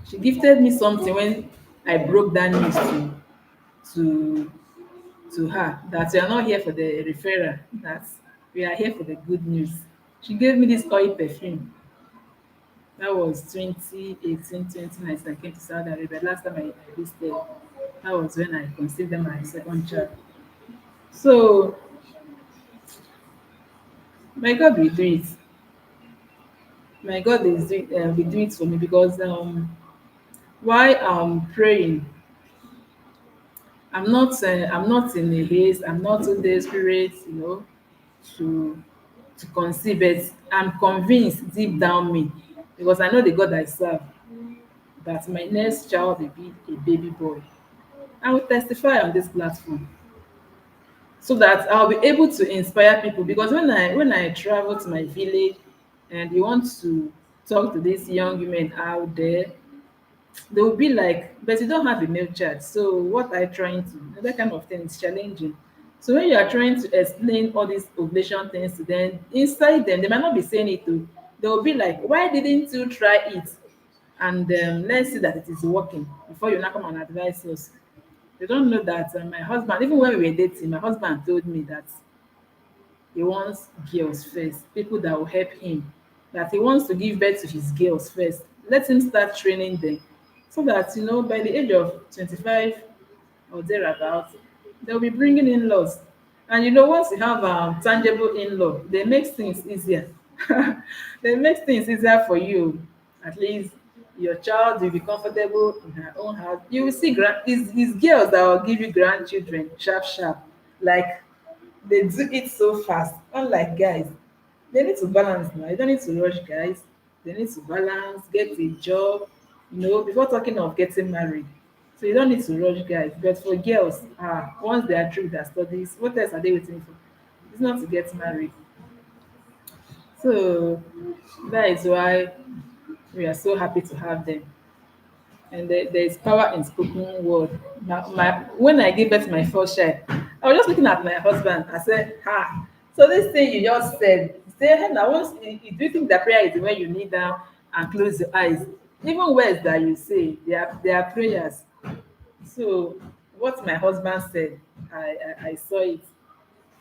She gifted me something when I broke that news to to her that we are not here for the referral, that we are here for the good news. She gave me this oil perfume. That was 2018, 2019. I came to Saudi Arabia. Last time I visited, that was when I conceived my second child. So my God will do it. My God is doing will do it for me because while I'm praying, I'm not in a haste. I'm not too desperate, to to conceive. But I'm convinced deep down me, because I know the God I serve, that my next child will be a baby boy. I will testify on this platform so that I'll be able to inspire people. Because when I travel to my village and you want to talk to these young women out there, they will be like, but you don't have a male child. So what are you trying to? That kind of thing is challenging. So when you are trying to explain all these ovulation things to them, inside them, they might not be saying it to. They will be like, why didn't you try it? And let's see that it is working before you now come and advise us. They don't know that my husband, even when we were dating, my husband told me that he wants girls first, people that will help him, that he wants to give birth to his girls first. Let him start training them so that, by the age of 25 or thereabout, they'll be bringing in laws. And once you have tangible in law, they make things easier. They make things easier for you. At least your child will be comfortable in her own house. You will see these girls that will give you grandchildren sharp, sharp. Like they do it so fast, unlike guys. They need to balance now. You don't need to rush guys. They need to balance, get a job, before talking of getting married. So you don't need to rush guys. But for girls, once they are through with their studies, what else are they waiting for? It's not to get married. So that is why we are so happy to have them. And there is power in spoken word. When I gave birth to my first child, I was just looking at my husband. I said, "Ha! So this thing you just said, say, hey, now once do you think that prayer is when you kneel down and close your eyes? Even words that you say, they are prayers." So what my husband said, I saw it,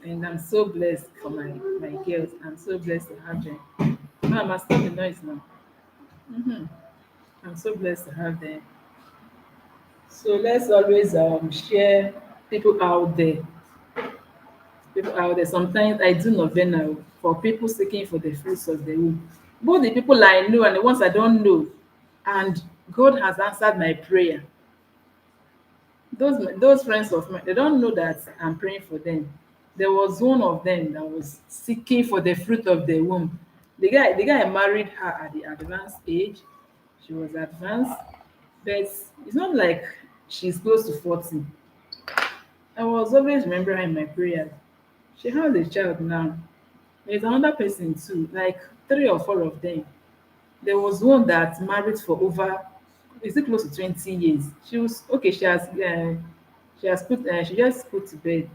and I'm so blessed for my girls. I'm so blessed to have them. Mama, stop the noise now. I'm so blessed to have them. So let's always share people out there. People out there. Sometimes I do novena for people seeking for the fruits of the womb. Both the people I know and the ones I don't know. And God has answered my prayer. Those friends of mine, they don't know that I'm praying for them. There was one of them that was seeking for the fruit of the womb. The guy married her at the advanced age. She was advanced, but it's not like she's close to 40. I was always remembering her in my prayers. She has a child now. There's another person too, like three or four of them. There was one that married for over, is it close to 20 years? She was okay. She just put to bed.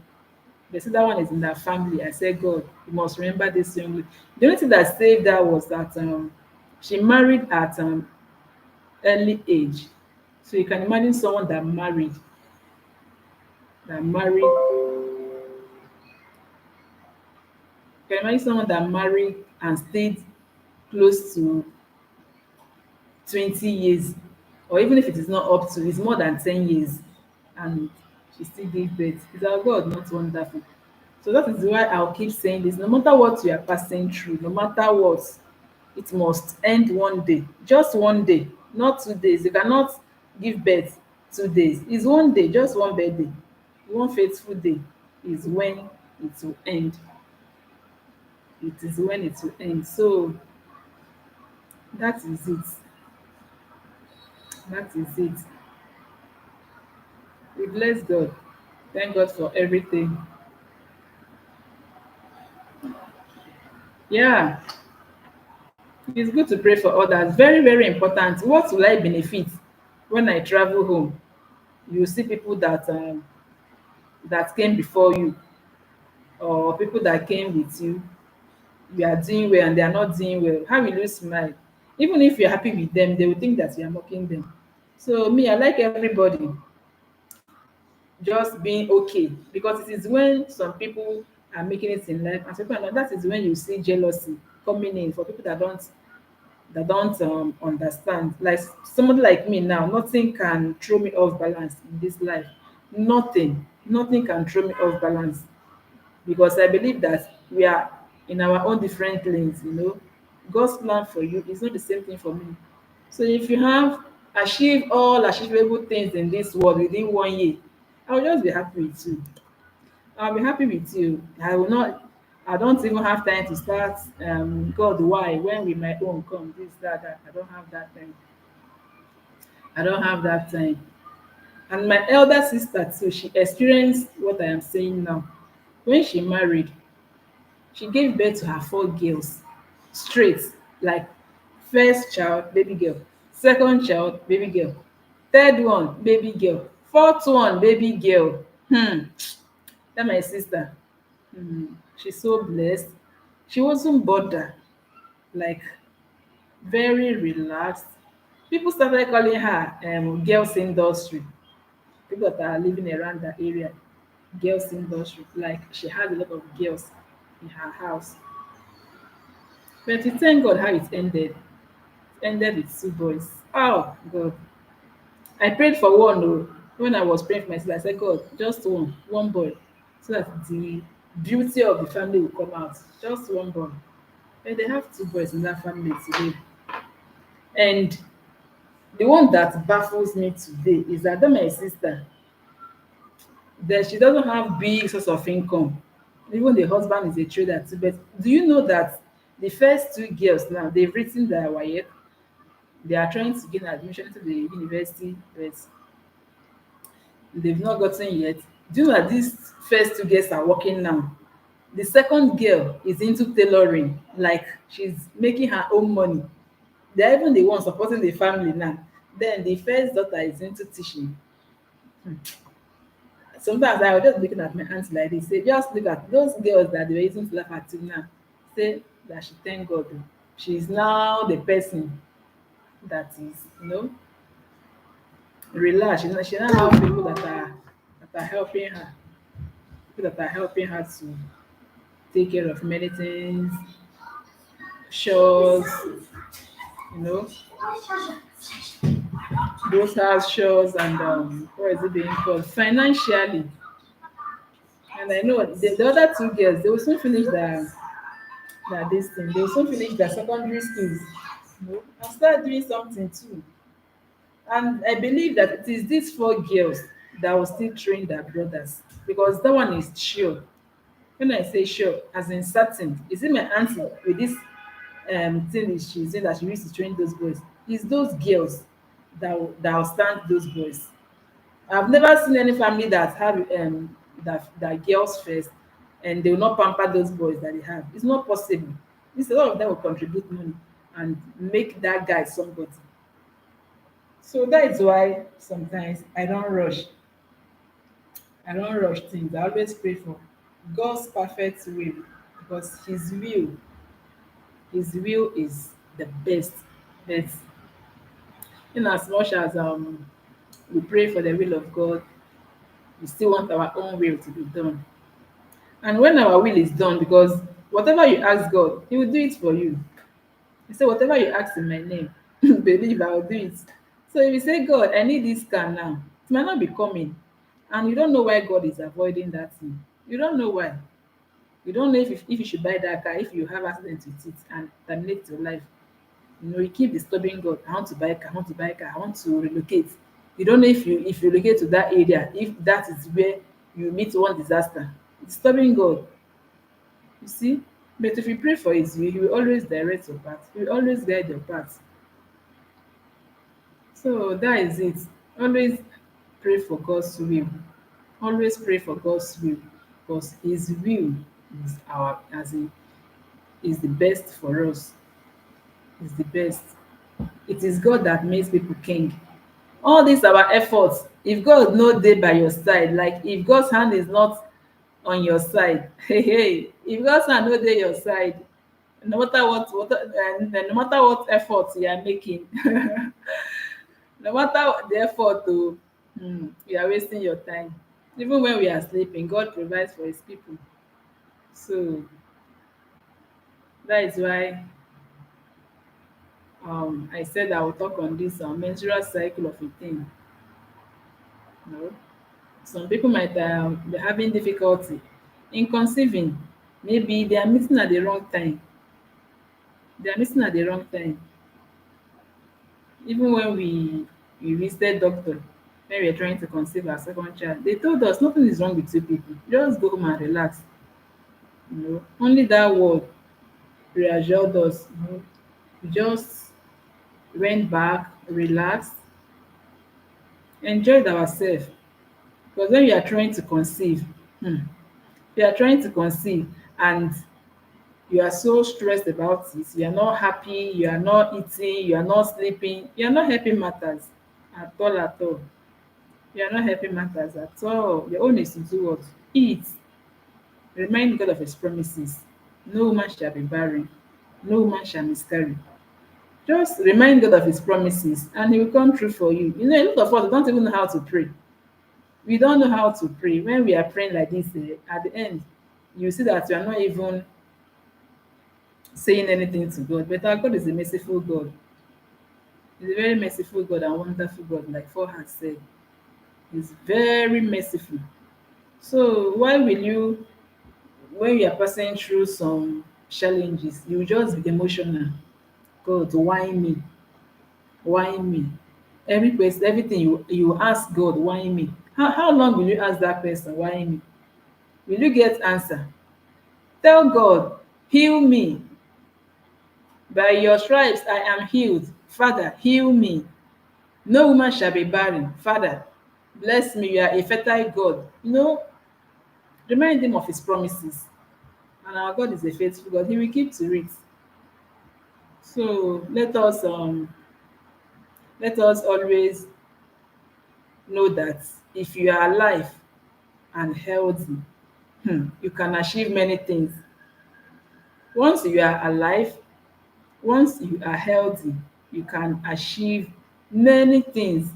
They said that one is in their family. I said, God, you must remember this young lady. The only thing that saved her was that she married at early age. So you can imagine someone that married can you imagine someone that married and stayed close to 20 years, or even if it is not up to, it's more than 10 years, and she still gave birth. Is our God not wonderful? So that is why I'll keep saying this. No matter what you are passing through, no matter what, it must end one day. Just one day, not 2 days. You cannot give birth 2 days. It's one day, just one birthday. One faithful day is when it will end. It is when it will end. So that is it. That is it. We bless God. Thank God for everything. Yeah, it's good to pray for others. Very, very important. What will I benefit when I travel home? You see people that came before you, or people that came with you. You are doing well and they are not doing well. How will you smile? Even if you're happy with them, they will think that you are mocking them. So me, I like everybody just being okay, because it is when some people are making it in life and some people are not, that is when you see jealousy coming in for people that don't understand. Like somebody like me now, nothing can throw me off balance in this life. Nothing can throw me off balance, because I believe that we are in our own different lanes. God's plan for you is not the same thing for me. So if you have achieved all achievable things in this world within 1 year, I will just be happy with you. I'll be happy with you. I don't even have time to start, God, why? When will my own come? This, that, that. I don't have that time. I don't have that time. And my elder sister too, she experienced what I am saying now. When she married, she gave birth to her 4 girls straight, like first child, baby girl, second child, baby girl, third one, baby girl, fourth one, baby girl. That my sister. She's so blessed. She wasn't bothered, like very relaxed. People started calling her girls industry. People that are living around that area, girls industry. Like she had a lot of girls in her house. But we thank God how it ended. It ended with 2 boys. Oh God. I prayed for one though. When I was praying for myself, I said, God, just one boy. So that the beauty of the family will come out. Just one boy. And they have 2 boys in that family today. And the one that baffles me today is that my sister, that she doesn't have big source of income. Even the husband is a trader too. But do you know that the first 2 girls now, they've written their WAEC, they are trying to gain admission to the university, but they've not gotten yet. Do you know that these first 2 girls are working now? The second girl is into tailoring, like she's making her own money. They're even the one supporting the family now. Then the first daughter is into teaching. Sometimes I was just looking at my aunts like this, say, just look at those girls that they were using to laugh at you now. Say that she thank God. Oh. She is now the person that is, relax. She now have people that are helping her, people that are helping her to take care of many things, chores, you know, those house chores and what is it being called? Financially. And I know the other 2 girls, they will soon finish their this thing. They will soon finish their secondary schools, and start doing something too. And I believe that it is these 4 girls that will still train their brothers, because that one is sure. When I say sure, as in certain, is it my auntie with this thing is she's saying that she used to train those boys? It's those girls that will stand those boys. I've never seen any family that have that girls first and they will not pamper those boys that they have. It's not possible. This a lot of them will contribute money and make that guy somebody. So that is why sometimes I don't rush things. I always pray for God's perfect will, because his will is the best. But in as much as we pray for the will of God, we still want our own will to be done. And when our will is done, because whatever you ask God, He will do it for you. He said, whatever you ask in my name, believe I will do it. So if you say, God, I need this car now, it might not be coming. And you don't know why God is avoiding that thing. You don't know why. You don't know if you should buy that car, if you have accident with it and terminate your life. You keep disturbing God. I want to buy a car, I want to buy a car, I want to relocate. You don't know if you relocate to that area, if that is where you meet one disaster. Disturbing God. You see? But if you pray for His will, He will always direct your path. He will always guide your path. So that is it. Always pray for God's will. Always pray for God's will, because His will is our as in is the best for us. Is the best. It is God that makes people king. All these our efforts, if God no dey by your side, like if God's hand is not on your side, hey, if God's hand no dey your side, no matter what no matter what effort you are making, No matter the effort to, you are wasting your time. Even when we are sleeping, God provides for his people. So that is why I said I will talk on this menstrual cycle of a thing. You know, some people might be having difficulty in conceiving. Maybe they are meeting at the wrong time. They are meeting at the wrong time. Even when we visited doctor when we were trying to conceive our second child, they told us nothing is wrong with you people. Just go home and relax. You know, only that word reassured us. You know, we just went back, relaxed, enjoyed ourselves. Because when you are trying to conceive, hmm, you are trying to conceive and you are so stressed about it, you are not happy, you are not eating, you are not sleeping, you are not helping matters at all at all. You are not helping matters at all. Your own is to do what? Eat. Remind God of his promises. No woman shall be barren. No woman shall miscarry. Just remind God of his promises and he will come true for you. You know, a lot of us don't even know how to pray. We don't know how to pray. When we are praying like this, at the end, you see that you are not even saying anything to God. But our God is a merciful God. He's a very merciful God and wonderful God, like Paul has said. He's very merciful. So why will you, when you are passing through some challenges, you just be emotional? God, why me? Why me? Every person, everything you ask God, why me? How long will you ask that person, why me? Will you get answer? Tell God, heal me. By your stripes I am healed. Father, heal me. No woman shall be barren. Father, bless me. You are a fertile God. You know, remind him of his promises. And our God is a faithful God. He will keep to it. So let us always know that if you are alive and healthy, you can achieve many things. Once you are alive, once you are healthy, you can achieve many things.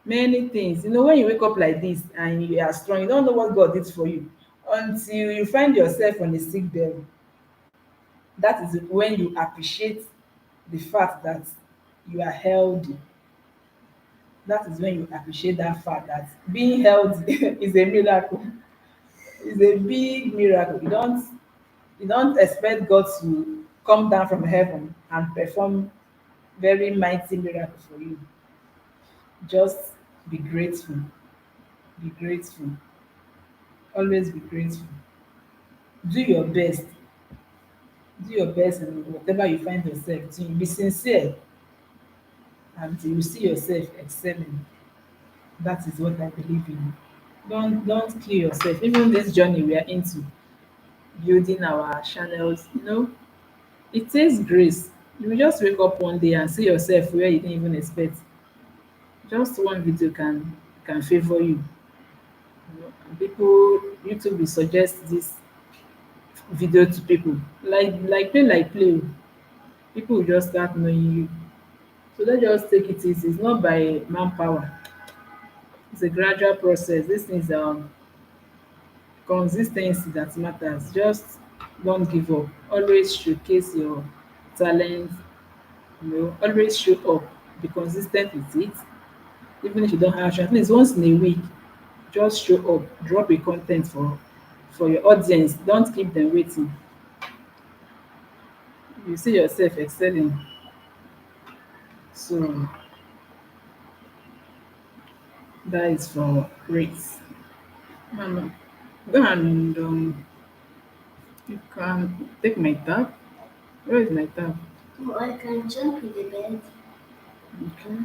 Many things. You know, when you wake up like this and you are strong, you don't know what God did for you until you find yourself on a sick bed. That is when you appreciate the fact that you are healthy. That is when you appreciate that fact that being healthy is a miracle. It's a big miracle. You don't expect God to come down from heaven and perform very mighty miracle for you. Just be grateful. Be grateful. Always be grateful. Do your best. Do your best in whatever you find yourself doing. Be sincere and you will see yourself excelling. That is what I believe in. Don't kill yourself. Even this journey we are into, building our channels, it takes grace. You will just wake up one day and see yourself where you didn't even expect. Just one video can favor you. And people, YouTube will suggest this video to people. Like play. People will just start knowing you. So let's just take it easy. It's not by manpower. It's a gradual process. This is consistency that matters. Just don't give up. Always showcase your talent. Always show up. Be consistent with it. Even if you don't have at least once in a week, just show up. Drop a content for your audience. Don't keep them waiting. You see yourself excelling. So that is for rates. Mama, go and you can take my tab. Where is my tab? Oh, I can jump in the bed. Okay.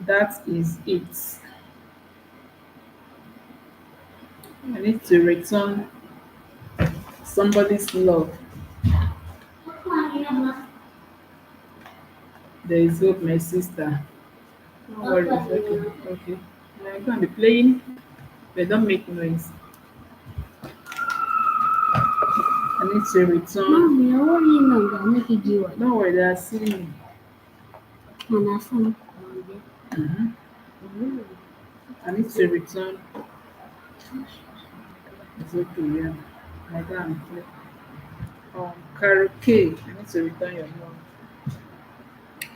That is it. I need to return somebody's love. There is hope, my sister. No worries. Okay. Okay. I'm going to be playing, but don't make noise. I need to return. Mami, ori na ga make giwa. Don't worry, they are seeing me. Mana fun. Mhm. I need to return. It's okay, yeah. I can play. Karaoke. I need to return your love.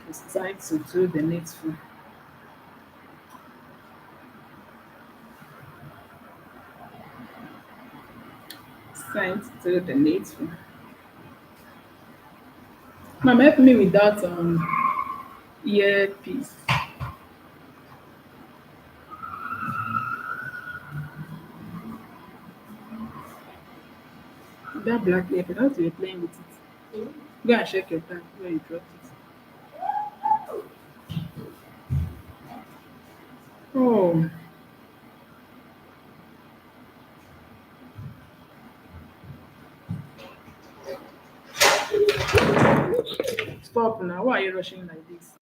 It's time to do the needful. It's time to do the needful. Mom, help me with that earpiece. That black earpiece. I thought you were playing with it. Go and check your time where you dropped it. Oh, stop now. Why are you rushing like this?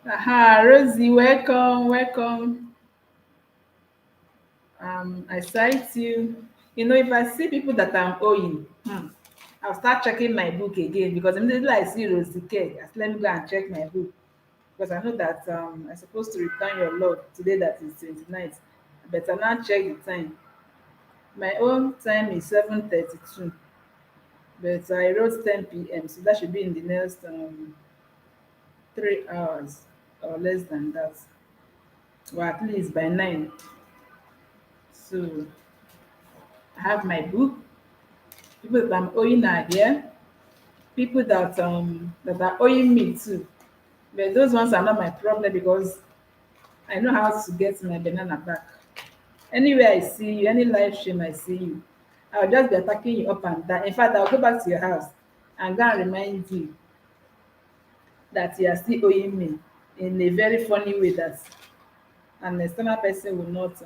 Aha, Rosie, welcome, welcome. I cite you. You know, if I see people that I'm owing, I'll start checking my book again because immediately I see Rosie K, I say, let me go and check my book because I know that I'm supposed to return your love today. That is 29th. I better now check the time. My own time is 7:32, but I wrote 10 p.m. So that should be in the next 3 hours or less than that, or at least by 9. So I have my book. People that I'm owing are here. People that are owing me too. But those ones are not my problem because I know how to get my banana back. Anywhere I see you, any live stream I see you, I'll just be attacking you up and down. In fact, I'll go back to your house and go and remind you that you are still owing me in a very funny way that an external person will not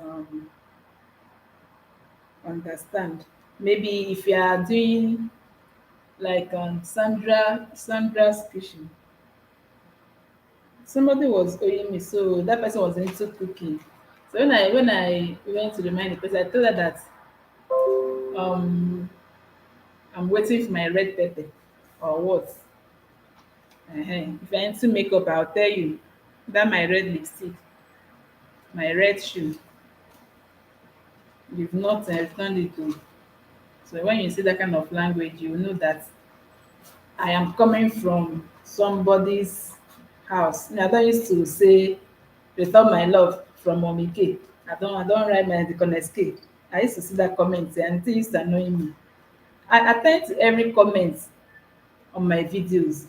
understand. Maybe if you are doing like Sandra's kitchen, somebody was owing me, so that person was into cooking. So when I went to remind the person, I told her that um I'm waiting for my red pepper or what. If you're into makeup, I'll tell you that my red lipstick, my red shoe, you've not returned it to. So when you see that kind of language, you know that I am coming from somebody's house. I don't used to say return my love from Mommy K. I don't write my Deaconess K. I used to see that comment and it used to annoy me. I attend to every comment on my videos.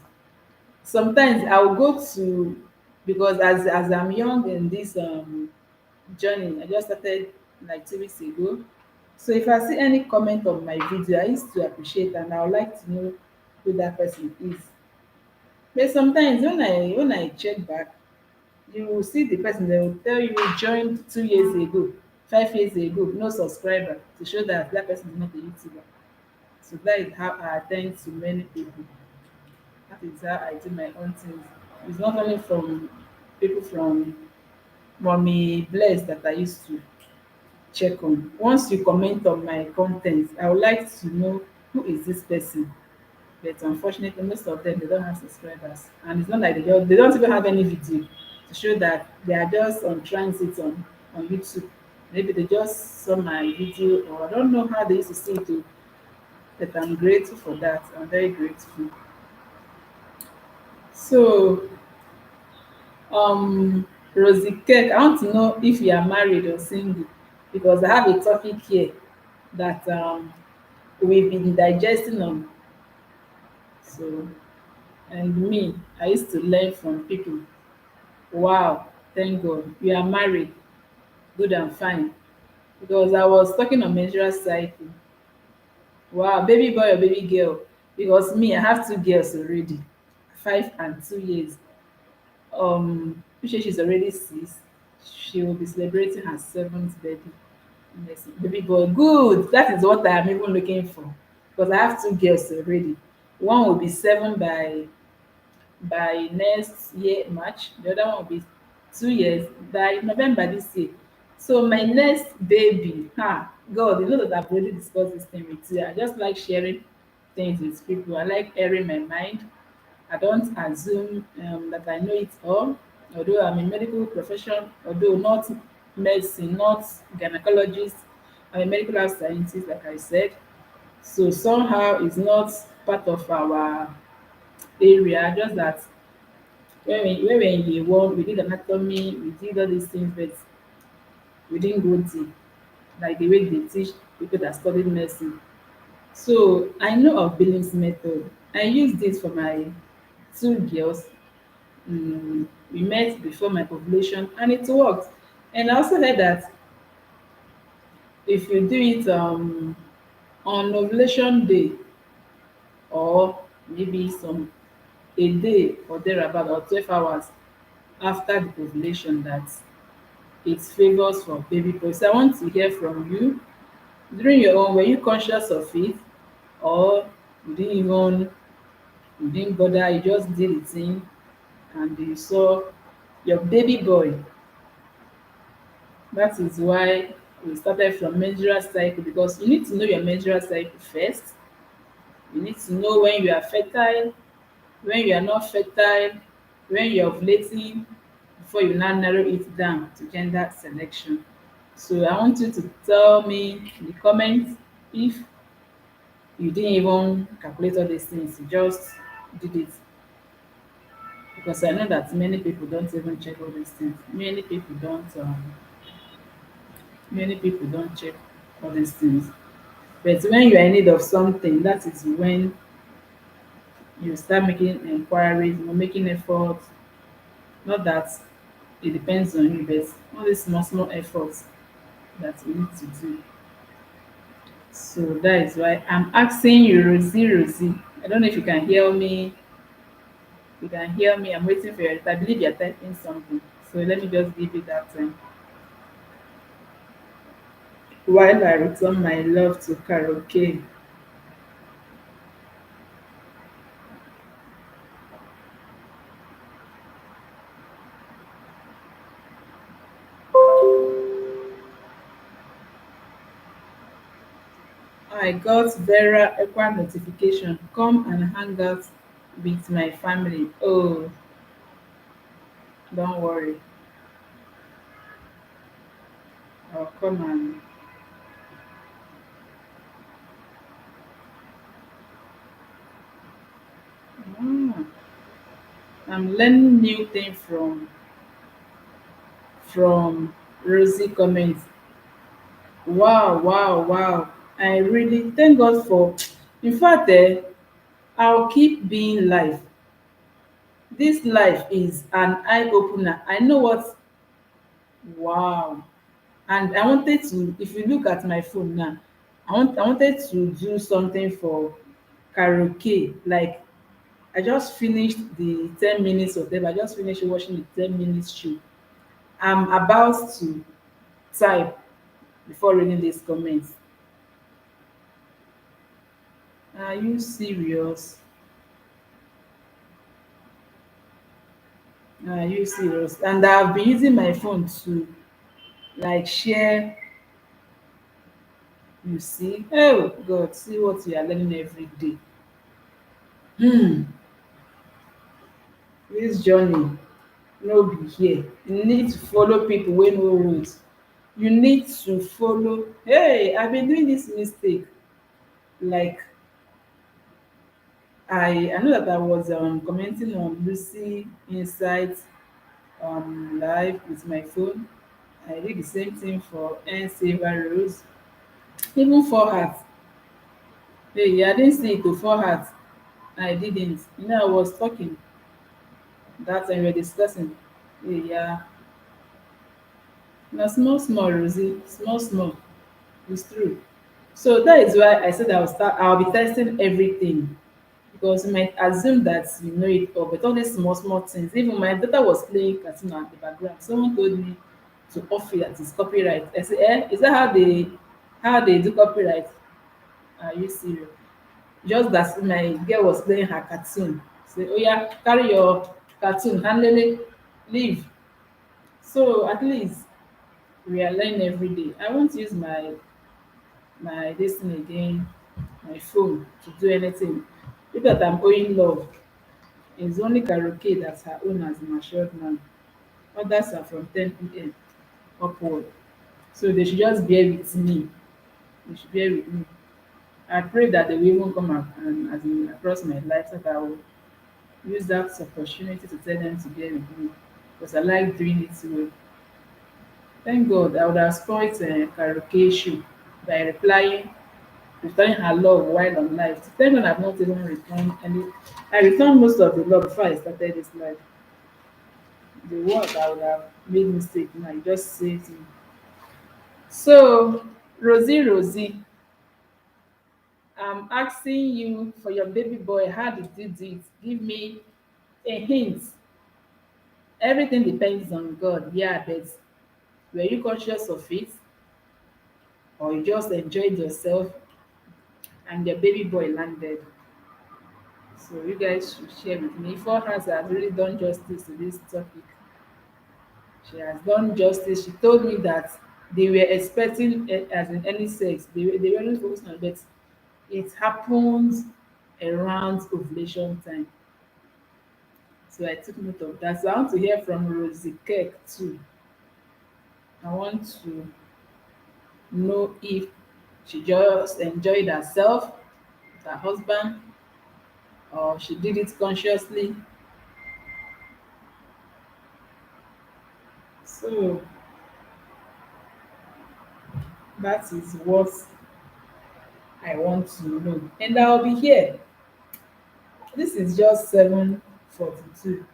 Sometimes I will go to, because as I'm young in this journey, I just started like 2 weeks ago. So if I see any comment on my video, I used to appreciate and I would like to know who that person is. But sometimes when I check back, you will see the person, they will tell you joined 2 years ago, 5 years ago, no subscriber, to show that that person is not a YouTuber. So that is how I attend to many people. That is how I do my own things. It's not only from people from Mommy Bless that I used to check on. Once you comment on my content, I would like to know who is this person. But unfortunately, most of them they don't have subscribers, and it's not like they don't even have any video to show that they are just on transit on YouTube. Maybe they just saw my video, or I don't know how they used to see it. Too, but I'm grateful for that. I'm very grateful. So, Rosie Cake, I want to know if you are married or single because I have a topic here that we've been digesting on. So, and me, I used to learn from people. Wow, thank God. We are married, good and fine. Because I was talking on menstrual cycle. Wow, baby boy or baby girl. Because me, I have two girls already, 5 and 2 years. Which age is already 6. She will be celebrating her seventh birthday. Yes, baby boy, good. That is what I am even looking for. Because I have two girls already. One will be 7 by next year March. The other one will be 2 years by November this year. So my next baby, God, you know that I've already discussed this thing with you. I just like sharing things with people. I like airing my mind. I don't assume that I know it all. Although I'm a medical profession, although not medicine, not gynecologist, I'm a medical health scientist, like I said. So somehow it's not part of our area, just that when we in year one, we did anatomy, we did all these things, but we didn't go deep, like the way they teach people that studied medicine. So I know of Billings method. I used it for my two girls. We met before my ovulation and it worked. And I also heard that if you do it on ovulation day or maybe some a day or thereabout or 12 hours after the ovulation, that it favors for baby boy. So I want to hear from you. During your own, were you conscious of it, or you didn't bother, you just did the thing and you saw your baby boy. That is why we started from menstrual cycle, because you need to know your menstrual cycle first. You need to know when you are fertile, when you are not fertile, when you're ovulating, before you now narrow it down to gender selection. So I want you to tell me in the comments if you didn't even calculate all these things, you just did it. Because I know that many people don't even check all these things. Many people don't check all these things. But when you are in need of something, that is when you start making inquiries, making efforts. Not that it depends on you, but all these small, small efforts that we need to do. So that is why I'm asking you, Rosie, Rosie. I don't know if you can hear me. You can hear me. I'm waiting for you. I believe you're typing something. So let me just give you that time while I return my love to karaoke. I got Vera Ekwa notification. Come and hang out with my family. Oh, don't worry. I'll come and ah, I'm learning new thing from Rosie comments. Wow, wow, wow. I really thank God for in fact I'll keep being live. This life is an eye opener. I know what wow. And I wanted to, if you look at my phone now, I wanted to do something for karaoke. Like I just finished the 10 minutes of them. I just finished watching the 10 minutes show. I'm about to type before reading these comments. Are you serious? Are you serious? And I've been using my phone to like share, you see. Oh God, see what you are learning every day. Hmm. This journey no be here. You need to follow people wey know rules. You need to follow. Hey, I've been doing this mistake. Like I know that I was commenting on Lucy Insights live with my phone. I did the same thing for N Saver Rose. Even for heart. Hey, I didn't see it to for heart. I didn't. You know, I was talking that time we were discussing. Hey, yeah. Now small, small, Rosie, small, small. It's true. So that is why I said I'll be testing everything, because you might assume that you know it all, but all these small, small things. Even my daughter was playing cartoon at the background. Someone told me to off it, that it's copyright. I said, is that how they do copyright? Are you serious? Just that my girl was playing her cartoon. Say, oh yeah, carry your cartoon, handle it, leave. So at least we are learning every day. I won't use my this thing again, my phone to do anything. People that I'm owing love is only karaoke that her own as a matured man. Others are from 10 p.m. upward. So they should just bear with me. They should bear with me. I pray that they will even come up and as in across my life, so that I will use that opportunity to tell them to bear with me. Because I like doing it well. Thank God I would have spoiled a karaoke show by returning her love while on life. Thank God I've not even returned any. I returned most of the love before I started this life. The one that would have made mistake now, you just saved me. So, Rosie, Rosie, I'm asking you for your baby boy. How did you do it? Give me a hint. Everything depends on God. Yeah, but were you conscious of it, or you just enjoyed yourself and your baby boy landed? So you guys should share with me. Four has really done justice to this topic. She has done justice. She told me that they were expecting as in any sex. They weren't focused on it, but it happens around ovulation time. So I took note of that. So I want to hear from Rosie Kirk too. I want to know if she just enjoyed herself with her husband or she did it consciously. So that is what I want to know. And I'll be here. This is just 7:42. You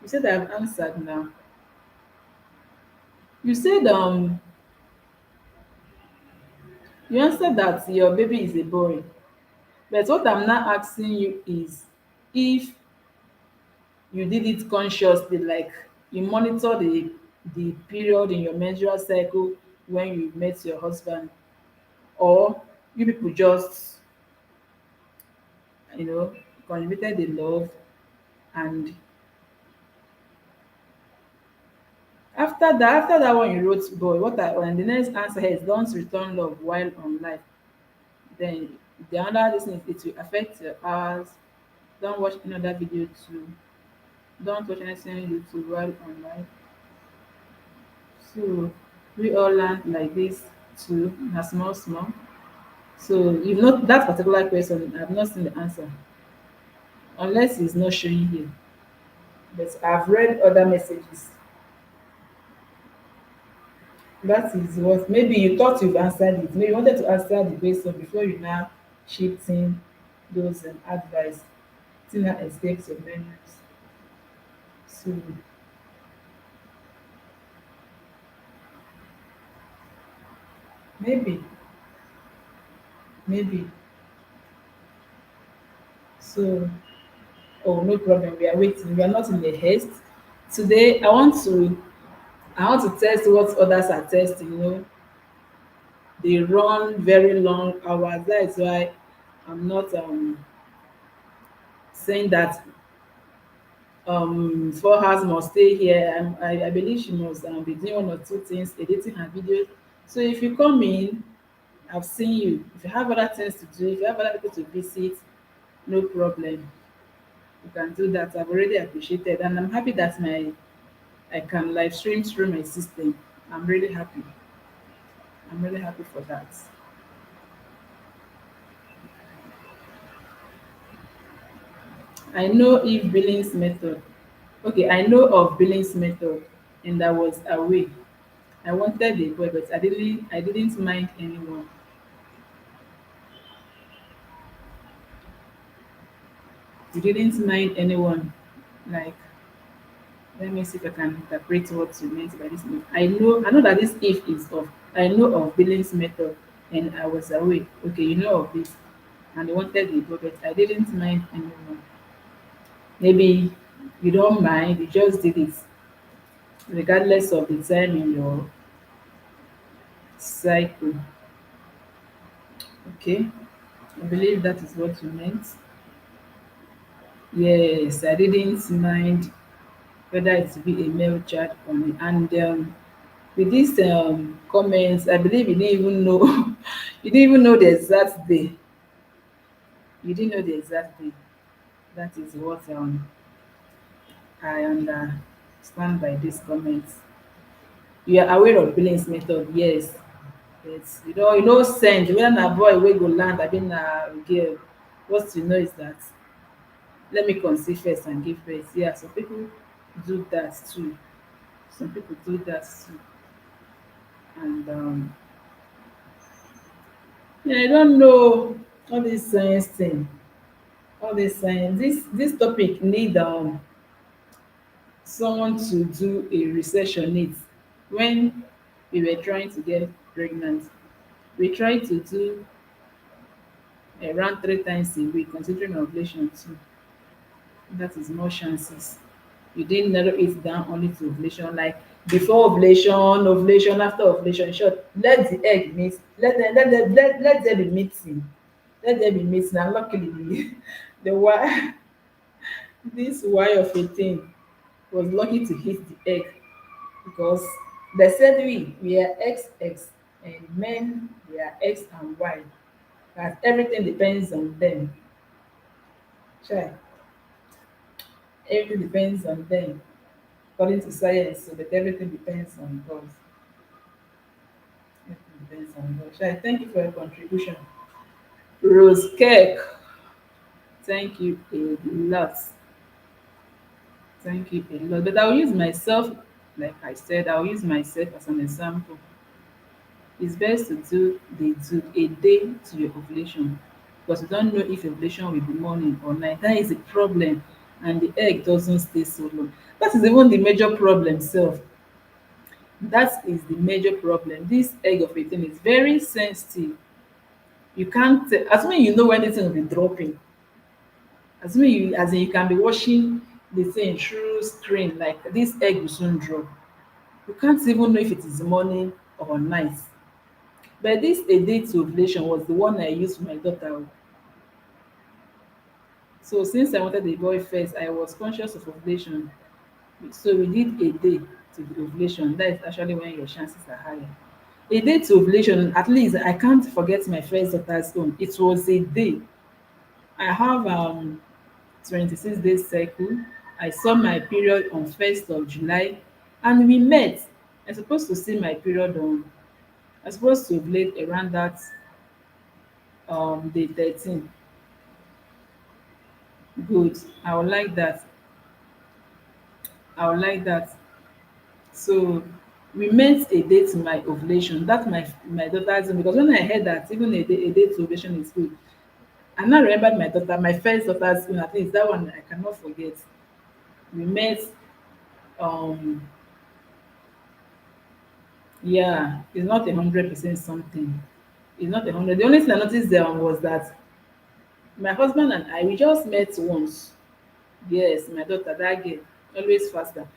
said I've answered now. You said you answered that your baby is a boy. But what I'm now asking you is if you did it consciously, like you monitor the period in your menstrual cycle when you met your husband, or you people just you know contributed the love, and after that one you wrote boy, what I and the next answer here is don't return love while on life. Then the other this thing, it will affect your hours. Don't watch another video too. Don't watch anything YouTube while on life. So we all learn like this too, na small small. So you know that particular question, I've not seen the answer unless it's not showing here. But I've read other messages. That is what maybe you thought you've answered it. Maybe you wanted to answer the question before you now shifting those advice. Till escapes your memories. So maybe, maybe. So oh no problem. We are waiting. We are not in a haste. Today I want to test what others are testing. They run very long hours. That is why I'm not saying that 4 hours must stay here. I believe she must be doing one or two things, editing her videos. So if you come in, I've seen you. If you have other things to do, if you have other people to visit, no problem. You can do that. I've already appreciated, and I'm happy that my I can live stream through my system. I'm really happy. I'm really happy for that. I know if Billings method. Okay, I know of Billings method, and I was away. I wanted a boy, but I didn't mind anyone. You didn't mind anyone. Like, let me see if I can interpret what you meant by this. I know that this if is off. I know of Billings method, and I was away. Okay, you know of this, and I wanted a boy, but I didn't mind anyone. Maybe you don't mind, you just did it regardless of the time in your cycle. Okay, I believe that is what you meant. Yes, I didn't mind whether it be a male child or me. And with these comments, I believe you didn't even know you didn't even know the exact day. You didn't know the exact day. That is what I understand by these comments. You are aware of Billings method, yes. Yes, send whether na boy wey go land abi na girl. What you know is that let me conceive first and give birth. Yeah, some people do that too. Some people do that too. And yeah, I don't know all this science thing. All this science. This topic need someone to do a research on it. When we were trying to get pregnant, we tried to do around 3 times a week, considering ovulation too. That is more chances. You didn't narrow it down only to ovulation, like before ovulation, ovulation, after ovulation. In short, let the egg meet, let there be meeting. Let there be meeting. And luckily the why this why of a thing was lucky to hit the egg. because they said we are XX and men we are X and Y. That everything depends on them. Sure, everything depends on them according to science. So that everything depends on God. Everything depends on God. Sure, thank you for your contribution, Rose Cake. Thank you a lot. Thank you a lot. But I'll use myself, like I said, I'll use myself as an example. It's best to do a day to your ovulation because you don't know if ovulation will be morning or night. That is the problem, and the egg doesn't stay so long. That is even the major problem self. That is the major problem. This egg of a thing is very sensitive. You can't tell, assuming you know when this thing will be dropping. Assuming you, as in you can be watching the thing through screen, like this egg will soon drop. You can't even know if it is morning or night. But this a day to ovulation was the one I used for my daughter. Oh. So since I wanted a boy first, I was conscious of ovulation. So we did a day to the ovulation. That is actually when your chances are higher. A day to ovulation, at least I can't forget my first daughter's own. It was a day. I have 26 days cycle. I saw my period on 1st of July and we met. I'm supposed to see my period on I'm supposed to ovulate around that day 13. Good. I would like that. I would like that. So we met a day to my ovulation. That's my daughter's own because when I heard that even a day to ovulation is good, I now remembered my daughter, my first daughter's own. At least that one I cannot forget. We met. Um, yeah, it's not 100% something. It's not 100. The only thing I noticed there was that my husband and I we just met once. Yes, my daughter, that girl, always faster.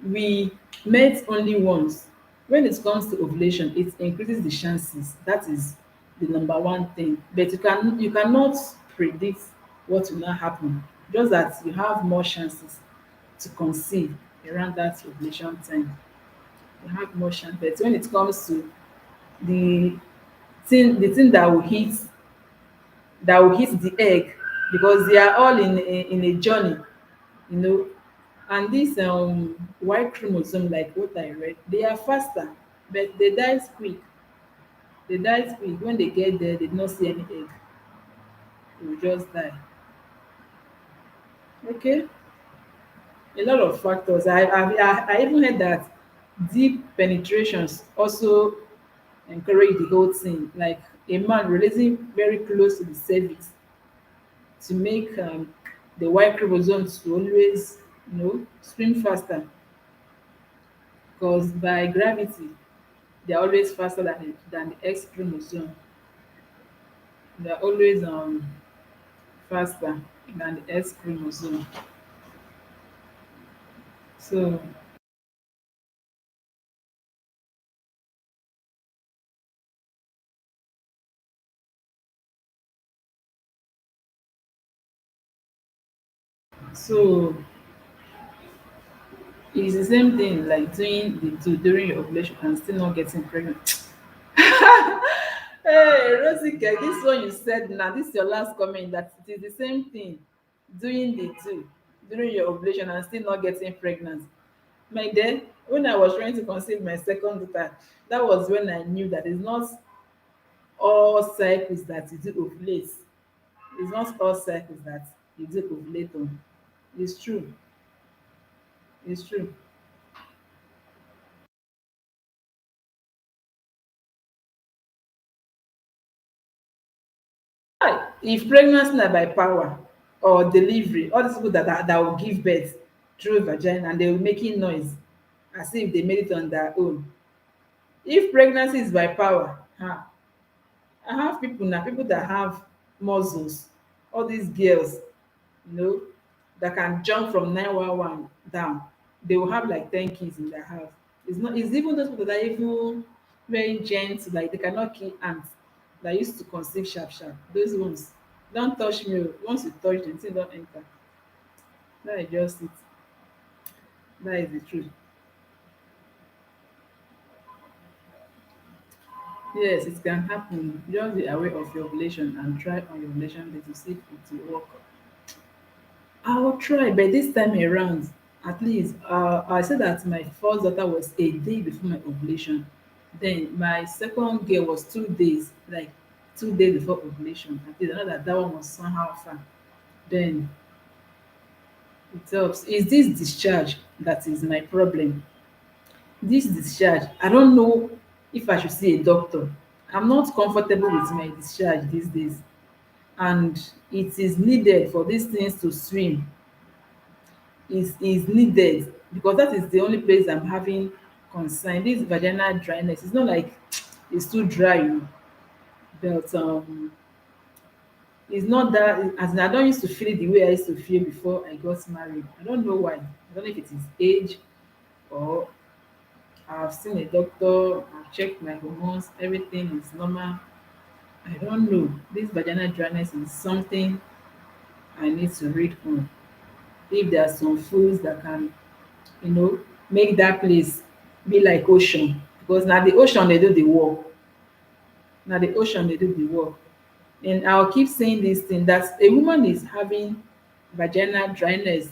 We met only once. When it comes to ovulation, it increases the chances. That is the number one thing. But you cannot predict what will not happen. Just that you have more chances to conceive around that ovulation time. You have more chance. But when it comes to the the thing that will hit the egg, because they are all in a journey, you know. And this Y chromosome, like what I read, they are faster, but they die quick. They die quick. When they get there, they do not see any egg. They will just die. Okay, a lot of factors. I even heard that deep penetrations also encourage the whole thing. Like a man releasing very close to the cervix to make the Y chromosomes to always, swim faster, because by gravity they are always faster than the X chromosome. They are always faster than the X chromosome. So so it's the same thing like doing the two during your ovulation and still not getting pregnant. Hey, Rosike, this one you said now, this is your last comment that it is the same thing doing the two during your ovulation and still not getting pregnant. My dear, when I was trying to conceive my second daughter, that was when I knew that it's not all cycles that you do ovulate. It's not all cycles that you do ovulate on. It's true. It's true. Why? If pregnancy na by power or delivery, all these people that will give birth through vagina and they will making noise as if they made it on their own. If pregnancy is by power, I have people now, people that have muscles, all these girls, you know, that can jump from 911 down. They will have like 10 kids in their house. It's even those people that are even very gentle, like they cannot kill ants that used to conceive sharp sharp. Those ones. Don't touch me. Oh. Once you touch them, thing don't enter. That is just it. That is the truth. Yes, it can happen. Just be aware of your ovulation and try on your ovulation day to see if it will work. I will try, but this time around, at least, I said that my first daughter was a day before my ovulation. Then my second girl was 2 days, like 2 days before ovulation. At least I know that that one was somehow far. Then it helps. Is this discharge that is my problem? This discharge, I don't know if I should see a doctor. I'm not comfortable with my discharge these days, and it is needed for these things to swim. Is needed because that is the only place I'm having concern. This vaginal dryness, it's not like it's too dry, but it's not that, as in I don't used to feel it the way I used to feel before I got married. I don't know why. I don't know if it is age, or I've seen a doctor, I've checked my hormones, everything is normal. I don't know. This vaginal dryness is something I need to read on. If there are some foods that can, you know, make that place be like ocean, because na the ocean dey do the work. Na the ocean dey do the work. And I'll keep saying this thing, that a woman is having vaginal dryness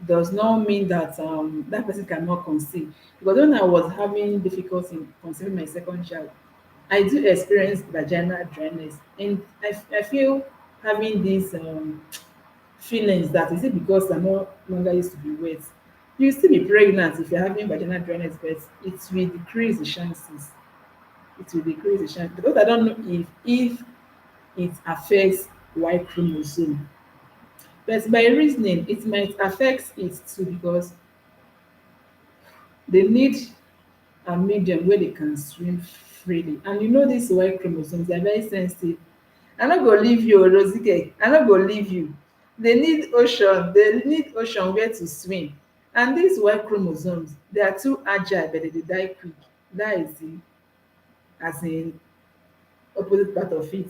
does not mean that that person cannot conceive. Because when I was having difficulty in conceiving my second child, I do experience vaginal dryness, and I feel having these feelings, that is it because I'm no longer used to be wet. You still be pregnant if you're having vaginal dryness, but it will decrease the chances. It will decrease the chance, because I don't know if it affects Y chromosome. But by reasoning, it might affect it too, because they need a medium where they can swim freely. And you know these Y chromosomes, they're very sensitive. I no go leave you, Rosike. I no go leave you. They need ocean where to swim. And these Y chromosomes, they are too agile, but they dey die quick. That is the, as in, opposite part of it.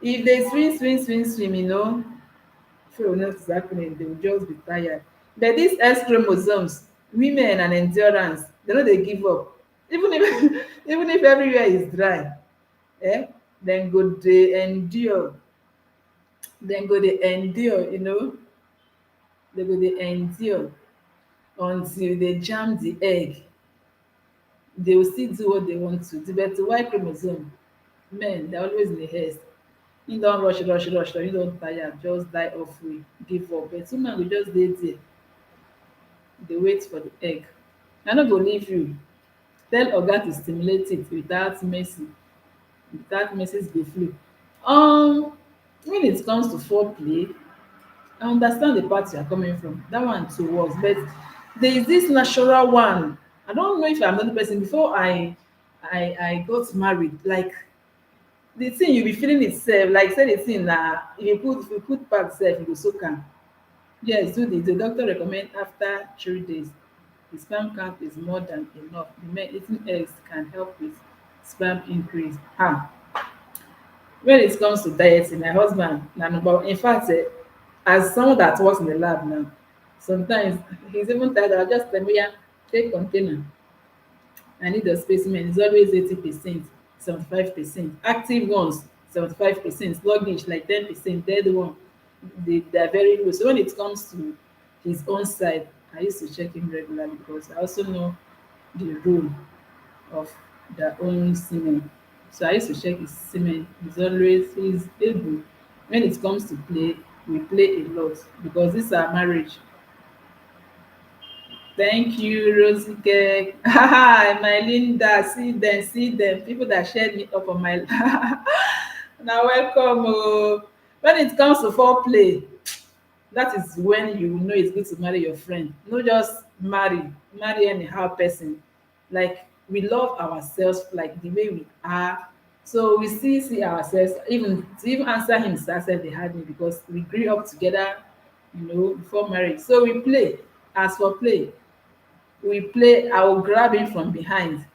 If they swim, before you know what is happening, they will just be tired. But these X chromosomes, women and endurance, they no dey give up. Even if even if everywhere is dry, eh, dem go dey endure. Dem go dey endure, dem go dey endure until they jam the egg. They will still do what they want to do. But the Y chromosome, men, they're always in a haste. He don rush, he don tire, just die halfway, give up. But woman go just dey there, dey wait for the egg. I no go leave you. Tell oga to stimulate it without mercy, without mercies go flow. When it comes to foreplay, I understand the part you are coming from. That one too works, but there is this natural one. I don't know if I'm another person. Before I got married, like the thing you be feeling it sef, like say the thing na, if you put pad sef, you go soak am. Yes, do this. The doctor recommend after 3 days. The sperm count is more than enough. The men eating eggs can help with sperm increase. When it comes to dieting, my husband na number one. In fact, as someone that works in the lab now, sometimes he's even tired. I'll just tell me, yeah, take container. I need the specimen. It's always 80%, 75%. Active ones, 75%. Sluggish, like 10%. Dead one, they are very low. So when it comes to his own side, I used to check him regularly, because I also know the role of their own semen. So I used to check his semen. He's able. When it comes to play, we play a lot, because this is our marriage. Thank you, Rosie Cake. Hi, my Linda. See them. People that shared me up on my. Now, welcome. Oh. When it comes to foreplay, that is when you know it's good to marry your friend. No, just marry anyhow person. Like, we love ourselves like the way we are. So we still see ourselves, even to even answer him sef they had me, because we grew up together, before marriage. So we play. As for play, we play. I will grab him from behind.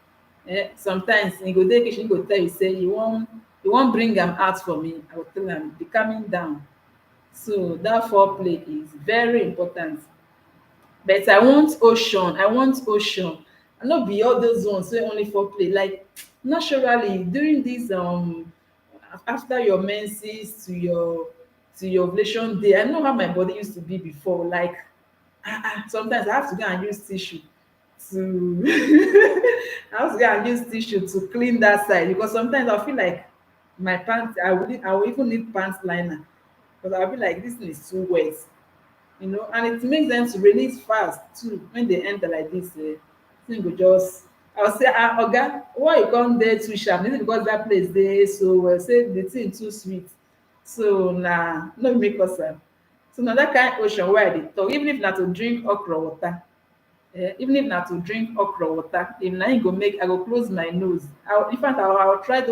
Sometimes he go dey kitchen, he go tell you say you wan bring am out for me. I go tell am be calming down. So that foreplay is very important. But I want ocean. I no be all those ones wey only foreplay. Like, naturally during this after your menses to your ovulation day. I know how my body used to be before. Like sometimes I have to go and use tissue to I have to go and use tissue to clean that side, because sometimes I feel like my pants, I will even need pants liner, because I'll be like, this thing is too wet, you know. And it makes them to release fast too when they enter like this. Thing go just, I will say, oga, why you come there too sharp? Is it because that place dey so well? Say the thing too sweet. So na no be make us am. So na that kind ocean wey I dey talk. Even if na to drink okra water, even if na to drink okra water, if na im go make I go close my nose. In fact I will try